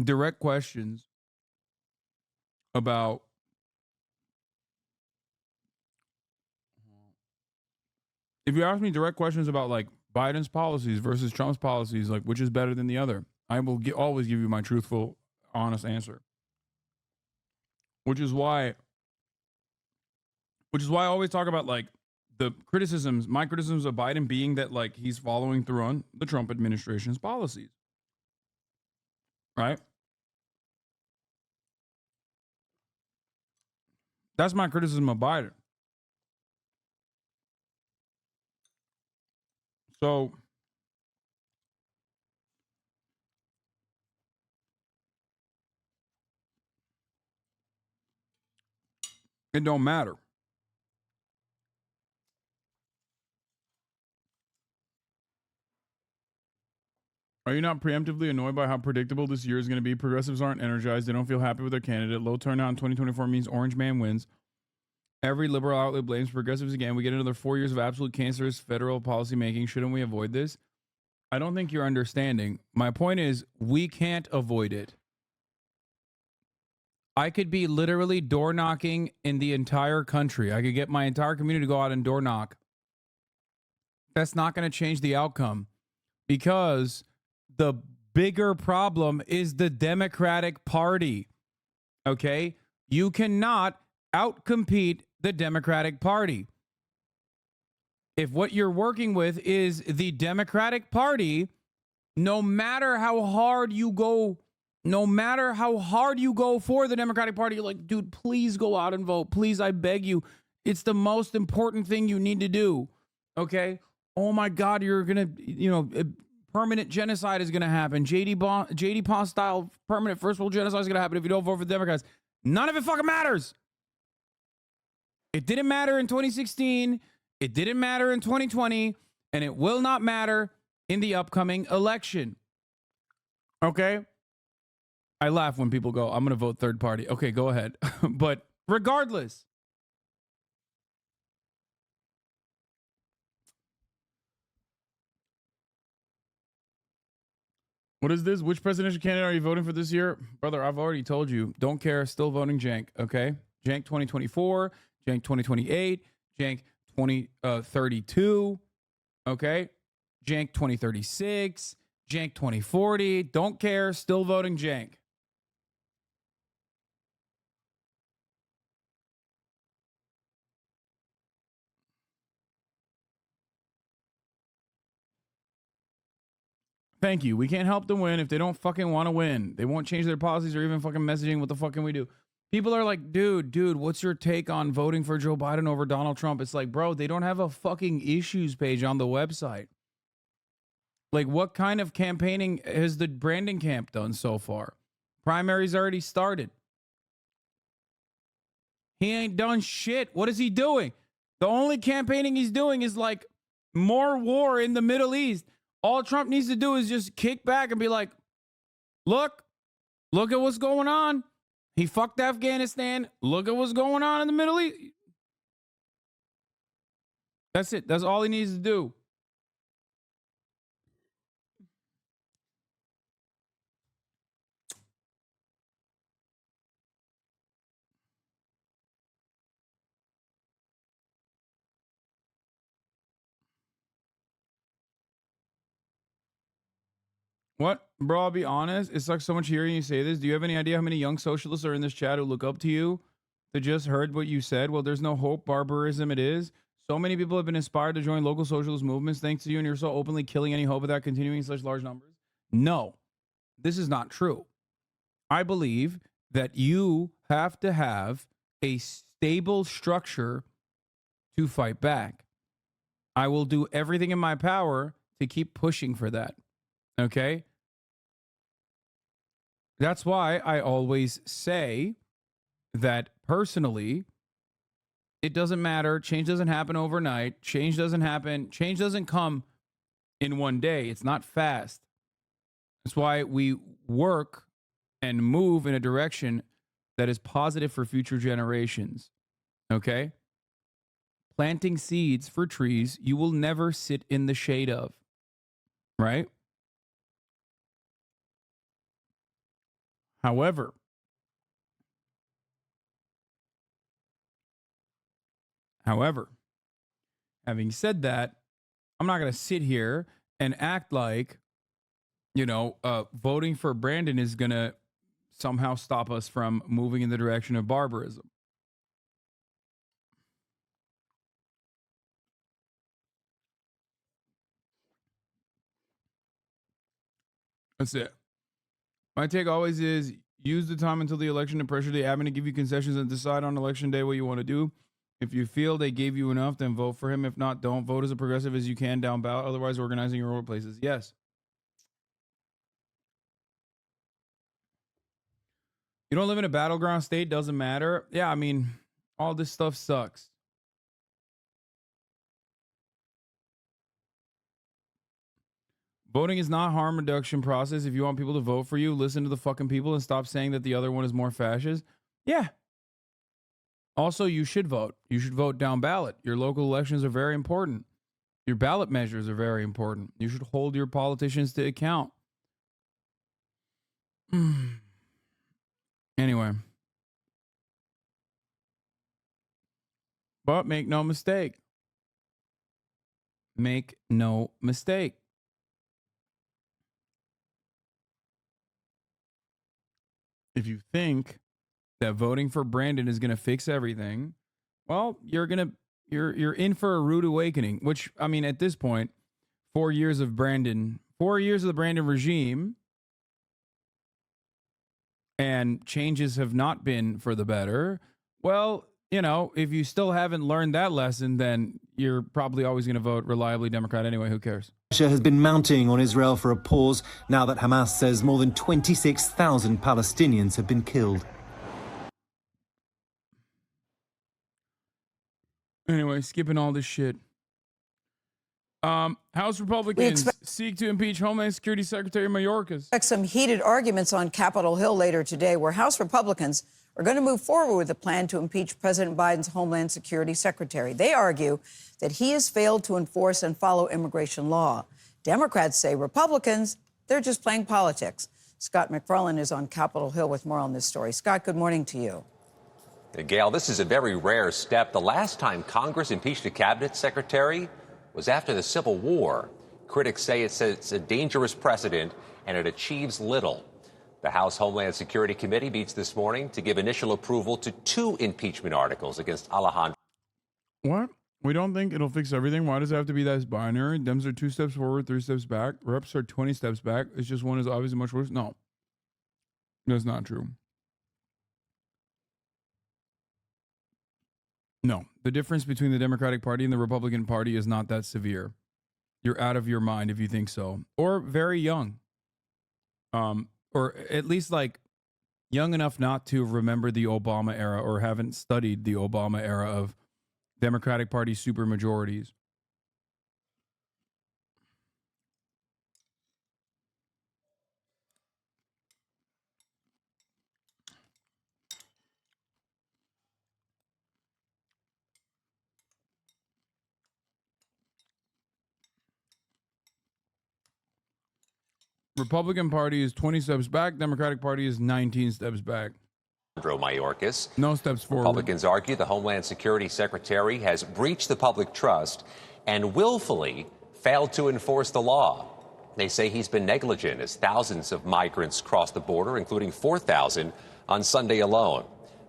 direct questions about like Biden's policies versus Trump's policies, like which is better than the other, I will always give you my truthful, honest answer. Which is why I always talk about like the criticisms, my criticisms of Biden being that like he's following through on the Trump administration's policies. Right? That's my criticism of Biden. So it don't matter. Are you not preemptively annoyed by how predictable this year is going to be? Progressives aren't energized. They don't feel happy with their candidate. Low turnout in 2024 means Orange Man wins. Every liberal outlet blames progressives again. We get another 4 years of absolute cancerous federal policy making. Shouldn't we avoid this? I don't think you're understanding. My point is, we can't avoid it. I could be literally door knocking in the entire country. I could get my entire community to go out and door knock. That's not going to change the outcome because the bigger problem is the Democratic Party. Okay? You cannot outcompete the Democratic Party. If what you're working with is the Democratic Party, no matter how hard you go for the Democratic Party, you're like, dude, please go out and vote. Please, I beg you. It's the most important thing you need to do. Okay? Oh my God, you're going to, permanent genocide is going to happen. J.D. Pond style permanent first world genocide is going to happen if you don't vote for the Democrats. None of it fucking matters. It didn't matter in 2016. It didn't matter in 2020. And it will not matter in the upcoming election. Okay? I laugh when people go, I'm going to vote third party. Okay, go ahead. But regardless, what is this? Which presidential candidate are you voting for this year? Brother, I've already told you. Don't care. Still voting Jank, okay? Jank 2024, Jank 2028, Jank 2032, okay? Jank 2036, Jank 2040. Don't care. Still voting Jank. Thank you. We can't help them win if they don't fucking want to win. They won't change their policies or even fucking messaging. What the fuck can we do? People are like, dude, what's your take on voting for Joe Biden over Donald Trump? It's like, bro, they don't have a fucking issues page on the website. Like, what kind of campaigning has the Brandon camp done so far? Primaries already started. He ain't done shit. What is he doing? The only campaigning he's doing is like more war in the Middle East. All Trump needs to do is just kick back and be like, look at what's going on. He fucked Afghanistan. Look at what's going on in the Middle East. That's it. That's all he needs to do. What? Bro, I'll be honest. It sucks so much hearing you say this. Do you have any idea how many young socialists are in this chat who look up to you that just heard what you said? Well, there's no hope. Barbarism it is. So many people have been inspired to join local socialist movements thanks to you, and you're so openly killing any hope of that continuing in such large numbers. No, this is not true. I believe that you have to have a stable structure to fight back. I will do everything in my power to keep pushing for that. Okay? That's why I always say that personally, it doesn't matter. Change doesn't happen overnight. Change doesn't come in one day. It's not fast. That's why we work and move in a direction that is positive for future generations. Okay? Planting seeds for trees you will never sit in the shade of. Right? However, having said that, I'm not going to sit here and act like, voting for Brandon is going to somehow stop us from moving in the direction of barbarism. That's it. My take always is use the time until the election to pressure the admin to give you concessions and decide on election day what you want to do. If you feel they gave you enough, then vote for him. If not, don't. Vote as a progressive as you can down ballot. Otherwise, organizing your own places. Yes. You don't live in a battleground state, doesn't matter. Yeah, I mean, all this stuff sucks. Voting is not harm reduction process. If you want people to vote for you, listen to the fucking people and stop saying that the other one is more fascist. Yeah. Also, you should vote. You should vote down ballot. Your local elections are very important. Your ballot measures are very important. You should hold your politicians to account. Anyway. But make no mistake. Make no mistake. If you think that voting for Brandon is going to fix everything, well, you're in for a rude awakening, which, I mean, at this point, 4 years of the Brandon regime, and changes have not been for the better. Well, if you still haven't learned that lesson, then you're probably always going to vote reliably Democrat anyway. Who cares? Pressure has been mounting on Israel for a pause now that Hamas says more than 26,000 Palestinians have been killed. Anyway, skipping all this shit. House Republicans seek to impeach Homeland Security Secretary Mayorkas. Expect some heated arguments on Capitol Hill later today, where House Republicans are going to move forward with a plan to impeach President Biden's Homeland Security Secretary. They argue that he has failed to enforce and follow immigration law. Democrats say Republicans, they're just playing politics. Scott McFarland is on Capitol Hill with more on this story. Scott, good morning to you. Gail, this is a very rare step. The last time Congress impeached a cabinet secretary was after the Civil War. Critics say it's a dangerous precedent and it achieves little. The House Homeland Security Committee meets this morning to give initial approval to 2 impeachment articles against Alejandro. What? We don't think it'll fix everything. Why does it have to be that binary? Dems are 2 steps forward, 3 steps back. Reps are 20 steps back. It's just one is obviously much worse. No, that's not true. No, the difference between the Democratic Party and the Republican Party is not that severe. You're out of your mind if you think so, or very young, or at least like young enough not to remember the Obama era or haven't studied the Obama era of Democratic Party supermajorities. Republican Party is 20 steps back. Democratic Party is 19 steps back. Mayorkas. No steps forward. Republicans argue the Homeland Security Secretary has breached the public trust and willfully failed to enforce the law. They say he's been negligent as thousands of migrants crossed the border, including 4,000 on Sunday alone.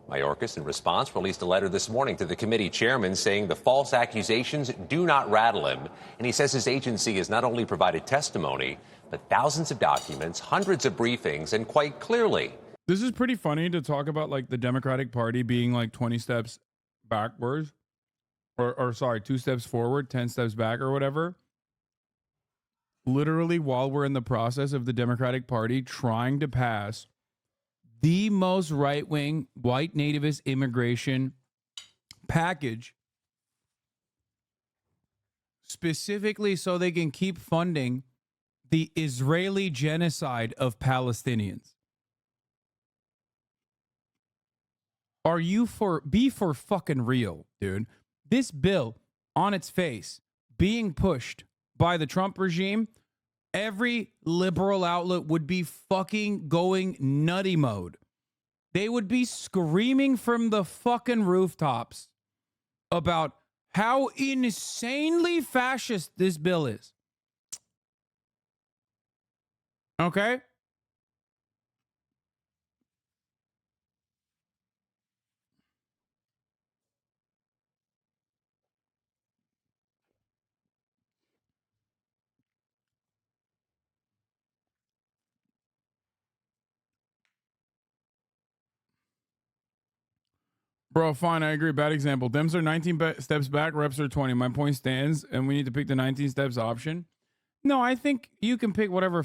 Mayorkas, in response, released a letter this morning to the committee chairman saying the false accusations do not rattle him. And he says his agency has not only provided testimony, but thousands of documents, hundreds of briefings, and quite clearly. This is pretty funny to talk about like the Democratic Party being like 20 steps backwards or sorry, 2 steps forward, 10 steps back or whatever. Literally while we're in the process of the Democratic Party trying to pass the most right-wing white nativist immigration package specifically so they can keep funding the Israeli genocide of Palestinians. Are you be for fucking real, dude? This bill on its face being pushed by the Trump regime, every liberal outlet would be fucking going nutty mode. They would be screaming from the fucking rooftops about how insanely fascist this bill is. Okay? Bro, fine, I agree. Bad example. Dems are 19 steps back, reps are 20. My point stands, and we need to pick the 19 steps option. No, I think you can pick whatever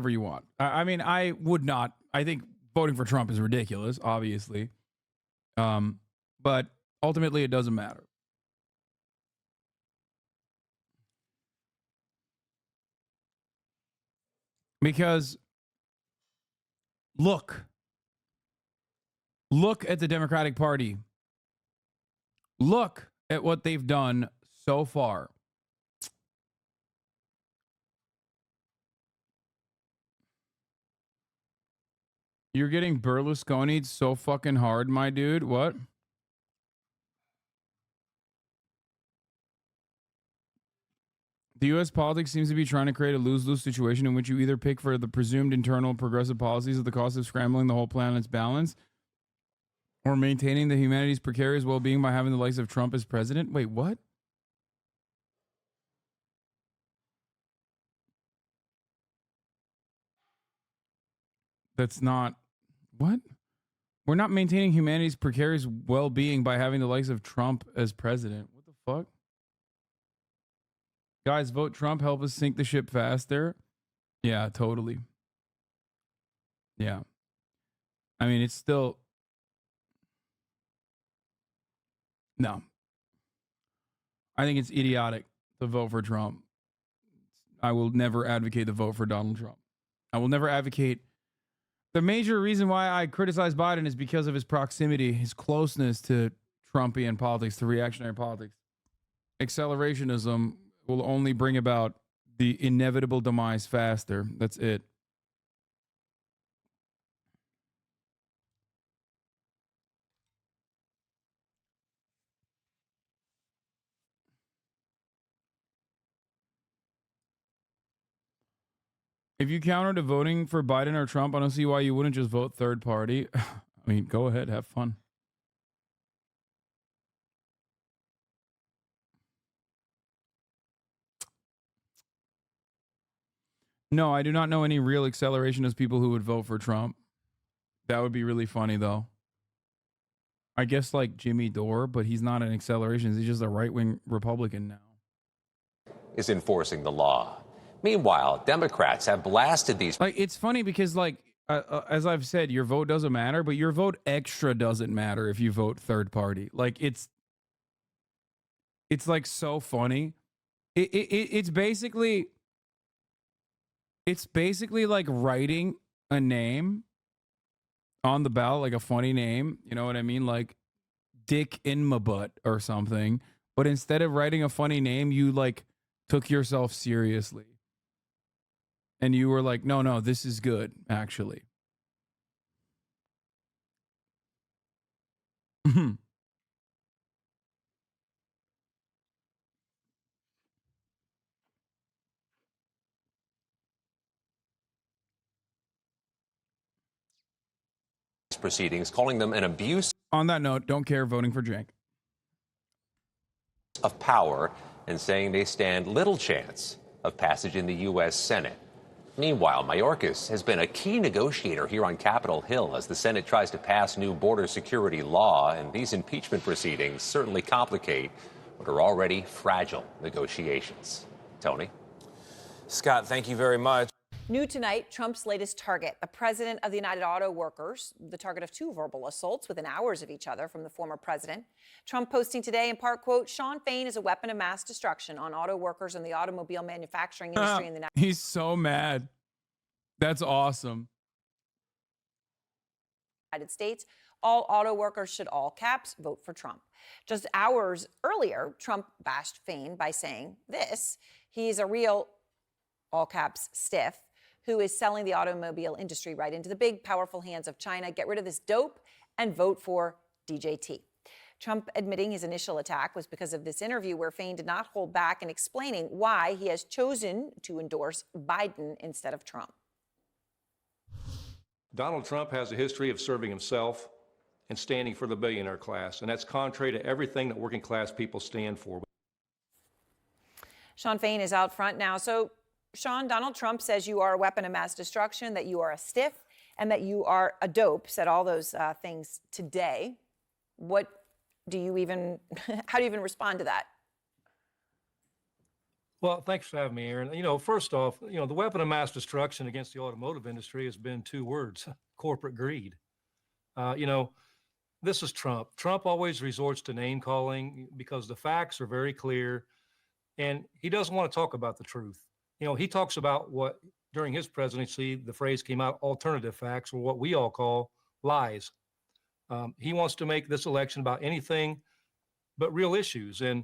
you want. I mean, I would not. I think voting for Trump is ridiculous, obviously. But ultimately, it doesn't matter. Because, look at the Democratic Party. Look at what they've done so far. You're getting Berlusconi so fucking hard, my dude. What? The U.S. politics seems to be trying to create a lose-lose situation in which you either pick for the presumed internal progressive policies at the cost of scrambling the whole planet's balance, or maintaining the humanity's precarious well-being by having the likes of Trump as president. Wait, what? That's not... What? We're not maintaining humanity's precarious well-being by having the likes of Trump as president. What the fuck? Guys, vote Trump. Help us sink the ship faster. Yeah, totally. Yeah. I mean, it's still... No. I think it's idiotic to vote for Trump. I will never advocate the vote for Donald Trump. I will never advocate... The major reason why I criticize Biden is because of his proximity, his closeness to Trumpian politics, to reactionary politics. Accelerationism will only bring about the inevitable demise faster. That's it. If you counter to voting for Biden or Trump, I don't see why you wouldn't just vote third party. I mean, go ahead, have fun. No, I do not know any real accelerationist people who would vote for Trump. That would be really funny, though. I guess like Jimmy Dore, but he's not an accelerationist. He's just a right-wing Republican now. Is enforcing the law. Meanwhile, Democrats have blasted these. Like, it's funny because, like, as I've said, your vote doesn't matter, but your vote extra doesn't matter if you vote third party. Like, it's like so funny. It's basically like writing a name on the ballot, like a funny name. You know what I mean? Like Dick in my butt or something. But instead of writing a funny name, you like took yourself seriously. and you were like, no, this is good, actually. Proceedings, calling them an abuse On that note, don't care, voting for Jank. of power and saying they stand little chance of passage in the U.S. Senate. Meanwhile, Mayorkas has been a key negotiator here on Capitol Hill as the Senate tries to pass new border security law, and these impeachment proceedings certainly complicate what are already fragile negotiations. Tony? Scott, thank you very much. New tonight, Trump's latest target, the president of the United Auto Workers, the target of 2 verbal assaults within hours of each other from the former president. Trump posting today in part, quote, Sean Fain is a weapon of mass destruction on auto workers and the automobile manufacturing industry in the United States. He's so mad. That's awesome. United States. All auto workers should, all caps, vote for Trump. Just hours earlier, Trump bashed Fain by saying this: he's a real, all caps, stiff, who is selling the automobile industry right into the big, powerful hands of China. Get rid of this dope and vote for DJT. Trump admitting his initial attack was because of this interview where Fain did not hold back in explaining why he has chosen to endorse Biden instead of Trump. Donald Trump has a history of serving himself and standing for the billionaire class, and that's contrary to everything that working class people stand for. Sean Fain is out front now. So, Sean, Donald Trump says you are a weapon of mass destruction, that you are a stiff, and that you are a dope, said all those things today. What do you even, how do you even respond to that? Well, thanks for having me, Aaron. You know, first off, the weapon of mass destruction against the automotive industry has been 2 words: corporate greed. This is Trump. Trump always resorts to name calling because the facts are very clear, and he doesn't want to talk about the truth. He talks about what, during his presidency, the phrase came out, alternative facts, or what we all call lies. He wants to make this election about anything but real issues. And,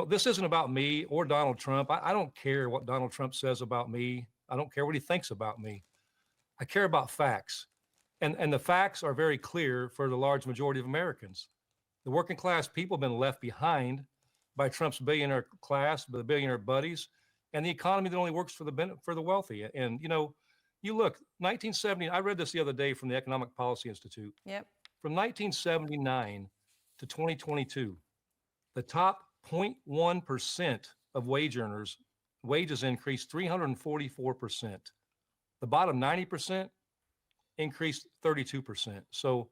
this isn't about me or Donald Trump. I don't care what Donald Trump says about me. I don't care what he thinks about me. I care about facts. And the facts are very clear for the large majority of Americans. The working class people have been left behind by Trump's billionaire class, the billionaire buddies, and the economy that only works for the wealthy. And, you look, 1970, I read this the other day from the Economic Policy Institute. Yep. From 1979 to 2022, the top 0.1% of wage earners, wages increased 344%. The bottom 90% increased 32%. So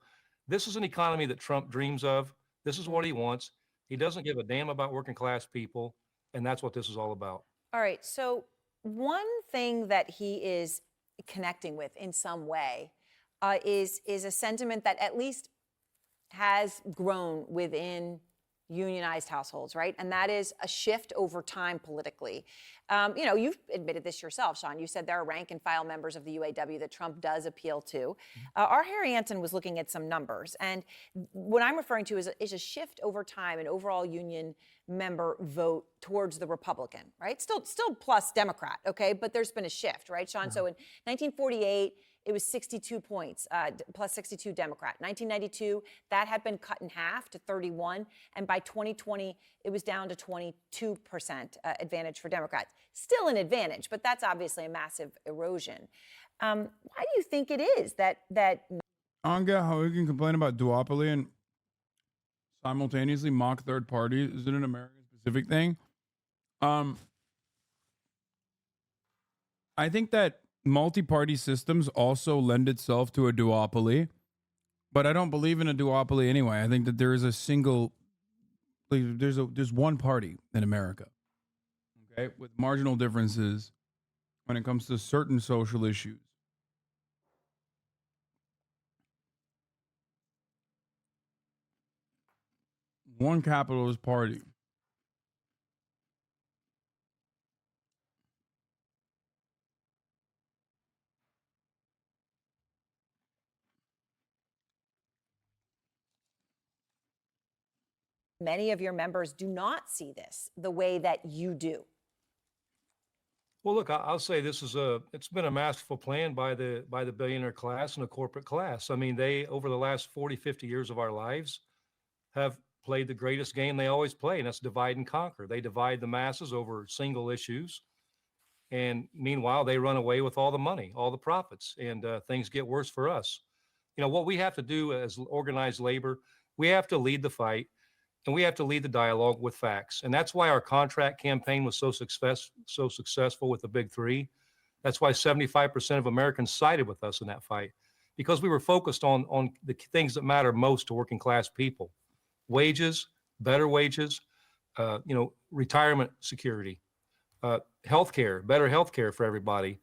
this is an economy that Trump dreams of. This is what he wants. He doesn't give a damn about working class people, and that's what this is all about. All right, so one thing that he is connecting with in some way is a sentiment that at least has grown within unionized households, right? And that is a shift over time politically. You've admitted this yourself, Sean. You said there are rank and file members of the UAW that Trump does appeal to. Our Harry Anton was looking at some numbers, and what I'm referring to is a shift over time in overall union member vote towards the Republican, right? Still plus Democrat, okay? But there's been a shift, right, Sean? So in 1948, it was 62 points, plus 62 Democrat. 1992, that had been cut in half to 31. And by 2020, it was down to 22% advantage for Democrats. Still an advantage, but that's obviously a massive erosion. Why do you think it is that I don't get how we can complain about duopoly and simultaneously mock third parties. Is it an American-specific thing? I think that multi-party systems also lend itself to a duopoly, but I don't believe in a duopoly anyway. I think that there is a single, there's one party in America, okay, with marginal differences when it comes to certain social issues. One capitalist party. many of your members do not see this the way that you do? Well, look, I'll say it's been a masterful plan by the billionaire class and the corporate class. I mean, they, over the last 40, 50 years of our lives, have played the greatest game they always play, and that's divide and conquer. They divide the masses over single issues. And meanwhile, they run away with all the money, all the profits, and things get worse for us. You know, what we have to do as organized labor, we have to lead the fight, and we have to lead the dialogue with facts. And that's why our contract campaign was so successful with the big three. That's why 75% of Americans sided with us in that fight, because we were focused on the things that matter most to working class people: wages, better wages, retirement security, healthcare, better healthcare for everybody.